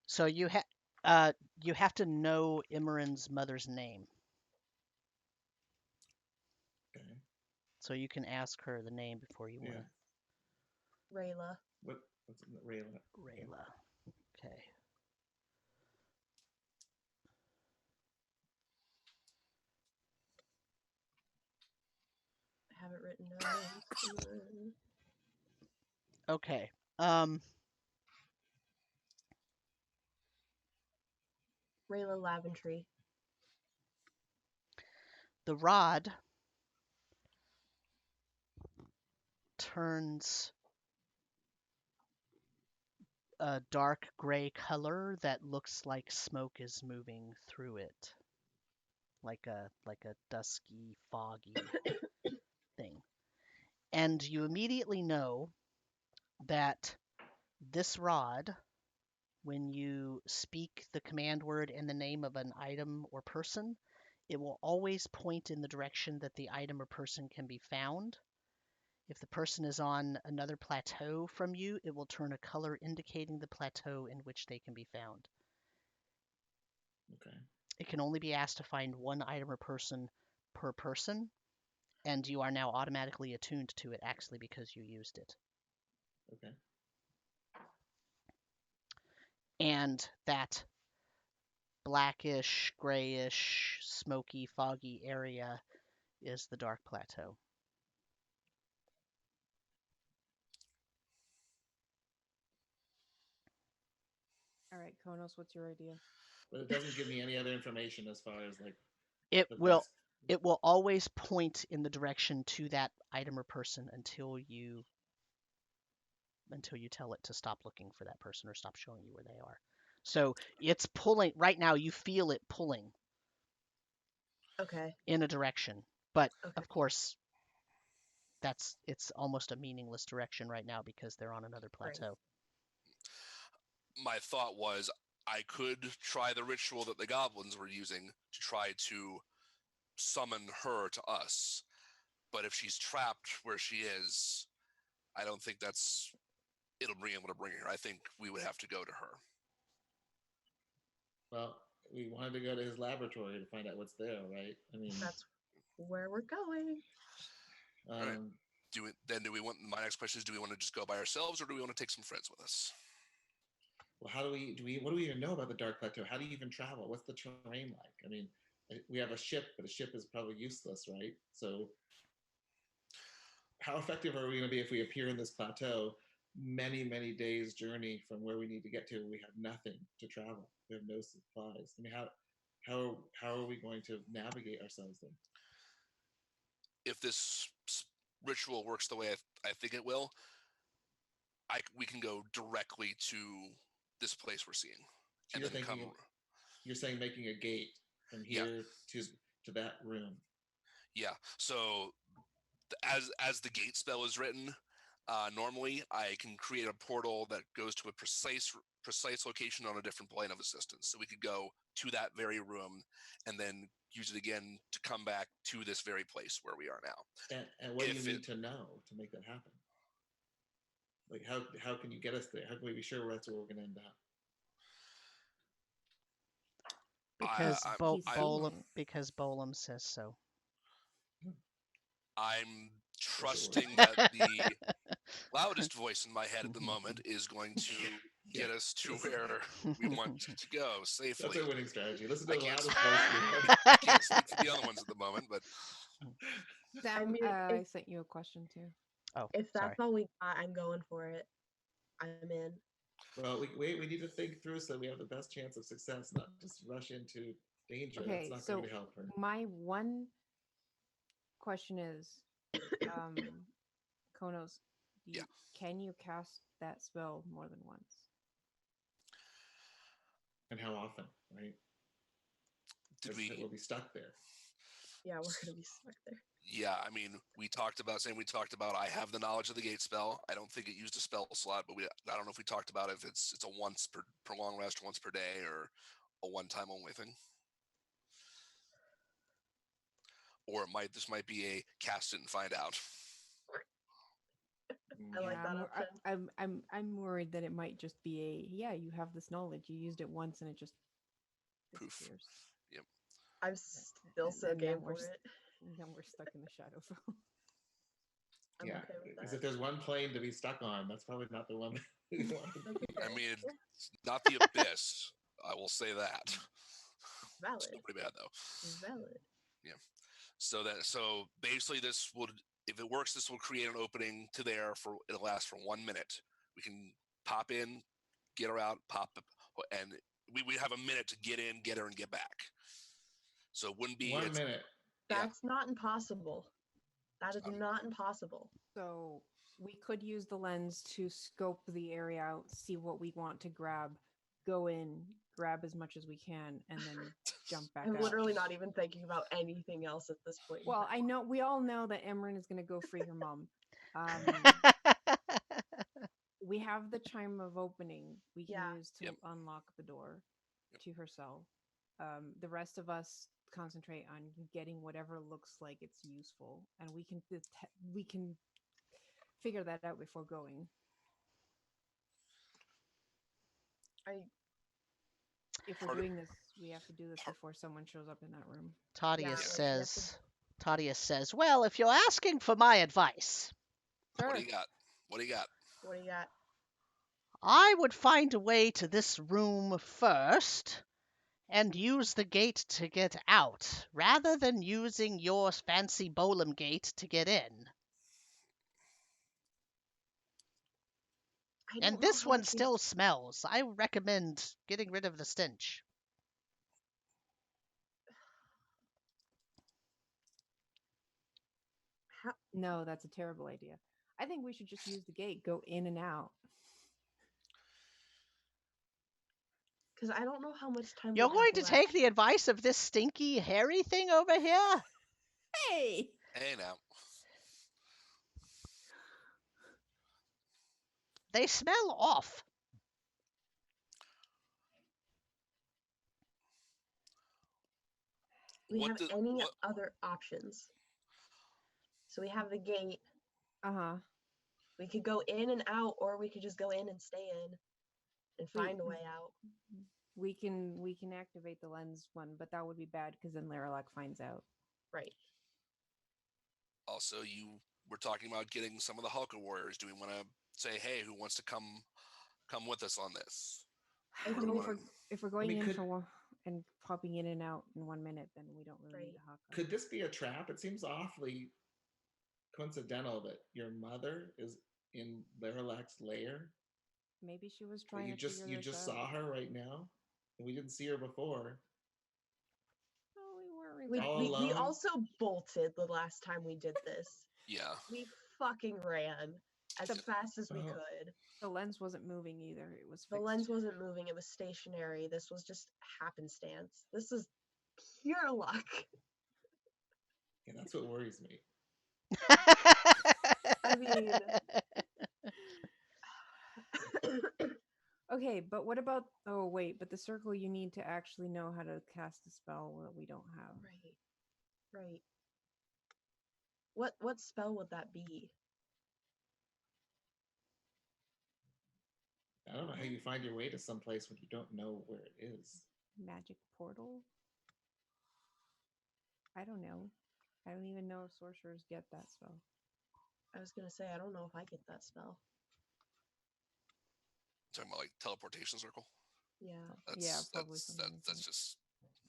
So you have to know Imran's mother's name. So you can ask her the name before you Yeah. win. Rayla. What's Rayla? Rayla. Okay. I have it written down. Okay. Rayla Laventry. The rod turns a dark gray color that looks like smoke is moving through it, like a dusky, foggy thing. And you immediately know that this rod, when you speak the command word and the name of an item or person, it will always point in the direction that the item or person can be found. If the person is on another plateau from you, it will turn a color indicating the plateau in which they can be found. Okay. It can only be asked to find one item or person per person, and you are now automatically attuned to it actually because you used it. Okay. And that blackish, grayish, smoky, foggy area is the Dark Plateau. All right, Khonnos, what's your idea? But it doesn't give me any other information as far as like It the will best. it will always point in the direction to that item or person until you tell it to stop looking for that person or stop showing you where they are. So it's pulling right now, you feel it pulling Okay. in a direction. But Okay. of course it's almost a meaningless direction right now because they're on another plateau. My thought was I could try the ritual that the goblins were using to try to summon her to us. But if she's trapped where she is, I don't think it'll be able to bring her. I think we would have to go to her. Well, we wanted to go to his laboratory to find out what's there, right? I mean, That's where we're going. Right. My next question is, do we want to just go by ourselves or do we want to take some friends with us? well, what do we even know about the Dark Plateau? How do you even travel? What's the terrain like? I mean, we have a ship, but a ship is probably useless, right? So how effective are we going to be if we appear in this plateau many, many days journey from where we need to get to? We have nothing to travel. We have no supplies. I mean, how are we going to navigate ourselves there? If this ritual works the way I think it will, we can go directly to this place we're seeing. So you're saying making a gate from here to that room. Yeah. So as the gate spell is written, normally I can create a portal that goes to a precise location on a different plane of existence. So we could go to that very room and then use it again to come back to this very place where we are now. And what do you need to know to make that happen? Like how can you get us there? How can we be sure that's where we're going to end up? Because Bolum says so. I'm trusting that the loudest voice in my head at the moment is going to get us to where we want to go safely. That's our winning strategy. Listen to the loudest voice in your head. I can't speak for the other ones at the moment, but Sam, I sent you a question too. Oh, if that's all we got, I'm going for it. I'm in. Well, we need to think through so we have the best chance of success, not just rush into danger. Okay, That's not going to help her. My one question is, Khonnos, can you cast that spell more than once? And how often, right? We'll be stuck there. Yeah, we're going to be stuck there. Yeah, I mean, we talked about I have the knowledge of the gate spell. I don't think it used a spell slot, but I don't know if we talked about if it's a once per long rest, once per day, or a one-time only thing. Or this might be a cast it and find out. I like that option. I'm worried that it might just be you have this knowledge. You used it once and it just disappears. Yep. I'm still so game for it. Then we're stuck in the shadow zone. I'm yeah, okay with because that. if there's one plane to be stuck on, that's probably not the one we want to be. I mean, it's not the abyss. I will say that. It's Valid. still pretty bad though. Valid. So basically, this would, if it works, this will create an opening to there for it'll last for 1 minute. We can pop in, get her out, pop, and we have a minute to get in, get her, and get back. So it wouldn't be 1 minute. That's not impossible. That is not impossible. So we could use the lens to scope the area out, see what we want to grab, go in, grab as much as we can, and then jump back I'm out. literally not even thinking about anything else at this point. Well, I know we all know that Emran is going to go free her mom. We have the chime of opening we can use to unlock the door to her cell. The rest of us concentrate on getting whatever looks like it's useful, and we can figure that out before going. If we're doing this, we have to do this before someone shows up in that room. Toddeous says, well, if you're asking for my advice. Sure. What do you got? What do you got? What do you got? I would find a way to this room first and use the gate to get out, rather than using your fancy Bolem gate to get in. And this one still smells. I recommend getting rid of the stench. No, that's a terrible idea. I think we should just use the gate, go in and out. Because I don't know how much time You're going to take the advice of this stinky, hairy thing over here? Hey! Hey, now. They smell off. We have any other options? So we have the gate. We could go in and out, or we could just go in and stay in and find a way out. We can activate the lens one, but that would be bad because then Laralac finds out. Right. Also, you were talking about getting some of the Hokka warriors. Do we want to say, hey, who wants to come with us on this? If we're going in for one and popping in and out in 1 minute, then we don't really need a Hokka. Could this be a trap? It seems awfully coincidental that your mother is in Laralac's lair. Maybe she was trying you just saw her right now, and we didn't see her before. No, we weren't. We also bolted the last time we did this. Yeah. We fucking ran as fast as we could. The lens wasn't moving either. It was fixed. The lens wasn't moving. It was stationary. This was just happenstance. This is pure luck. Yeah, that's what worries me. I mean... Okay, but what about... Oh, wait, but the circle, you need to actually know how to cast a spell that we don't have. Right. What spell would that be? I don't know how you find your way to someplace when you don't know where it is. Magic portal? I don't know. I don't even know if sorcerers get that spell. I was gonna say, I don't know if I get that spell. Talking about like teleportation circle? Yeah. Probably. That's just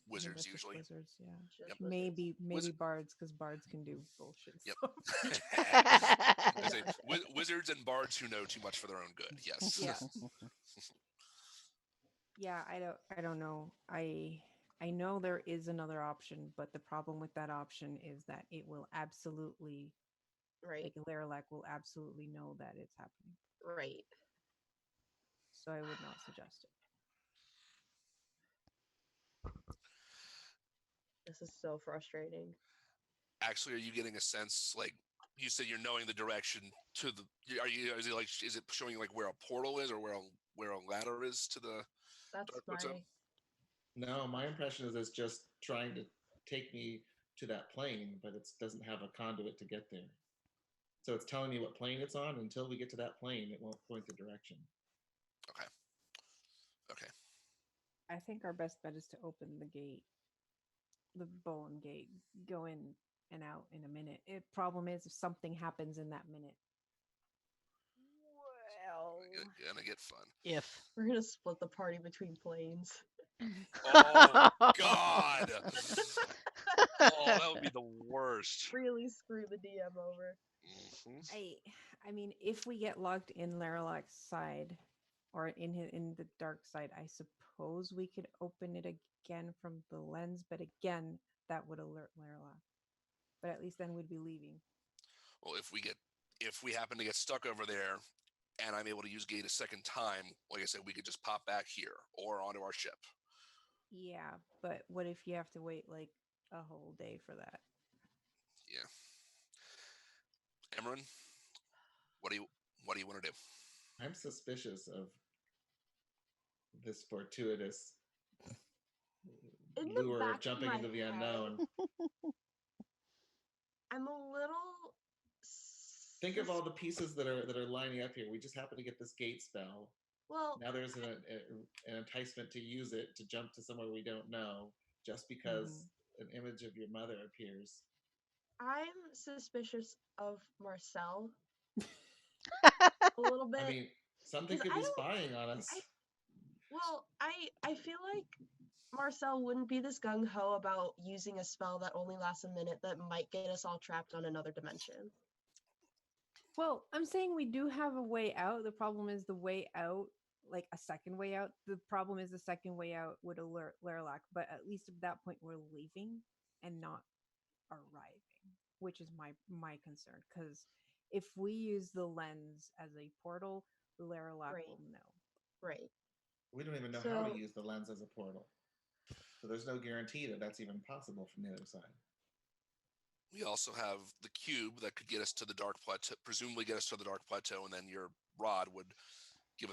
wizards usually. Wizards, yeah. Yep. Maybe bards, because bards can do bullshit. Yep. Wizards and bards who know too much for their own good. Yes. Yeah. Yeah, I don't know. I know there is another option, but the problem with that option is that it will absolutely, like Laralac will absolutely know that it's happening. Right. So I would not suggest it. This is so frustrating. Actually, are you getting a sense, like you said, you're knowing the direction to the? Is it showing like where a portal is, or where a ladder is to the? That's No, my impression is it's just trying to take me to that plane, but it doesn't have a conduit to get there. So it's telling me what plane it's on. Until we get to that plane, it won't point the direction. Okay. I think our best bet is to open the gate, the Bolem gate, go in, and out in a minute. The problem is if something happens in that minute. Well, Gonna get fun. If. We're gonna split the party between planes. Oh God! Oh, that would be the worst. Really screw the DM over. Mhm. I mean, if we get locked in Laralak's side, or in the dark side, I suppose we could open it again from the lens. But again, that would alert Laralak. But at least then we'd be leaving. Well, if we happen to get stuck over there, and I'm able to use gate a second time, like I said, we could just pop back here or onto our ship. Yeah, but what if you have to wait like a whole day for that? Yeah. Emran, what do you want to do? I'm suspicious of this fortuitous In the lure back of jumping my into the head, unknown. I'm a little. Think of all the pieces that are lining up here. We just happen to get this gate spell. Well, Now there's an enticement to use it to jump to somewhere we don't know, just because an image of your mother appears. I'm suspicious of Marcel a little bit. I mean, something 'cause could I be don't- spying on us. I feel like Marcel wouldn't be this gung ho about using a spell that only lasts a minute that might get us all trapped on another dimension. Well, I'm saying we do have a way out. The problem is the way out, like a second way out. The problem is the second way out would alert Laralak, but at least at that point we're leaving and not arriving, which is my concern. Because if we use the lens as a portal, Laralak Right. will know. Right. We don't even know how So- to use the lens as a portal. So there's no guarantee that that's even possible from the other side. We also have the cube that could get us to the Dark Plateau, presumably get us to the Dark Plateau, and then your rod would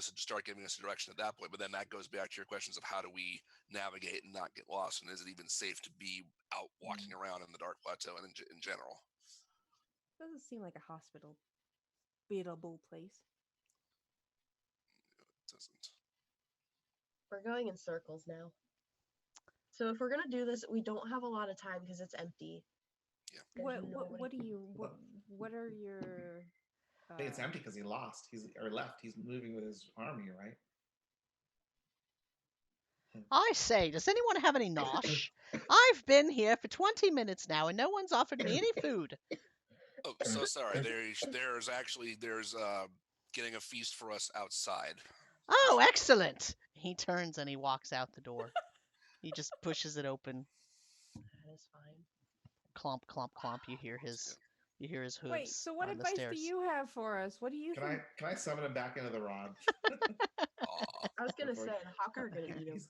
start giving us a direction at that point. But then that goes back to your questions of how do we navigate and not get lost, and is it even safe to be out walking around in the Dark Plateau and in general? Doesn't seem like a hospitable place. It doesn't. We're going in circles now. So if we're gonna do this, we don't have a lot of time because it's empty. Yeah. There's What nobody- do you what are your I think it's empty because he lost. He's left. He's moving with his army, right? I say, does anyone have any nosh? I've been here for 20 minutes now and no one's offered me any food. Oh, so sorry. There's getting a feast for us outside. Oh, excellent. He turns and he walks out the door. He just pushes it open. That is fine. Clomp, clomp, clomp. You hear his hooves Wait, so what on the advice stairs. do you have for us? What do you think? Can I summon him back into the rod? Aw. I was gonna Before- say the Hokka are gonna eat him.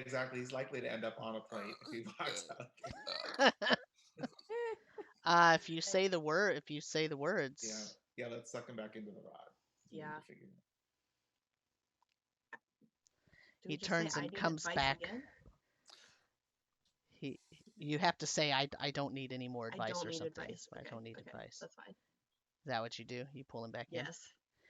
Exactly. He's likely to end up on a plate if he walks out. If you say the words. Yeah. Let's suck him back into the rod. We need to Yeah. figure it out. Do we He just say, turns "I and need comes advice back. again?" You have to say, I don't need any more I advice don't or need something. advice. I Okay, don't need okay, advice. That's fine. Is that what you do? You pull him back in? Yes.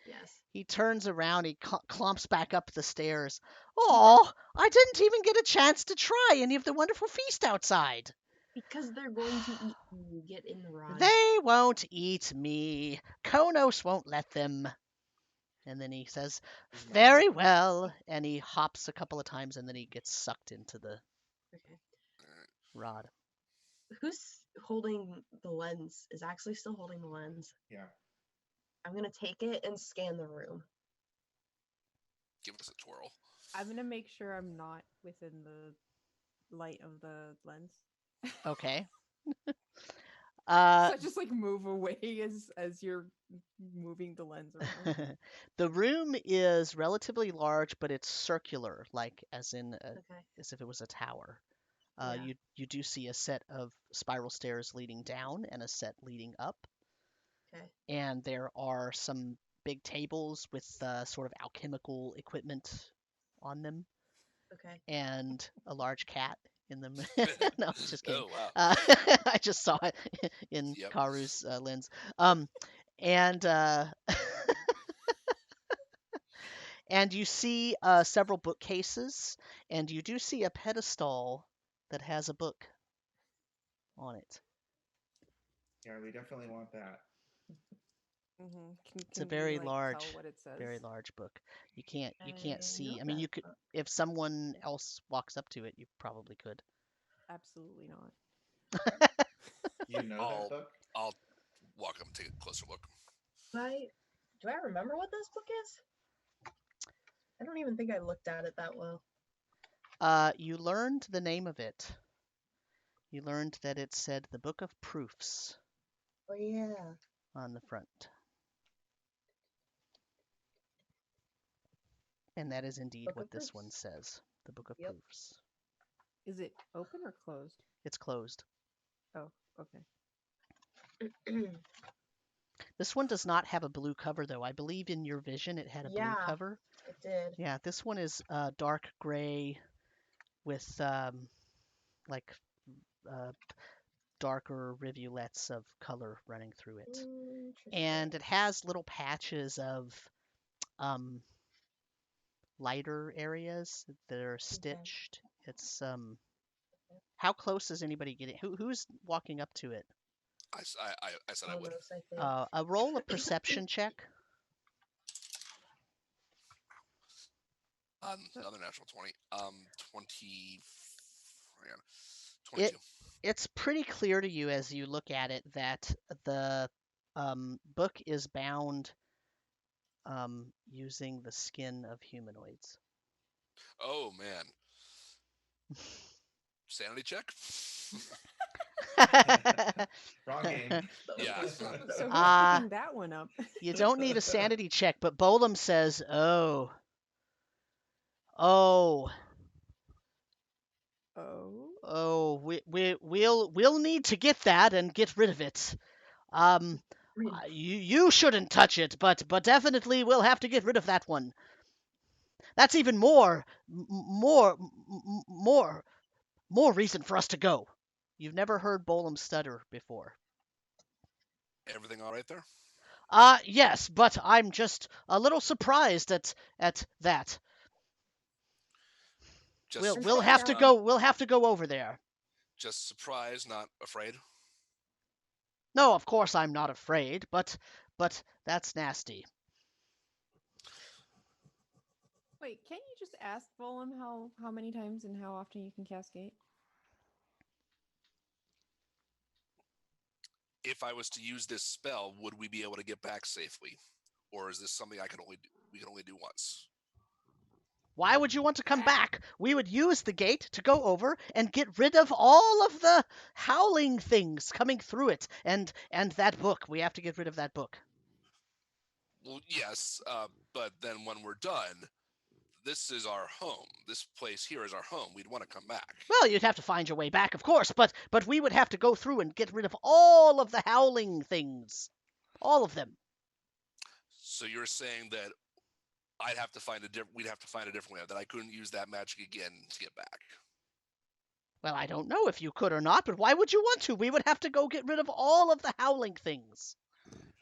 Yes. He turns around, he clomps back up the stairs. Oh, I didn't even get a chance to try any of the wonderful feast outside. Because they're going to eat you. Get in the rod. They won't eat me. Khonnos won't let them. And then he says, He's not very like- well. And he hops a couple of times and then he gets sucked into the Okay. rod. Who's holding the lens? Is actually still holding the lens. Yeah. I'm gonna take it and scan the room. Give us a twirl. I'm gonna make sure I'm not within the light of the lens. Okay. So Uh, I just like move away as you're moving the lens around. the room is relatively large, but it's circular, like as in Okay. as if it was a tower. Yeah. You do see a set of spiral stairs leading down and a set leading up, Okay. and there are some big tables with sort of alchemical equipment on them, Okay. and a large cat in them. No, just kidding. Oh wow. I just saw it in Yep. Karu's lens. And and you see several bookcases, and you do see a pedestal that has a book on it. Yeah, we definitely want that. It's a very large, tell what it says? very large book. You can't I see. know I mean, you that, could but if someone else walks up to it, you probably could. Absolutely not. You know that book? I'll walk up and take a closer look. do I remember what this book is? I don't even think I looked at it that well. You learned the name of it. You learned that it said the Book of Proofs Oh yeah. on the front. And that is indeed Book what of this Proofs. one says. The Book of Yep. Proofs. Is it open or closed? It's closed. Oh, okay. This one does not have a blue cover, though. I believe in your vision it had a blue Yeah. cover. It did. Yeah, this one is dark gray with like darker rivulets of color running through it. And it has little patches of lighter areas that are stitched. It's how close is anybody getting? Who's walking up to it? I said I would. Khonnos, I think. A roll a perception check. Another natural 20. 20. Man, 22. It's pretty clear to you as you look at it that the book is bound using the skin of humanoids. Oh man. Sanity check. Wrong game. Yeah. So who's picking that one up? You don't need a sanity check, but Bolum says, "Oh, we'll need to get that and get rid of it. You shouldn't touch it, but definitely we'll have to get rid of that one. That's even more reason for us to go." You've never heard Bolum stutter before. Everything all right there? Yes, but I'm just a little surprised at that. We'll have to go. We'll have to go over there. Just surprised, not afraid. No, of course I'm not afraid, but that's nasty. Wait, can't you just ask Volum how many times and how often you can cast Gate? If I was to use this spell, would we be able to get back safely, or is this something we can only do once? Why would you want to come back? We would use the gate to go over and get rid of all of the howling things coming through it, and that book. We have to get rid of that book. Well, yes, but then when we're done, this is our home. This place here is our home. We'd want to come back. Well, you'd have to find your way back, of course, but we would have to go through and get rid of all of the howling things. All of them. So you're saying that we'd have to find a different way, that I couldn't use that magic again to get back. Well, I don't know if you could or not, but why would you want to? We would have to go get rid of all of the howling things.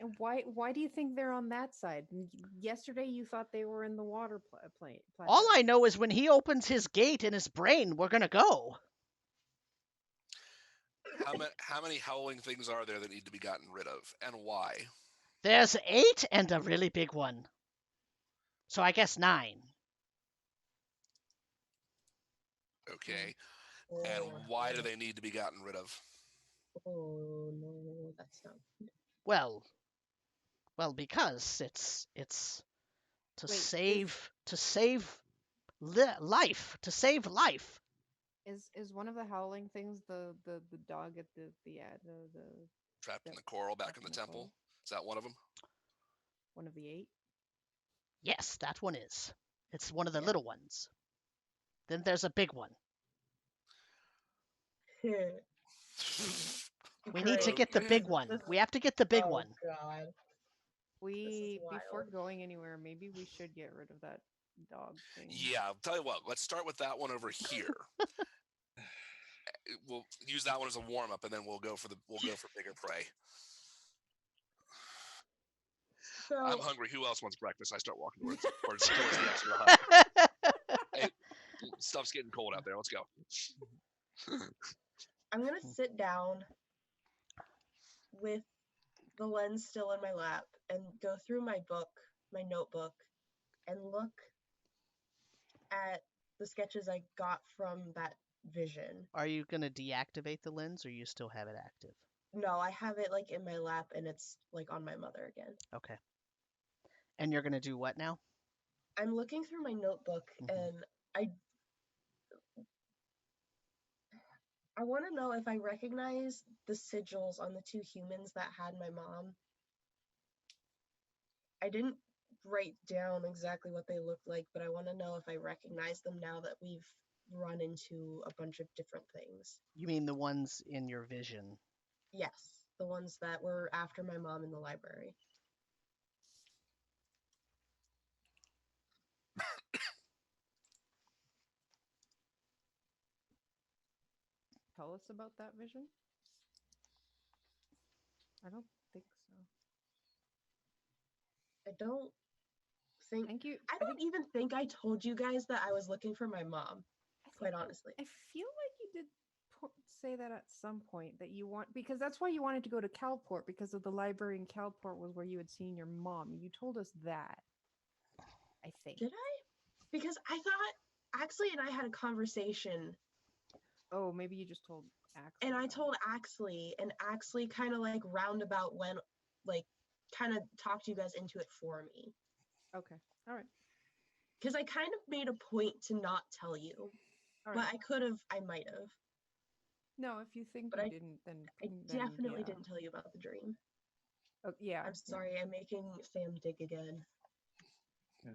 And why do you think they're on that side? Yesterday you thought they were in the water plateau. All I know is when he opens his gate in his brain, we're gonna go. How many howling things are there that need to be gotten rid of, and why? There's 8 and a really big one. So I guess 9. Okay. And why do they need to be gotten rid of? Oh no, that's not. Well, because it's to save life. Is one of the howling things the dog at the Trapped in the coral back in the temple? Is that one of them? One of the 8? Yes, that one is. It's one of the little ones. Then there's a big one. We need to get the big one. We have to get the big one. God. Before going anywhere, maybe we should get rid of that dog thing. Yeah, I'll tell you what. Let's start with that one over here. We'll use that one as a warm up, and then we'll go for bigger prey. So, I'm hungry. Who else wants breakfast? I start walking towards the extra hut. Hey, stuff's getting cold out there. Let's go. I'm gonna sit down with the lens still in my lap and go through my notebook, and look at the sketches I got from that vision. Are you going to deactivate the lens or you still have it active? No, I have it like in my lap and it's like on my mother again. Okay. And you're going to do what now? I'm looking through my notebook and I want to know if I recognize the sigils on the two humans that had my mom. I didn't write down exactly what they looked like, but I want to know if I recognize them now that we've run into a bunch of different things. You mean the ones in your vision? Yes, the ones that were after my mom in the library. Tell us about that vision? I don't think so. I don't think. Thank you. I don't even think I told you guys that I was looking for my mom. Quite honestly, I feel like you did say that at some point that you want, because that's why you wanted to go to Calport, because of the library in Calport was where you had seen your mom. You told us that. I think. Did I? Because I thought Axley and I had a conversation. Oh, maybe you just told Axley. And I told Axley, and Axley kind of like roundabout went, like, kind of talked you guys into it for me. Okay. All right. Because I kind of made a point to not tell you. All but right. I could have, I might have. No, if you think But you I didn't, then I then, definitely yeah. didn't tell you about the dream. Oh, yeah. I'm sorry, I'm making Sam dig again. Yeah.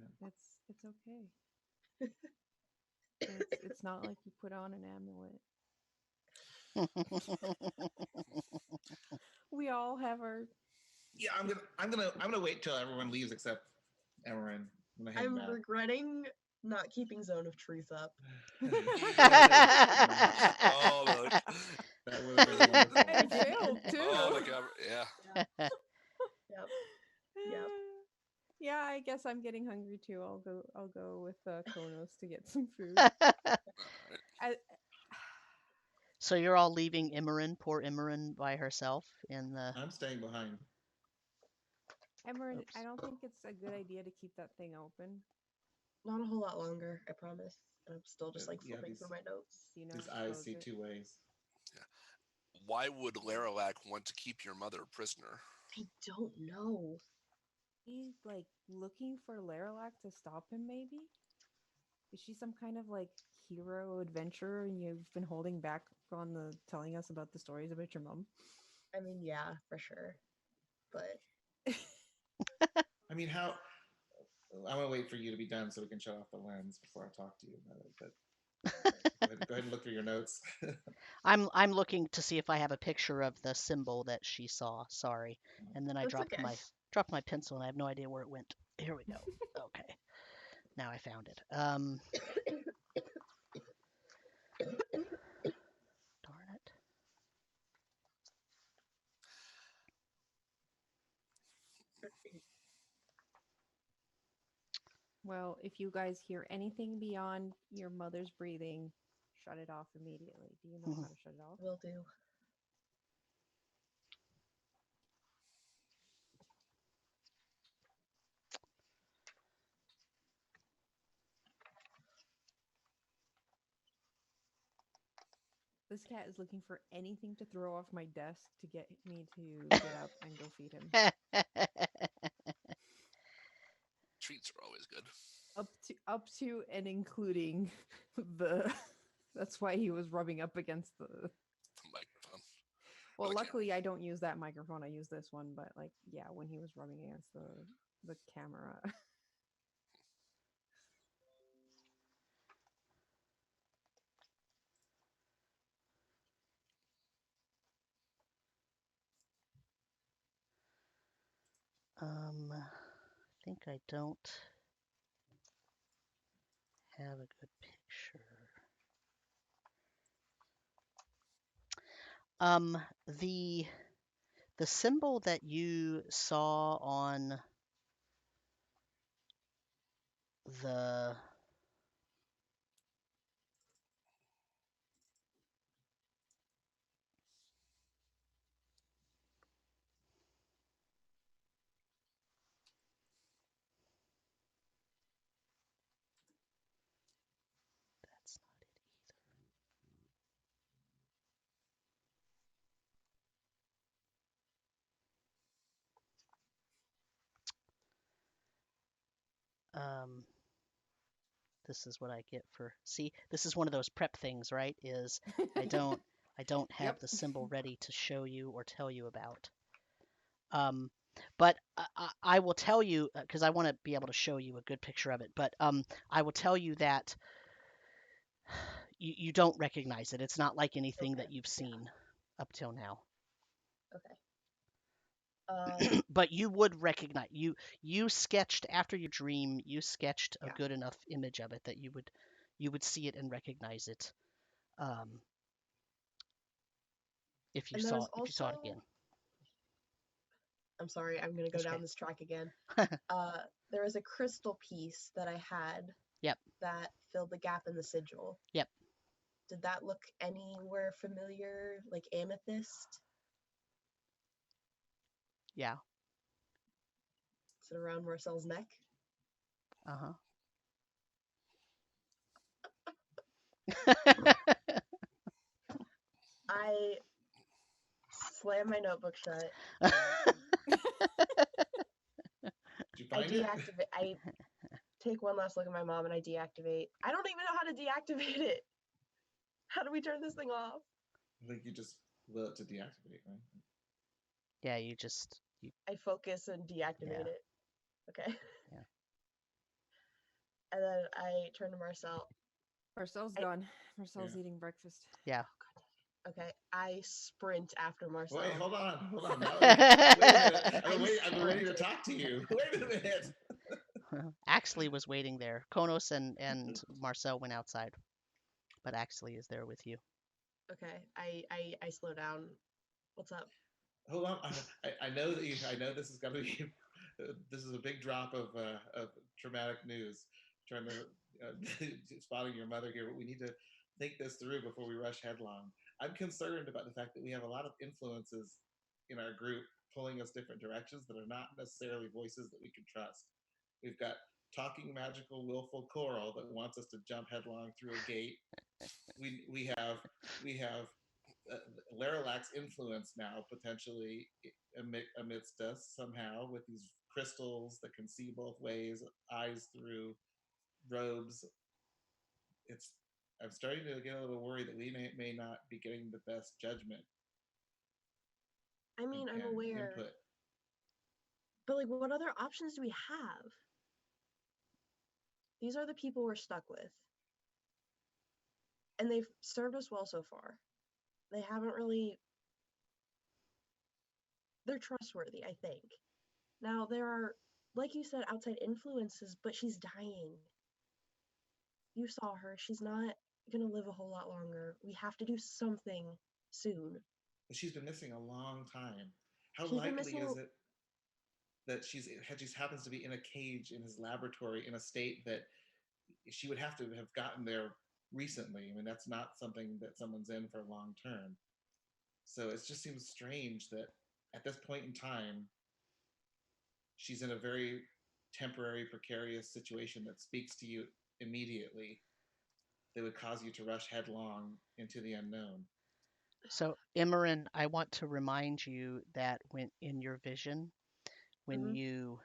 It's okay. It's not like you put on an amulet. We all have our. Yeah, I'm gonna wait till everyone leaves except Emran. I'm regretting not keeping Zone of Truth up. Oh, look. That would have been wonderful. And jail too. Oh my god, yeah. Yep. Yeah, I guess I'm getting hungry too. I'll go with Khonnos to get some food. So you're all leaving poor Imran, by herself in the. I'm staying behind. Emran, I don't think it's a good idea to keep that thing open. Not a whole lot longer, I promise. I'm still just like flipping through my notes. These eyes see two ways. Yeah. Why would Laralac want to keep your mother prisoner? I don't know. He's like looking for Laralac to stop him, maybe? Is she some kind of like hero adventurer and you've been holding back on the telling us about the stories about your mom? I mean, yeah, for sure. But I mean, how I'm gonna wait for you to be done so we can shut off the lens before I talk to you about it. But go ahead and look through your notes. I'm looking to see if I have a picture of the symbol that she saw. Sorry, and then I dropped my pencil and I have no idea where it went. Here we go. Okay, now I found it. Darn it. Well, if you guys hear anything beyond your mother's breathing, shut it off immediately. Do you know how to shut it off? Will do. This cat is looking for anything to throw off my desk to get me to get up and go feed him. Treats are always good. Up to and including the. That's why he was rubbing up against the microphone. Well, luckily I don't use that microphone. I use this one, but like, yeah, when he was rubbing against the camera. I think I don't have a good picture. The symbol that you saw on the This is what I get for. See, this is one of those prep things, right? Is I don't have Yep. the symbol ready to show you or tell you about. But I will tell you because I want to be able to show you a good picture of it. But I will tell you that you don't recognize it. It's not like anything Okay. that you've seen up till now. Okay. But you would recognize you sketched after your dream. You sketched a Yeah. good enough image of it that you would see it and recognize it. If you And saw there's if you saw it also, again. I'm sorry, I'm gonna go That's down okay. this track again. There was a crystal piece that I had Yep. that filled the gap in the sigil. Yep. Did that look anywhere familiar, like amethyst? Yeah. Is it around Marcel's neck? Uh-huh. I slam my notebook shut. Did you I find it? deactivate. I take one last look at my mom and I deactivate. I don't even know how to deactivate it. How do we turn this thing off? I think you just will it to deactivate, right? Yeah, you just I focus and deactivate Yeah. it. Okay. Yeah. And then I turn to Marcel. Marcel's I- gone. Marcel's Yeah. eating breakfast. yeah. Okay. I sprint after Marcel. Wait, hold on. Now, wait a minute. I've been waiting to sprinted. talk to you. Wait a minute. Axley was waiting there. Khonnos and Marcel went outside, but Axley is there with you. Okay. I slow down. What's up? Hold on. I know that I know this is gonna be. This is a big drop of traumatic news. Trying to spotting your mother here, but we need to think this through before we rush headlong. I'm concerned about the fact that we have a lot of influences in our group pulling us different directions that are not necessarily voices that we can trust. We've got talking magical willful coral that wants us to jump headlong through a gate. We have Laralak's influence now potentially amidst us somehow with these crystals that can see both ways, eyes through robes. I'm starting to get a little worried that we may not be getting the best judgment. I mean, I'm aware. Input. But like, what other options do we have? These are the people we're stuck with. And they've served us well so far. They haven't really... They're trustworthy, I think. Now, there are, like you said, outside influences, but she's dying. You saw her. She's not going to live a whole lot longer. We have to do something soon. She's been missing a long time. How She's been likely missing is it that she happens to be in a cage in his laboratory in a state that she would have to have gotten there recently? I mean, that's not something that someone's in for long term. So it just seems strange that at this point in time, she's in a very temporary, precarious situation that speaks to you immediately that would cause you to rush headlong into the unknown. So, Imran, I want to remind you that when in your vision, when you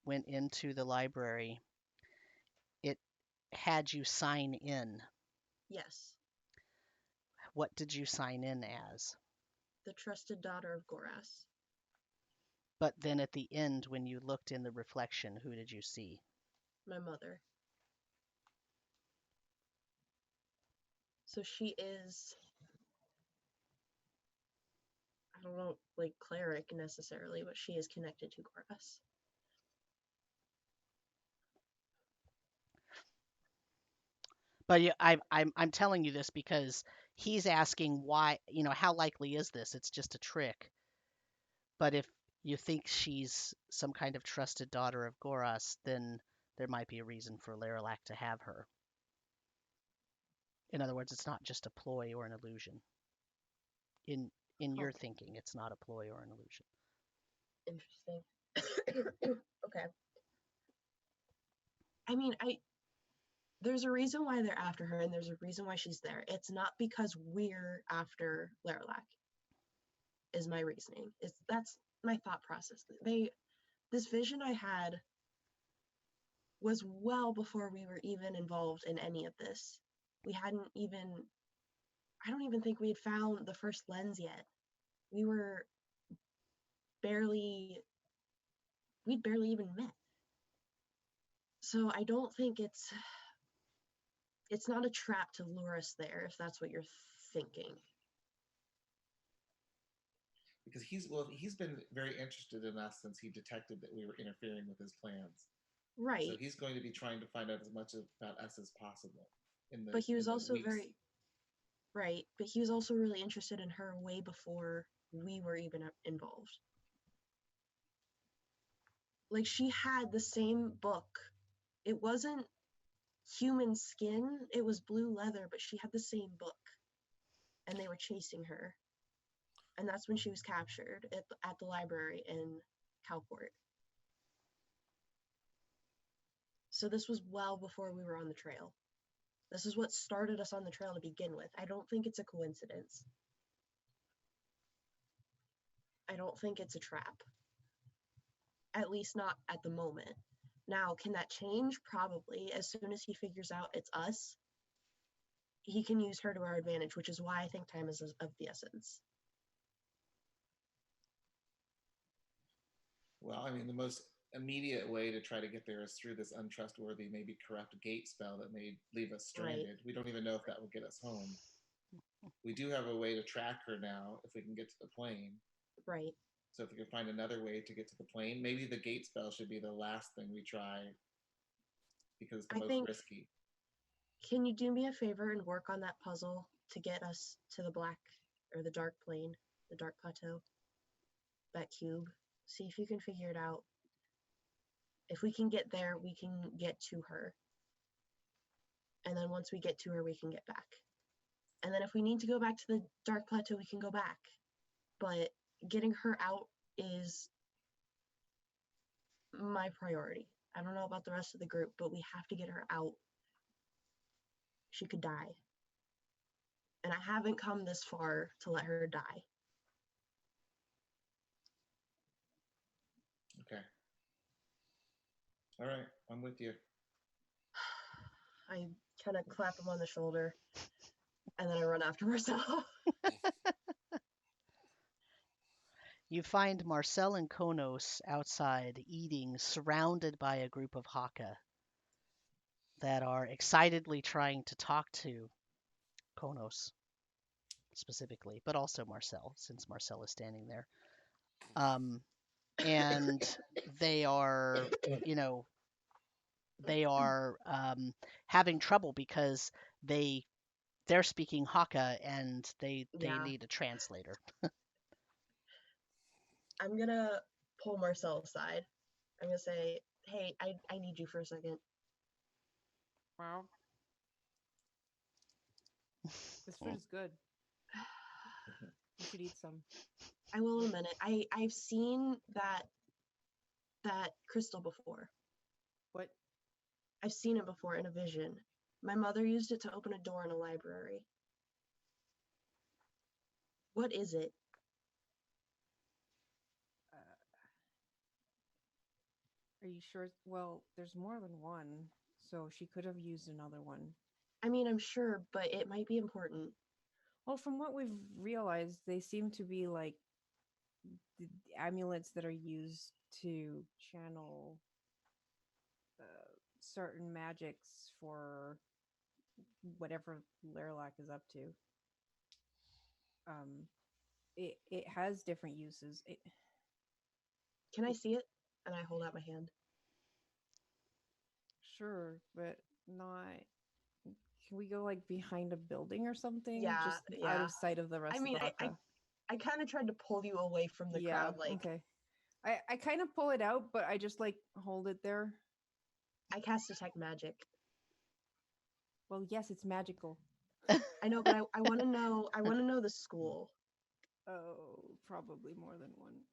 went into the library, it had you sign in. Yes. What did you sign in as? The trusted daughter of Goras. But then at the end, when you looked in the reflection, who did you see? My mother. So she is... I don't know, like, cleric necessarily, but she is connected to Goras. But I'm telling you this because he's asking why, how likely is this? It's just a trick. But if you think she's some kind of trusted daughter of Goras, then there might be a reason for Laralak to have her. In other words, it's not just a ploy or an illusion. In your thinking, it's not a ploy or an illusion. Interesting. Okay. I mean, there's a reason why they're after her, and there's a reason why she's there. It's not because we're after Laralak, is my reasoning. That's my thought process. This vision I had was well before we were even involved in any of this. We hadn't even, I don't even think we had found the first lens yet. We'd barely even met. So I don't think it's not a trap to lure us there, if that's what you're thinking. Because he's been very interested in us since he detected that we were interfering with his plans. Right. So he's going to be trying to find out as much about us as possible. But he was also right. But he was also really interested in her way before we were even involved. Like, she had the same book. It wasn't human skin, it was blue leather, but she had the same book. And they were chasing her. And that's when she was captured at the library in Calport. So this was well before we were on the trail. This is what started us on the trail to begin with. I don't think it's a coincidence. I don't think it's a trap. At least not at the moment. Now, can that change? Probably. As soon as he figures out it's us, he can use her to our advantage, which is why I think time is of the essence. Well, I mean, the most immediate way to try to get there is through this untrustworthy, maybe corrupt gate spell that may leave us stranded. Right. We don't even know if that will get us home. We do have a way to track her now if we can get to the plane. Right. So if we can find another way to get to the plane, maybe the gate spell should be the last thing we try because it's the most risky. Can you do me a favor and work on that puzzle to get us to the dark plane, the dark plateau, that cube? See if you can figure it out. If we can get there, we can get to her. And then once we get to her, we can get back. And then if we need to go back to the dark plateau, we can go back. But getting her out is my priority. I don't know about the rest of the group, but we have to get her out. She could die. And I haven't come this far to let her die. Okay. All right, I'm with you. I kind of clap him on the shoulder, and then I run after Marcel. You find Marcel and Khonnos outside eating, surrounded by a group of Hokka that are excitedly trying to talk to Khonnos specifically, but also Marcel, since Marcel is standing there. And they are, having trouble because they're speaking Hokka and they need a translator. I'm gonna pull Marcel aside. I'm gonna say, hey, I need you for a second. Wow. This food is good. You should eat some. I will in a minute. I've seen that crystal before. What? I've seen it before in a vision. My mother used it to open a door in a library. What is it? Are you sure? Well, there's more than one, so she could have used another one. I mean, I'm sure, but it might be important. Well, from what we've realized, they seem to be like the amulets that are used to channel certain magics for whatever Lerlac is up to. It has different uses. Can I see it? And I hold out my hand. Sure, but not. Can we go like behind a building or something? Yeah, just out of sight of the rest. I mean, of the Hokka. I kind of tried to pull you away from the crowd. Like, okay. I kind of pull it out, but I just like hold it there. I cast detect magic. Well, yes, it's magical. I know, but I want to know. I want to know the school. Oh, probably more than one.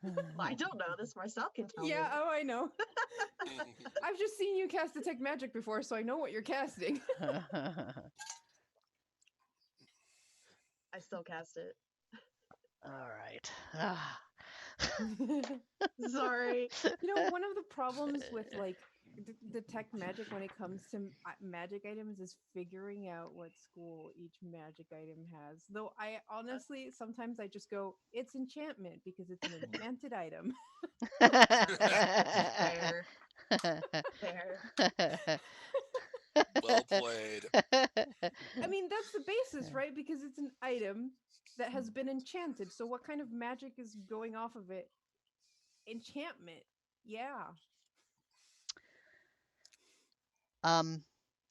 Well, I don't know. This Marcel can tell me. Yeah, oh, I know. I've just seen you cast detect magic before, so I know what you're casting. I still cast it. All right. Sorry. One of the problems with like detect magic when it comes to magic items is figuring out what school each magic item has. Though I honestly sometimes I just go, it's enchantment because it's an enchanted item. Fair. Fair. Well played. I mean, that's the basis, right? Because it's an item that has been enchanted. So what kind of magic is going off of it? Enchantment. Yeah.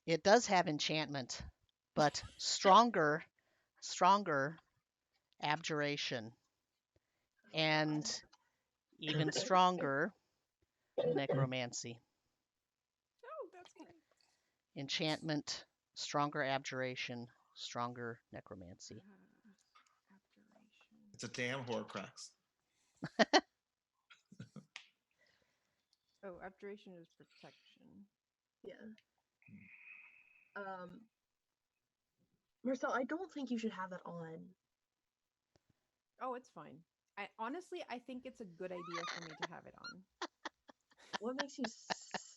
It does have enchantment, but stronger abjuration, and even stronger necromancy. Oh, that's great. Enchantment, stronger abjuration, stronger necromancy. It's a damn Horcrux. Oh, abjuration is protection. Yeah. Marcel, I don't think you should have that on. Oh, it's fine. I think it's a good idea for me to have it on. What makes you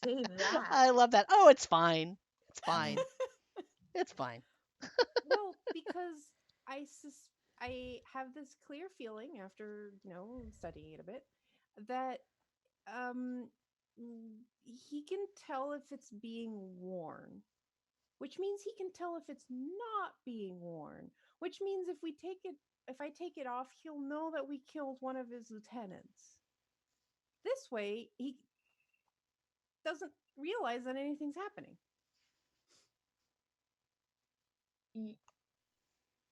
say that? I love that. Oh, it's fine. It's fine. It's fine. Well, because I have this clear feeling after, studying it a bit that he can tell if it's being worn, which means he can tell if it's not being worn, which means if I take it off, he'll know that we killed one of his lieutenants. This way, he doesn't realize that anything's happening.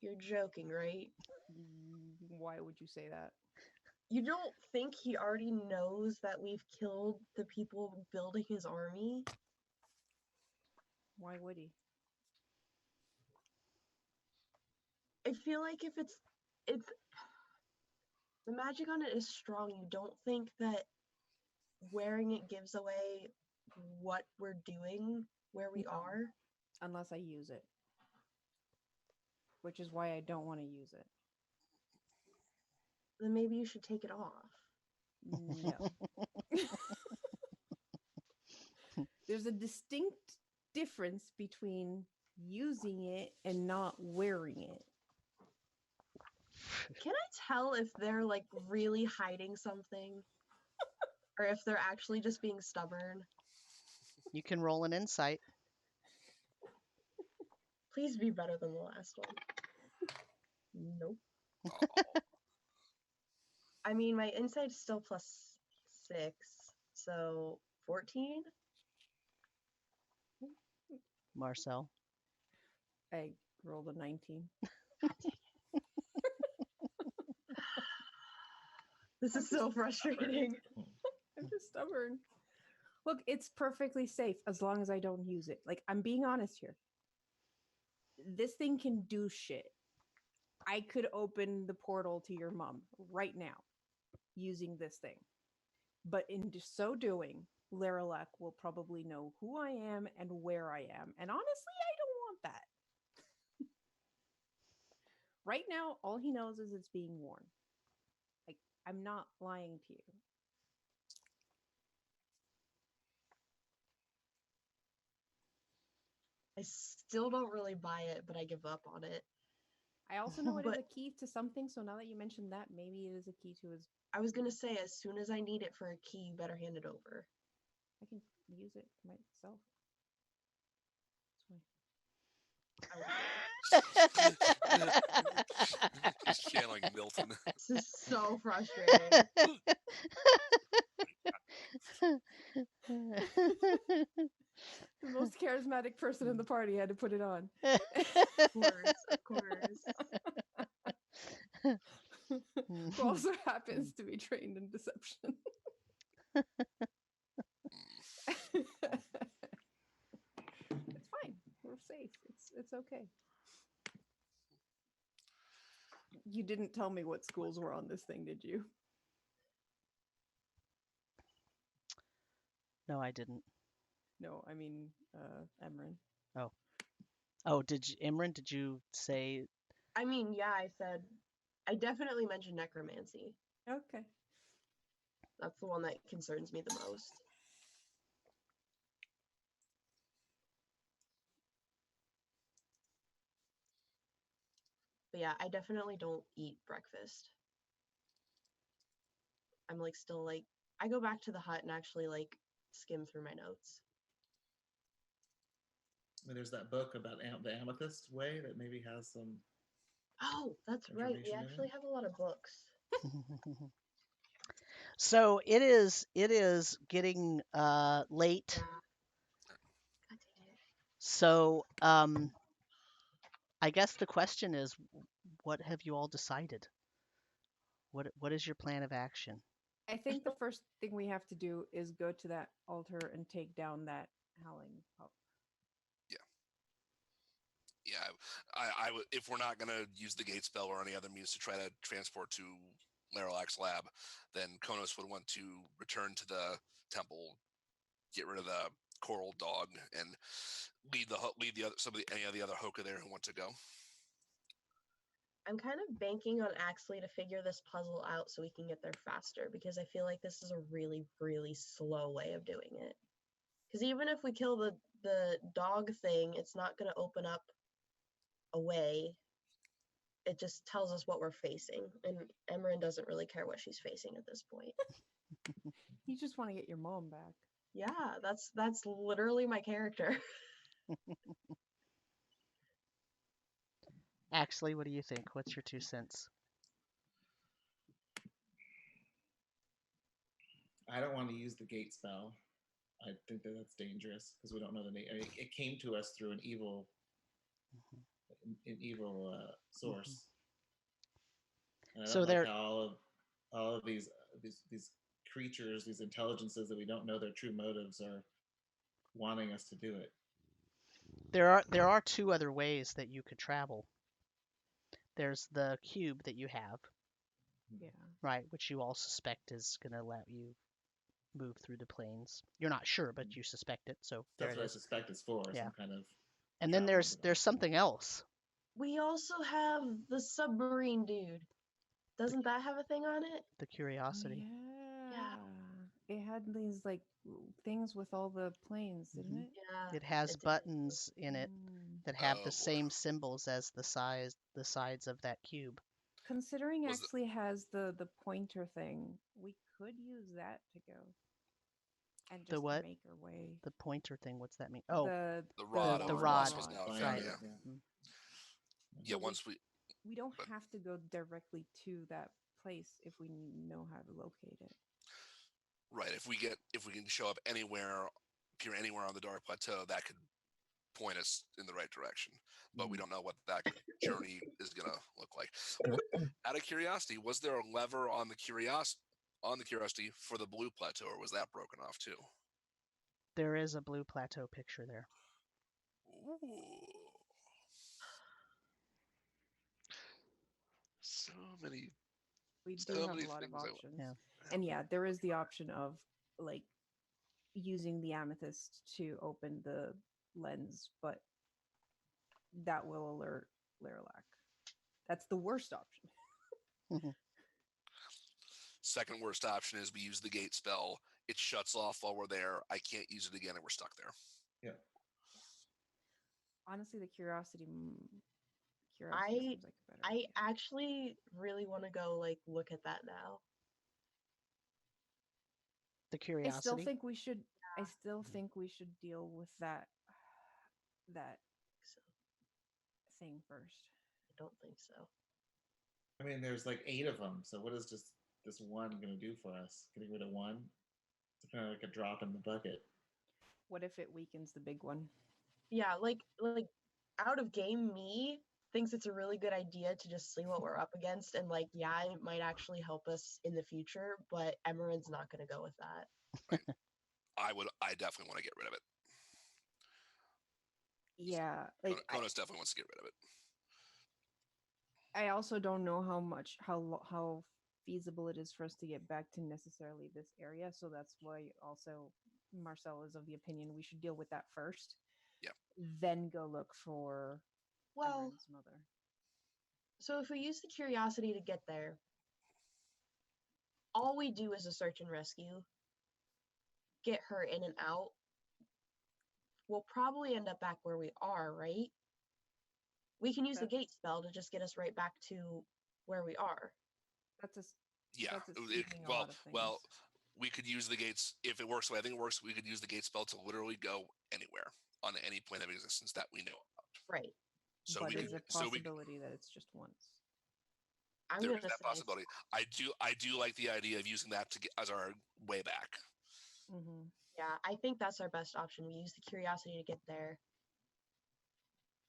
You're joking, right? Why would you say that? You don't think he already knows that we've killed the people building his army? Why would he? I feel like if it's the magic on it is strong, you don't think that wearing it gives away what we're doing, where we are? Unless I use it. Which is why I don't want to use it. Then maybe you should take it off. No. There's a distinct difference between using it and not wearing it. Can I tell if they're like really hiding something? Or if they're actually just being stubborn? You can roll an insight. Please be better than the last one. Nope. I mean, my insight's still +6, so 14? Marcel. I rolled a 19. This is so frustrating. I'm just stubborn. Look, it's perfectly safe as long as I don't use it. Like, I'm being honest here. This thing can do shit. I could open the portal to your mom right now using this thing. But in so doing, Laralek will probably know who I am and where I am. And honestly, I don't want that. Right now, all he knows is it's being worn. Like, I'm not lying to you. I still don't really buy it, but I give up on it. I also know it is a key to something, so now that you mentioned that, maybe it is a key to his... I was going to say, as soon as I need it for a key, you better hand it over. I can use it myself. Just channeling Milton. This is so frustrating. The most charismatic person in the party had to put it on. Of course. Who also happens to be trained in deception. It's fine. We're safe. It's okay. You didn't tell me what schools were on this thing, did you? No, I didn't. No, I mean, Emran. Oh, Imran, did you say? I mean, yeah, I definitely mentioned necromancy. Okay. That's the one that concerns me the most. But yeah, I definitely don't eat breakfast. I'm like still like I go back to the hut and actually like skim through my notes. I mean, there's that book about the amethyst way that maybe has some. Oh, that's right. We Information in actually it? have a lot of books. So it is getting late. Yeah. God dang it. So I guess the question is, what have you all decided? What is your plan of action? I think the first thing we have to do is go to that altar and take down that howling pup. Yeah, I would, if we're not gonna use the gate spell or any other means to try to transport to Laralak's lab, then Khonnos would want to return to the temple, get rid of the coral dog, and lead the other any of the other Hokka there who want to go. I'm kind of banking on Axley to figure this puzzle out so we can get there faster, because I feel like this is a really, really slow way of doing it. Because even if we kill the dog thing, it's not going to open up a way. It just tells us what we're facing, and Emerin doesn't really care what she's facing at this point. You just want to get your mom back. Yeah, that's literally my character. Actually, what do you think? What's your 2 cents? I don't want to use the gate spell. I think that that's dangerous because we don't know the name. I mean, it came to us through an evil source. And I So don't there- like how all of these creatures, these intelligences that we don't know their true motives, are wanting us to do it. There are 2 other ways that you could travel. There's the cube that you have, Yeah. right, which you all suspect is going to let you move through the plains. You're not sure, but you suspect it. So there That's it what I is. suspect it's for. Yeah. Some kind of. And then travel there's something else. We also have the submarine dude. Doesn't that have a thing on it? The curiosity. Oh, yeah. It had these like things with all the planes, didn't it? Yeah. It has it did. buttons in it Mm. that have Oh, the same symbols as the sides of that cube. Considering Was it- actually has the pointer thing, we could use that to go and The just what? make our way. The pointer thing. What's that mean? Oh, the rod the of rod. Philosopher's now Find found, right. it, yeah. Mm. Yeah, But once we we don't but- have to go directly to that place if we know how to locate it. right, if we can show up anywhere, appear anywhere on the Dark Plateau, that could point us in the right direction. But we don't know what that journey is gonna look like. Out of curiosity, was there a lever on the Curiosity for the Blue Plateau, or was that broken off too? There is a blue plateau picture there. Ooh. So many. We So do have many a lot of things I- options. Yeah. And yeah, there is the option of like using the amethyst to open the lens, but that will alert Laralak. That's the worst option. Second worst option is we use the gate spell. It shuts off while we're there. I can't use it again, and we're stuck there. Yeah. Honestly, the curiosity seems like a better I idea. actually really want to go like look at that now. The I curiosity. still think we should. I still think we should deal with that So thing first. I don't think so. I mean, there's like 8 of them. So what is just this one going to do for us? Getting rid of one? It's kind of like a drop in the bucket. What if it weakens the big one? Yeah, like out of game me thinks it's a really good idea to just see what we're up against, and like yeah, it might actually help us in the future, but Emerin's not going to go with that. I definitely want to get rid of it. Yeah, like Khonnos definitely wants to get rid of it. I also don't know how feasible it is for us to get back to necessarily this area, so that's why also Marcel is of the opinion we should deal with that first. Yeah. Then go look for Well, Emerin's mother. so if we use the curiosity to get there, all we do is a search and rescue, get her in and out, we'll probably end up back where we are, right? We can use the gate spell to just get us right back to where we are. That's a Yeah. That's assuming a lot of things. Well, we could use the gates if it works the way I think it works. We could use the gate spell to literally go anywhere on any point of existence that we know about. Right. So but we there's could, a possibility that it's just once. I'm there's gonna that say possibility. I do like the idea of using that to get as our way back. Mm-hmm. yeah, I think that's our best option. We use the curiosity to get there.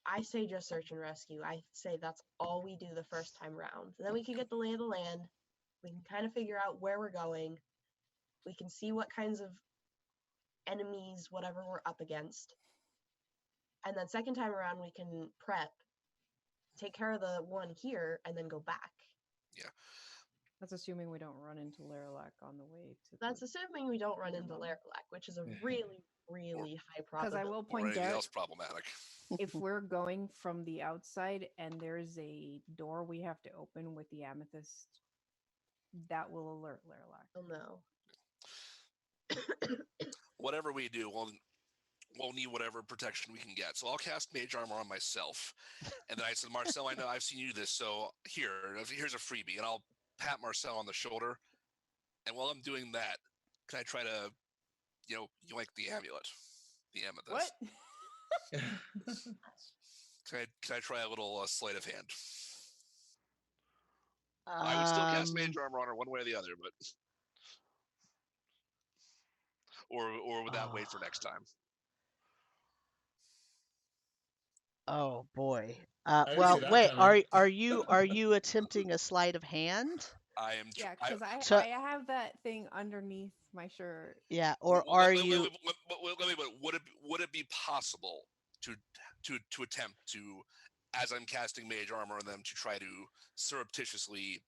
I say just search and rescue. I say that's all we do the first time round. Then we can get the lay of the land. We can kind of figure out where we're going. We can see what kinds of enemies, whatever we're up against. And then second time around, we can prep, take care of the one here, and then go back. Yeah. That's assuming we don't run into Laralac on the way to. That's assuming we don't run into Laralac, which is a really, really high probability. Because I will Or point anything out, else problematic. if we're going from the outside and there's a door we have to open with the amethyst, that will alert Laralac. Oh no. Whatever we do, we'll need whatever protection we can get. So I'll cast Mage Armor on myself. And then I said, Marcel, I know I've seen you do this, so here's a freebie. And I'll pat Marcel on the shoulder. And while I'm doing that, can I try to, yoink the amulet? The amethyst. What? Can I try a little sleight of hand? I would still cast Mage Armor on her one way or the other, but... Or would that wait for next time? Oh boy. I Well, see that wait. coming. Are you attempting a sleight of hand? I am. Yeah, because So- I have that thing underneath my shirt. Yeah, or are let you? me. Would it be possible to attempt to, as I'm casting Mage Armor on them, to try to surreptitiously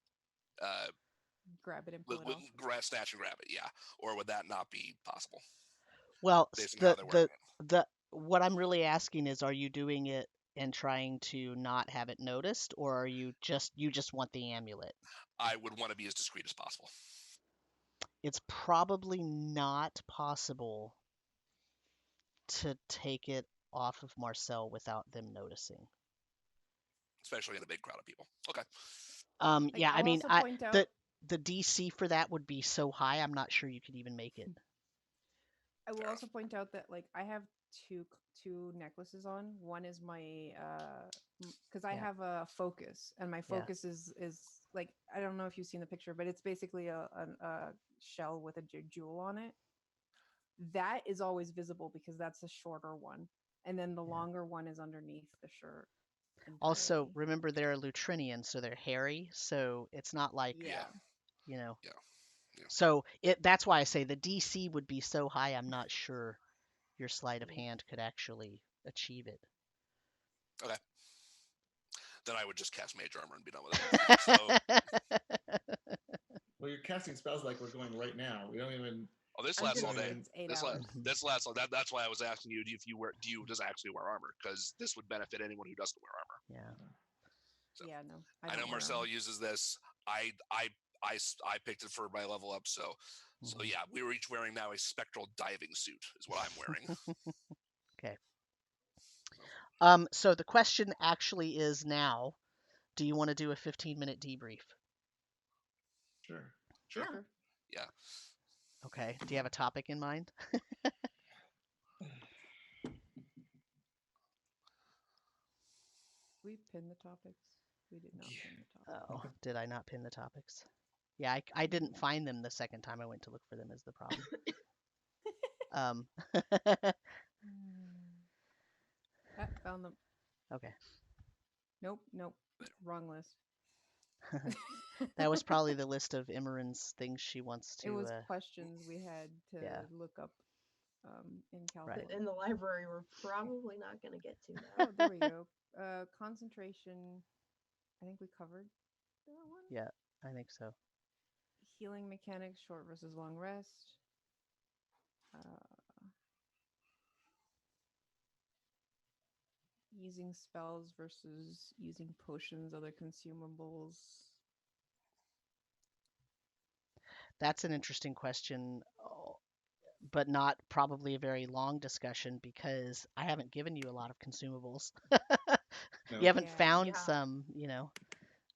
Grab it and pull it off. snatch and grab it? Yeah, or would that not be possible? Well, Based on how they're wearing it. what I'm really asking is, are you doing it and trying to not have it noticed, or are you just want the amulet? I would want to be as discreet as possible. It's probably not possible to take it off of Marcel without them noticing. Especially in a big crowd of people. Okay. Yeah, I I'll mean, also point out- the DC for that would be so high, I'm not sure you could even make it. I will also point out that I have two necklaces on. One is my because I have a focus, and my focus is like, I don't know if you've seen the picture, but it's basically a shell with a jewel on it. That is always visible because that's the shorter one, and then the longer one is underneath the shirt. Also, entirely. remember they're a Lutrinian, so they're hairy, so it's not like Yeah. Yeah. So that's why I say the DC would be so high, I'm not sure your sleight of hand could actually achieve it. Okay. Then I would just cast Mage Armor and be done with it. Well, you're casting spells like we're going right now. We don't even. Oh, this lasts all day. It's 8 This hours. lasts all. That's why I was asking you if you just actually wear armor, because this would benefit anyone who doesn't wear armor. Yeah. So, Yeah, no. I know don't wear Marcel armor. uses this. I picked it for my level up. So yeah, we were each wearing now a spectral diving suit is what I'm wearing. Okay. So the question actually is now, do you want to do a 15-minute debrief? Sure. Sure. Yeah. Okay. Do you have a topic in mind? We pin the topics. We did not pin the topics. Oh, did I not pin the topics? Yeah, I didn't find them the second time I went to look for them is the problem. Found them. Okay. Nope. Wrong list. That was probably the list of Imran's things she wants to. It was questions we had to look up in California. In the library, we're probably not going to get to that. Oh, there we go. Concentration. I think we covered that one. Yeah, I think so. Healing mechanics, short versus long rest. Using spells versus using potions, other consumables. That's an interesting question, but not probably a very long discussion because I haven't given you a lot of consumables. No. You haven't Yeah. found Yeah. some,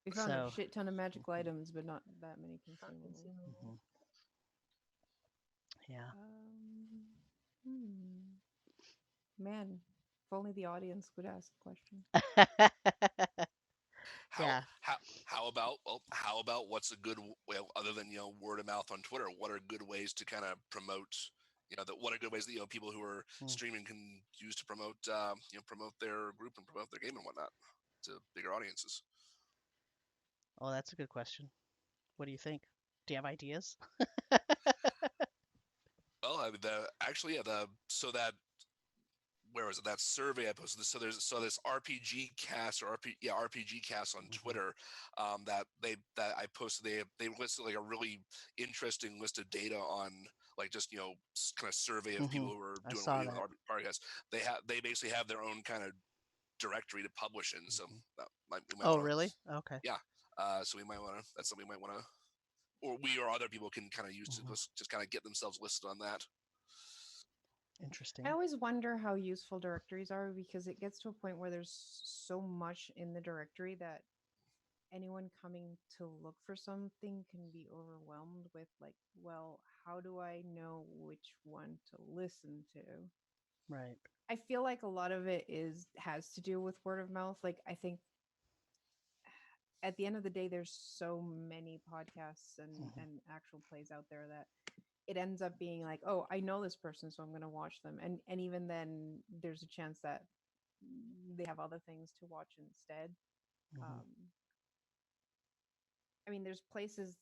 We found a so. shit ton of magical Mhm, items, but not that many Not consumables. consumable. mhm. Yeah. Man, if only the audience would ask a question. How Yeah. how how about what's a good well other than word of mouth on Twitter? What are good ways to kind of promote what are good ways that people who are Mm. streaming can use to promote promote their group and promote their game and whatnot to bigger audiences? Oh, that's a good question. What do you think? Do you have ideas? Well, I mean, the actually yeah the so that where was it that survey I posted? So there's this RPG cast or RPG cast on Mhm, Twitter that I posted. They listed like a really interesting list of data on like just kind of survey of people mhm. who are I doing saw with that. podcasts. They basically have their own kind of directory to publish in. So Mhm. we might Oh, want to really? Okay. yeah. So we might want to that's something we might want to or we or other people can kind of use to Mhm. just kind of get themselves listed on that. I Interesting. always wonder how useful directories are because it gets to a point where there's so much in the directory that anyone coming to look for something can be overwhelmed with, like, well, how do I know which one to listen to? Right. I feel like a lot of it has to do with word of mouth. Like, I think at the end of the day, there's so many podcasts Mhm, and actual plays out there that it ends up being like, oh, I know this person, so I'm going to watch them. And even then, there's a chance that they have other things to watch instead. mhm, Um, I mean, there's places,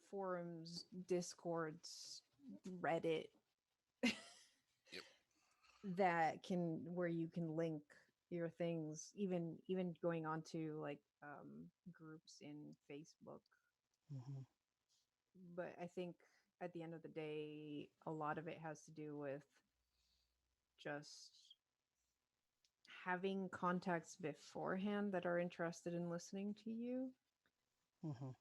forums, Discords, Reddit Yep. that can where you can link your things, even going on to like groups in Facebook. mhm, But I think at the end of the day, a lot of it has to do with just having contacts beforehand that are interested in listening to you, mhm.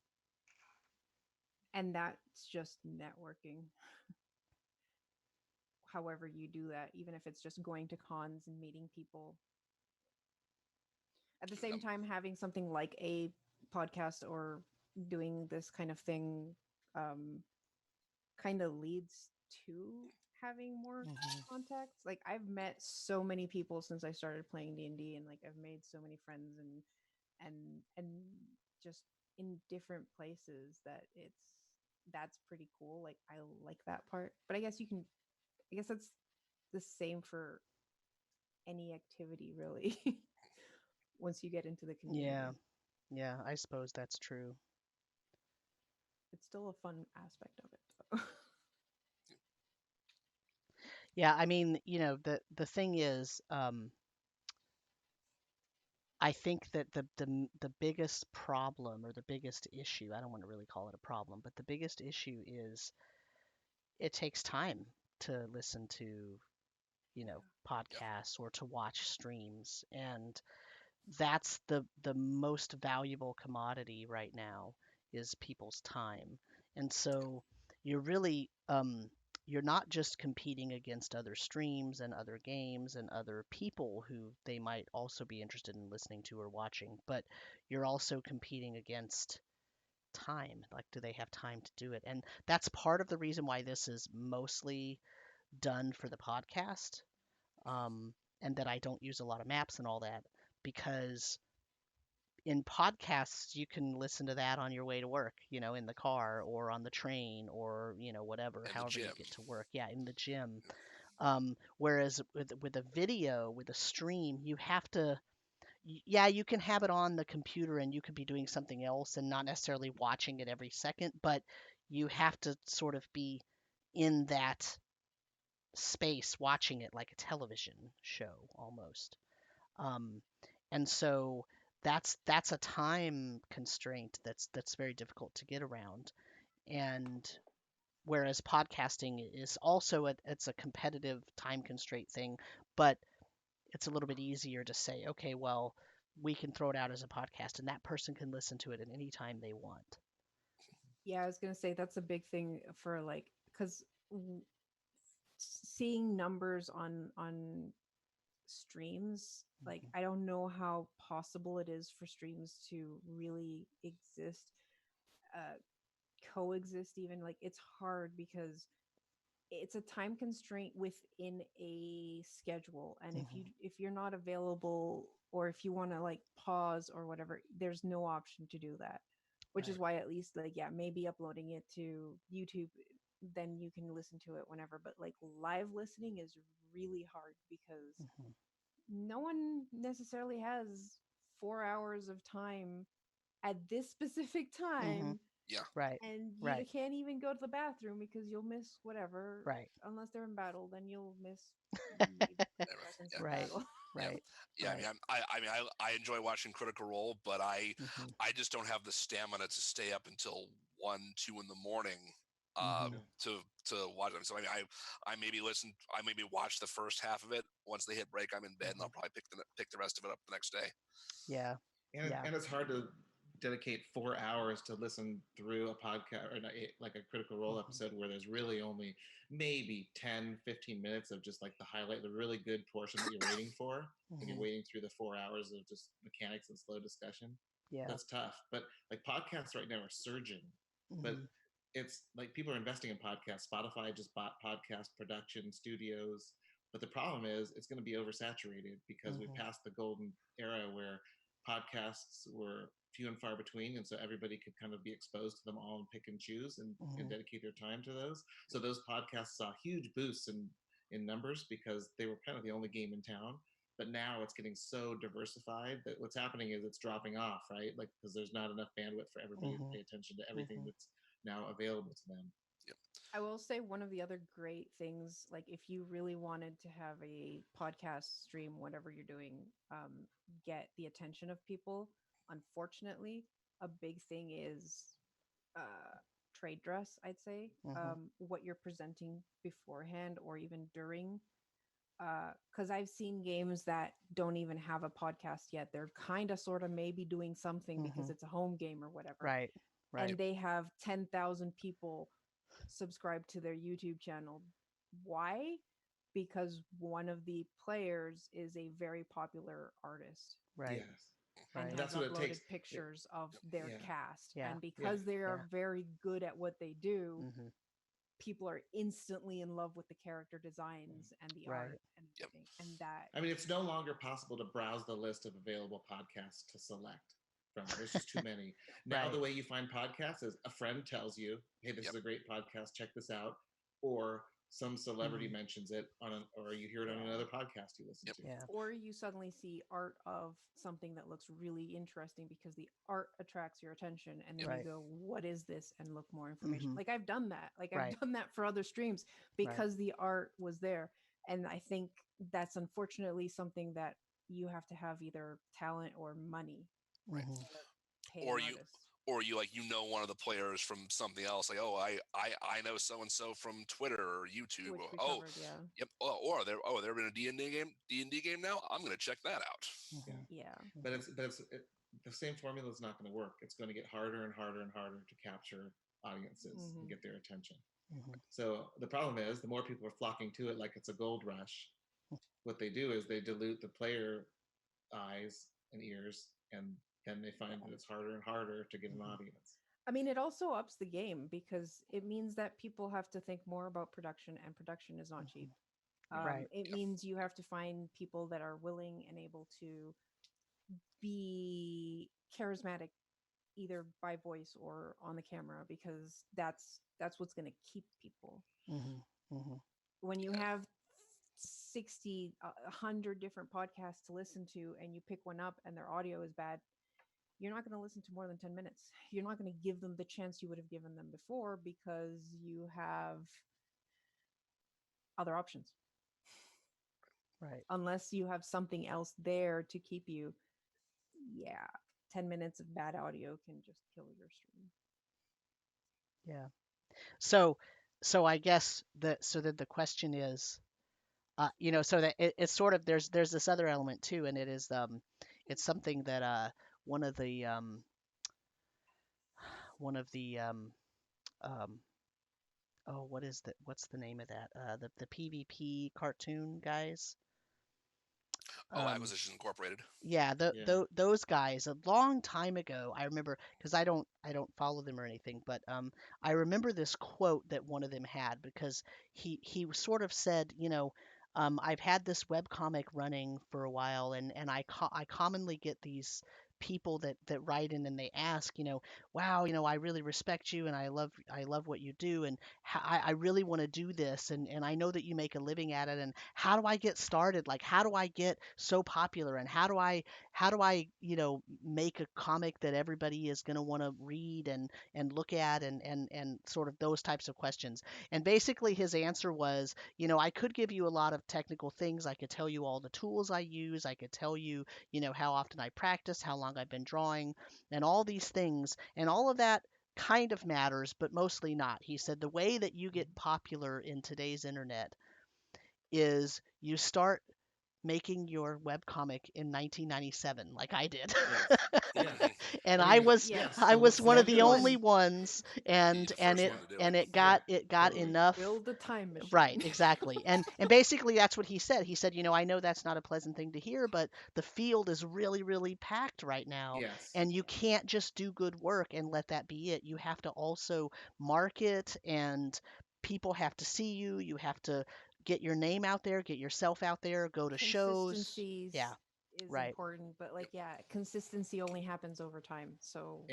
and that's just networking. However you do that, even if it's just going to cons and meeting people, at the same Um, time having something like a podcast or doing this kind of thing um, kind of leads to having more Mhm. contacts. Like, I've met so many people since I started playing D&D, and like I've made so many friends and and just in different places that that's pretty cool. Like, I like that part. But I guess that's the same for any activity, really. Once you get into the Yeah. community, Yeah, I suppose that's true. it's still a fun aspect of it, though. Yeah, I mean, the thing is, I think that the biggest problem or the biggest issue, I don't want to really call it a problem, but the biggest issue is it takes time to listen to, yeah. podcasts or to watch streams, and that's the most valuable commodity right now is people's time. And so you're really you're not just competing against other streams and other games and other people who they might also be interested in listening to or watching, but you're also competing against time. Like, do they have time to do it? And that's part of the reason why this is mostly done for the podcast, and that I don't use a lot of maps and all that, because in podcasts you can listen to that on your way to work, in the car or on the train or whatever, And the however you gym. get to work, yeah, in the gym. Whereas with a video, with a stream, you have to, yeah, you can have it on the computer and you could be doing something else and not necessarily watching it every second, but you have to sort of be in that space watching it like a television show almost. Um, and so that's a time constraint that's very difficult to get around. And whereas podcasting is also it's a competitive time constraint thing, but it's a little bit easier to say, okay, well, we can throw it out as a podcast and that person can listen to it at any time they want. Yeah, I was gonna say that's a big thing for like, because seeing numbers on streams, like I don't know how possible it is for streams to really exist, uh coexist even. Like it's hard because it's a time constraint within a schedule, and if you're not available, or if you want to like pause or whatever, there's no option to do that, which is Right. why at least like, yeah, maybe uploading it to YouTube, then you can listen to it whenever. But like live listening is really hard because Mhm. no one necessarily has 4 hours of time at this specific Mhm. time, Yeah. Right. and you Right. can't even go to the bathroom because you'll miss whatever. Right. Unless they're in battle, then you'll miss the presence Yeah. of Right. battle. Yeah. Right. Yeah. I mean, Right. I enjoy watching Critical Role, but Mhm. I just don't have the stamina to stay up until 1, 2 in the morning Mhm. to watch them. So I mean, I maybe I maybe watch the first half of it. Once they hit break, I'm in bed, and I'll probably pick the rest of it up the next day. Yeah. Yeah. And it's hard to dedicate 4 hours to listen through a podcast or like a Critical Role episode where there's really only maybe 10, 15 minutes of just like the highlight, the really good portion that you're waiting for, and you're Mhm. waiting through the 4 hours of just mechanics and slow discussion. Yeah. That's tough. But like podcasts right now are surging, but Mhm. it's like people are investing in podcasts. Spotify just bought podcast production studios, but the problem is it's going to be oversaturated because we Mhm. passed the golden era where podcasts were few and far between, and so everybody could kind of be exposed to them all and pick and choose and Mhm. dedicate their time to those. So those podcasts saw huge boosts in numbers because they were kind of the only game in town. But now it's getting so diversified that what's happening is it's dropping off, right? Like because there's not enough bandwidth for everybody to Mhm. pay attention to everything Mhm. that's now available to them. Yep. I will say one of the other great things, like if you really wanted to have a podcast stream, whatever you're doing, get the attention of people, unfortunately, a big thing is trade dress, I'd say. Mhm. What you're presenting beforehand or even during. Because I've seen games that don't even have a podcast yet. They're kind of sort of maybe doing something because Mhm. it's a home game or whatever. Right. Right. And they have 10,000 people subscribe to their YouTube channel. Why? Because one of the players is a very popular artist Right. Yes, and Right. and has that's what it uploaded takes. pictures of their Yeah, cast. Yeah. And yeah. because they are Yeah. very good at what they do, Mhm. people are instantly in love with the character designs and the Right. art and Yep. everything. And that, I mean, it's no longer possible to browse the list of available podcasts to select from. There's just too many. Now, Right. the way you find podcasts is a friend tells you, hey, this Yep. is a great podcast, check this out. Or some celebrity Mhm. mentions it or you hear it on yeah. another podcast you listen Yep. to. Yeah. Or you suddenly see art of something that looks really interesting because the art attracts your attention, and then Right. you go, what is this, and look more information. Mhm. Like I've done that, like I've Right. done that for other streams Right. because the art was there. And I think that's unfortunately something that you have to have either talent or money Right. Mhm. to pay Or an you artist. or you like one of the players from something else, like, oh, I know so and so from Twitter or YouTube. Which Or, we oh, covered. Yeah. yep. Oh, or they're in a D&D game now. I'm gonna check that out. Yeah. Mhm. Yeah. The same formula is not going to work. It's going to get harder and harder and harder to capture audiences and Mhm. get their attention. Mhm. So the problem is the more people are flocking to it like it's a gold rush, what they do is they dilute the player eyes and ears, and then they find that it's harder and harder to get an Mhm. audience. I mean, it also ups the game because it means that people have to think more about production, and production is not cheap. Right. It Yep. means you have to find people that are willing and able to be charismatic either by voice or on the camera, because that's what's going to keep people. Mhm. Mhm. When you Yeah. have 60 100 different podcasts to listen to and you pick one up and their audio is bad, you're not going to listen to more than 10 minutes. You're not going to give them the chance you would have given them before because you have other options. Right. Unless you have something else there to keep you, yeah, 10 minutes of bad audio can just kill your stream. Yeah. So, I guess the question is, so that it's sort of there's this other element too, and it is it's something that one of the um, oh, what's the name of that? The PvP cartoon guys. Oh, Um, Acquisitions Incorporated. Yeah, Yeah. those guys a long time ago. I remember because I don't follow them or anything, but I remember this quote that one of them had because he sort of said, I've had this webcomic running for a while, and I commonly get these people that write in and they ask, wow, I really respect you and I love what you do, and I really want to do this, and I know that you make a living at it, and how do I get started? Like, how do I get so popular, and how do I make a comic that everybody is going to want to read and look at, and sort of those types of questions. And basically his answer was, I could give you a lot of technical things. I could tell you all the tools I use. I could tell you, how often I practice, how long I've been drawing, and all these things. And all of that kind of matters, but mostly not. He said the way that you get popular in today's internet is you start making your webcomic in 1997 like I did. Yes. Yeah. And I I mean, was Yeah. yes. I The was one of Be the the only one. ones, You're and the and first it one to do and it. it Yeah. got Totally. enough. Build a time machine. Right, exactly. And basically that's what he said. He said, I know that's not a pleasant thing to hear, but the field is really, really packed right now, Yes. and you can't just do good work and let that be it. You have to also market, and people have to see you. You have to get your name out there, get yourself out there, go to shows. Consistency Yeah, is right. important, but Yep. like, yeah, consistency only happens over time. So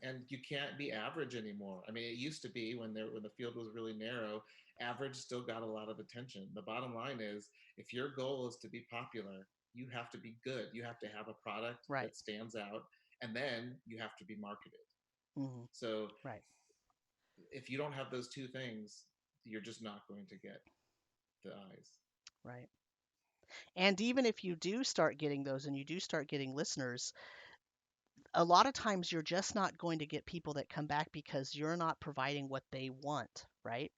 And you can't be average anymore. I mean, it used to be when the field was really narrow, average still got a lot of attention. The bottom line is, if your goal is to be popular, you have to be good. You have to have a product Right. that stands out, and then you have to be marketed. Hmm. So Right. if you don't have those two things, you're just not going to get the eyes. Right. And even if you do start getting those and you do start getting listeners, a lot of times you're just not going to get people that come back because you're not providing what they want, right?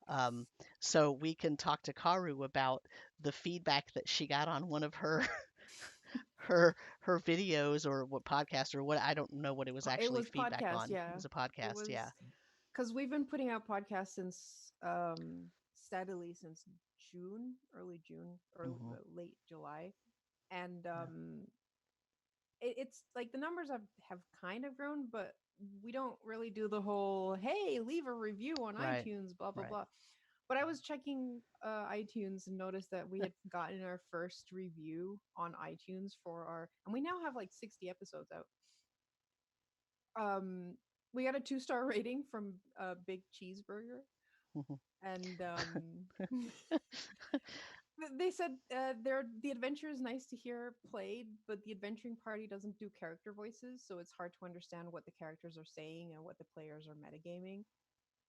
Um, so we can talk to Karu about the feedback that she got on one of her her videos, or what podcast, or what, I don't know what it was it actually was feedback podcast, on. It yeah. was a It podcast, was yeah. because we've been putting out podcasts since steadily since June, early June, or Hmm. late July, and Yeah. it's like the numbers have kind of grown, but we don't really do the whole hey, leave a review on Right. iTunes, blah blah Right. blah. But I was checking iTunes and noticed that we had gotten our first review on iTunes for our, and we now have like 60 episodes out. Um, we got a 2-star rating from Big Cheeseburger, Mhm. and they said the adventure is nice to hear played, but the adventuring party doesn't do character voices, so it's hard to understand what the characters are saying and what the players are metagaming.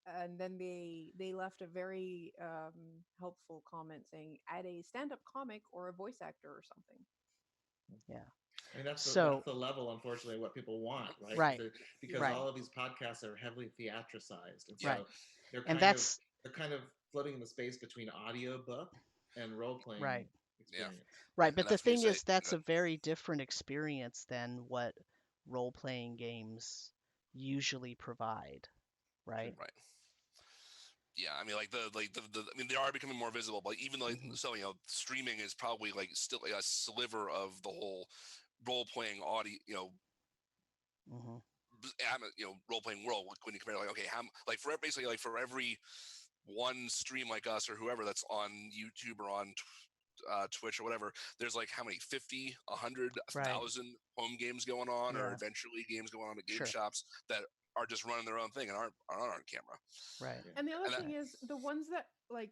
And then they left a very helpful comment saying add a stand-up comic or a voice actor or something. Yeah. I mean, that's So, the level, unfortunately, what people want, right? right. Because Right. all of these podcasts are heavily theatricized, and Yeah. Right. so they're And kind of that's they're kind of floating in the space between audiobook and role playing right. Yeah. experience. Right. And But the that's when you thing say, is, that's a very different experience than what role-playing games usually provide, Sure. right? right. Yeah, I mean, like I mean, they are becoming more visible, but even like Hmm. so, streaming is probably like still like a sliver of the whole role playing audio, Hmm. role playing world. When you compare, like, okay, how like for basically like for every one stream like us or whoever that's on YouTube or on Twitch or whatever, there's like how many 50, 100, Right. 1,000 home games going on or Yeah. adventure league games going on at game Sure. shops that are just running their own thing and aren't on camera. Right. Yeah. And the other And that, thing is the ones that like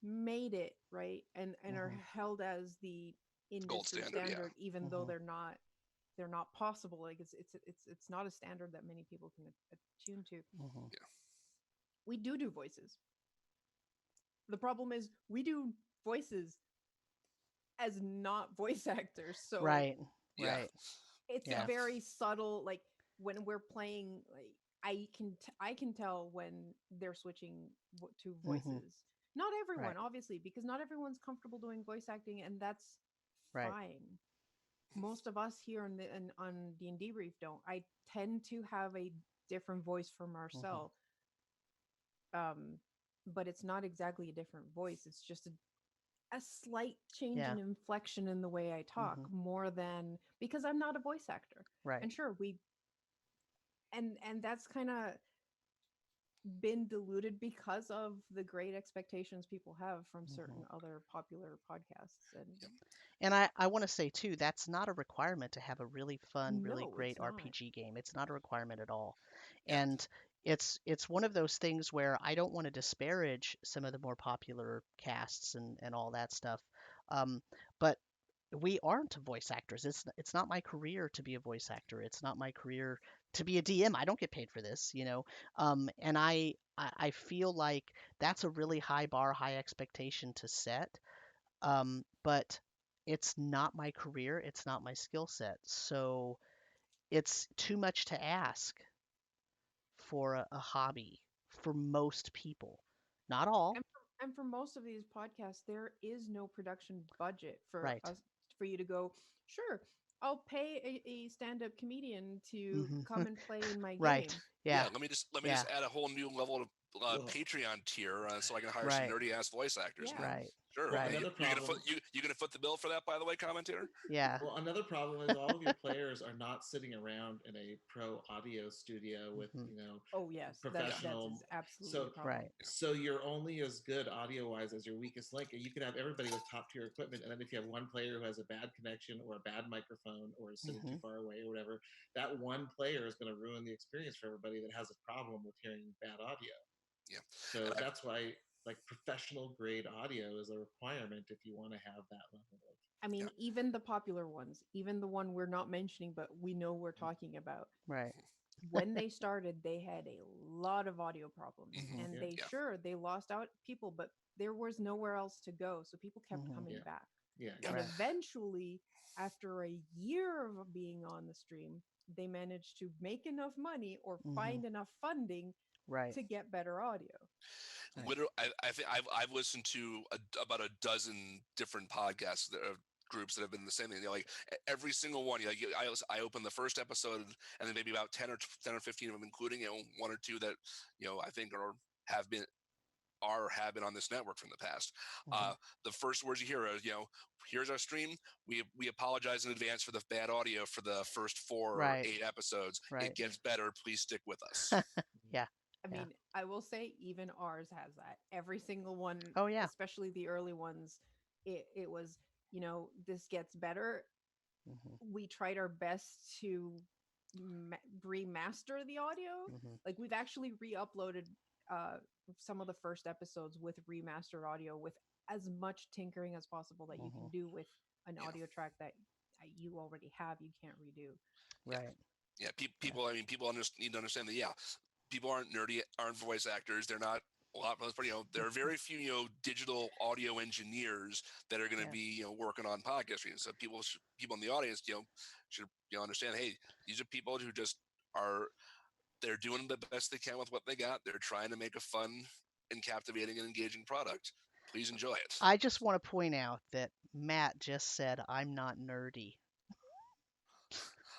made it right and are Hmm. held as the gold industry standard, yeah. standard, even though Hmm. they're not possible. Like it's not a standard that many people can attune to. Hmm. We do voices. The problem is we do voices as not voice actors, so Right. Yeah. Right. it's a Yeah. very subtle, like when we're playing, like I can tell when they're switching to Hmm. voices. Not Right. everyone, obviously, because not everyone's comfortable doing voice acting, and that's Right. fine. Most of us here on DnDeBrief don't. I tend to have a different voice from Hmm. Marcel, but it's not exactly a different voice. It's just a slight change Yeah. in inflection in the way I talk, more than because I'm not a voice actor. Right. And sure, and that's kind of been diluted because of the great expectations people have from certain other popular podcasts. And I want to say too, that's not a requirement to have a really fun, really No, great it's not. RPG game. It's not a requirement at all. Yeah. And it's one of those things where I don't want to disparage some of the more popular casts and all that stuff. But we aren't voice actors. It's not my career to be a voice actor. It's not my career to be a DM. I don't get paid for this, you know. And I feel like that's a really high bar, high expectation to set. But it's not my career. It's not my skill set. So it's too much to ask for a hobby for most people. Not all, And for most of these podcasts, there is no production budget for right? us, for you to go, sure, I'll pay a stand-up comedian to Hmm. come and play in my Right. game. Yeah. Let me just Yeah. add a whole new level of Well, Patreon tier, so I can hire some Right. nerdy ass voice actors. Yeah. Right. Sure. well, Right. You, another you gonna problem. you gonna foot the bill for that, by the way, commentator? Yeah. Well, another problem is all of your players are not sitting around in a pro audio studio with, Mhm. Oh yes, that professional. is absolutely So, a problem. Right. so you're only as good audio wise as your weakest link. And you could have everybody with top tier equipment, and then if you have one player who has a bad connection or a bad microphone or is sitting too far away or whatever, that one player is going to ruin the experience for everybody that has a problem with hearing bad audio. Yeah. So that's why like professional grade audio is a requirement if you want to have that level of. I mean, even the popular ones, even the one we're not mentioning, but we know we're talking about, Right. when they started, they had a lot of audio problems, and Yeah. they lost out people, but there was nowhere else to go, so people kept coming Yeah. back. Yeah. And Right. eventually, after a year of being on the stream, they managed to make enough money or find enough funding Right. to get better audio. Right. Literally, I think I've listened to about a dozen different podcasts that are groups that have been the same thing. They're like every single one. Like I opened the first episode, and then maybe about 10 or 15 of them, including one or two that I think have been have been on this network from the past. The first words you hear are, here's our stream. We apologize in advance for the bad audio for the first 4 or Right. 8 episodes. Right. It gets better. Please stick with us. Yeah. I mean, I will say even ours has that. Every single one, Oh, yeah. especially the early ones, it was, this gets better. We tried our best to remaster the audio. Like we've actually re-uploaded some of the first episodes with remastered audio with as much tinkering as possible that you can do with an audio track that you already have, you can't redo. Right. Yeah, people. I mean, people need to understand that. Yeah, people aren't voice actors. They're not a lot. But there are very few digital audio engineers that are going to be working on podcasting. So people in the audience should understand. Hey, these are people who just are. They're doing the best they can with what they got. They're trying to make a fun and captivating and engaging product. Please enjoy it. I just want to point out that Matt just said I'm not nerdy.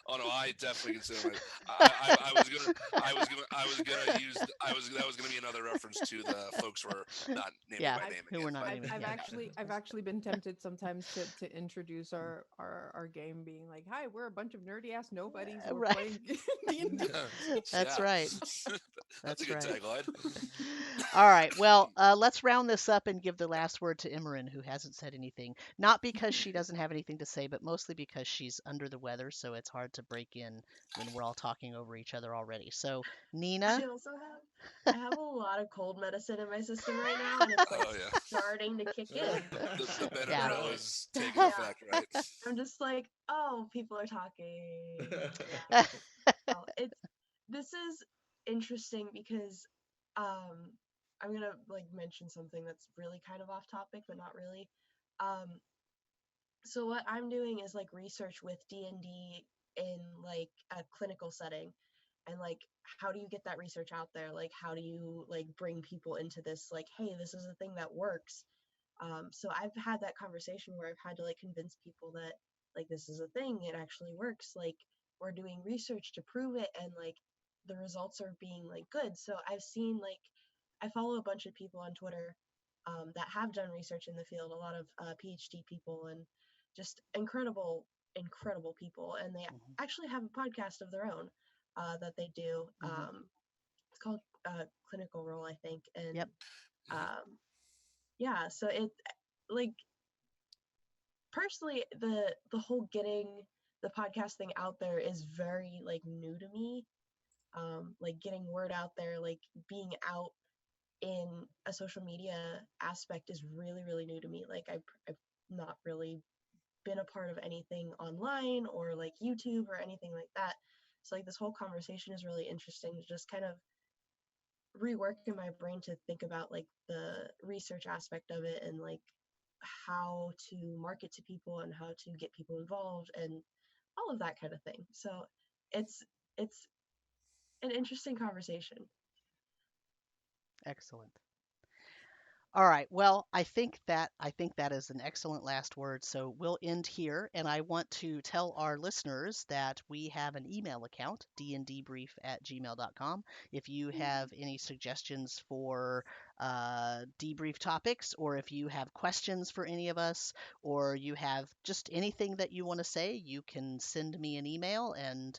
Oh no, I definitely consider it. That was gonna be another reference to the folks who are not named by name. Who we're not naming. I've actually been tempted sometimes to introduce our game, being like, "Hi, we're a bunch of nerdy ass nobodies. We're Right. playing D&D." That's right. That's a good tagline. All right. Well, let's round this up and give the last word to Imran, who hasn't said anything. Not because she doesn't have anything to say, but mostly because she's under the weather, so it's hard to break in when we're all talking over each other already. So, Nina? I have a lot of cold medicine in my system right now, and it's like starting to kick in. The Benadryl is taking effect, right? I'm just like, oh, people are talking. This is interesting because I'm gonna like mention something that's really kind of off topic, but not really. So what I'm doing is like research with D&D in like a clinical setting, and like how do you get that research out there? Like how do you like bring people into this, like, hey, this is a thing that works. So I've had that conversation where I've had to like convince people that like this is a thing, it actually works, like we're doing research to prove it, and like the results are being like good. So I've I follow a bunch of people on Twitter that have done research in the field, a lot of PhD people and just incredible people, and they actually have a podcast of their own that they do. It's called Clinical Role, I think, and Yep. yeah, so it like personally the whole getting the podcast thing out there is very like new to me. Like getting word out there, like being out in a social media aspect is really new to me. Like I've not really been a part of anything online or like YouTube or anything like that. So like this whole conversation is really interesting to just kind of rework in my brain to think about like the research aspect of it and like how to market to people and how to get people involved and all of that kind of thing. So it's an interesting conversation. Excellent. All right. Well, I think that is an excellent last word. So we'll end here, and I want to tell our listeners that we have an email account, DnDeBrief@gmail.com. If you have any suggestions for debrief topics, or if you have questions for any of us, or you have just anything that you want to say, you can send me an email. And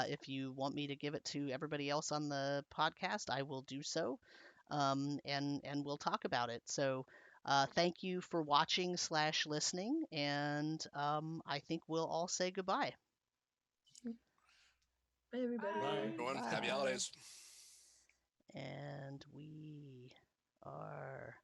if you want me to give it to everybody else on the podcast, I will do so. And we'll talk about it. So thank you for watching / listening, and I think we'll all say goodbye. Bye, everybody. Bye. Everyone, happy Bye. holidays. And we are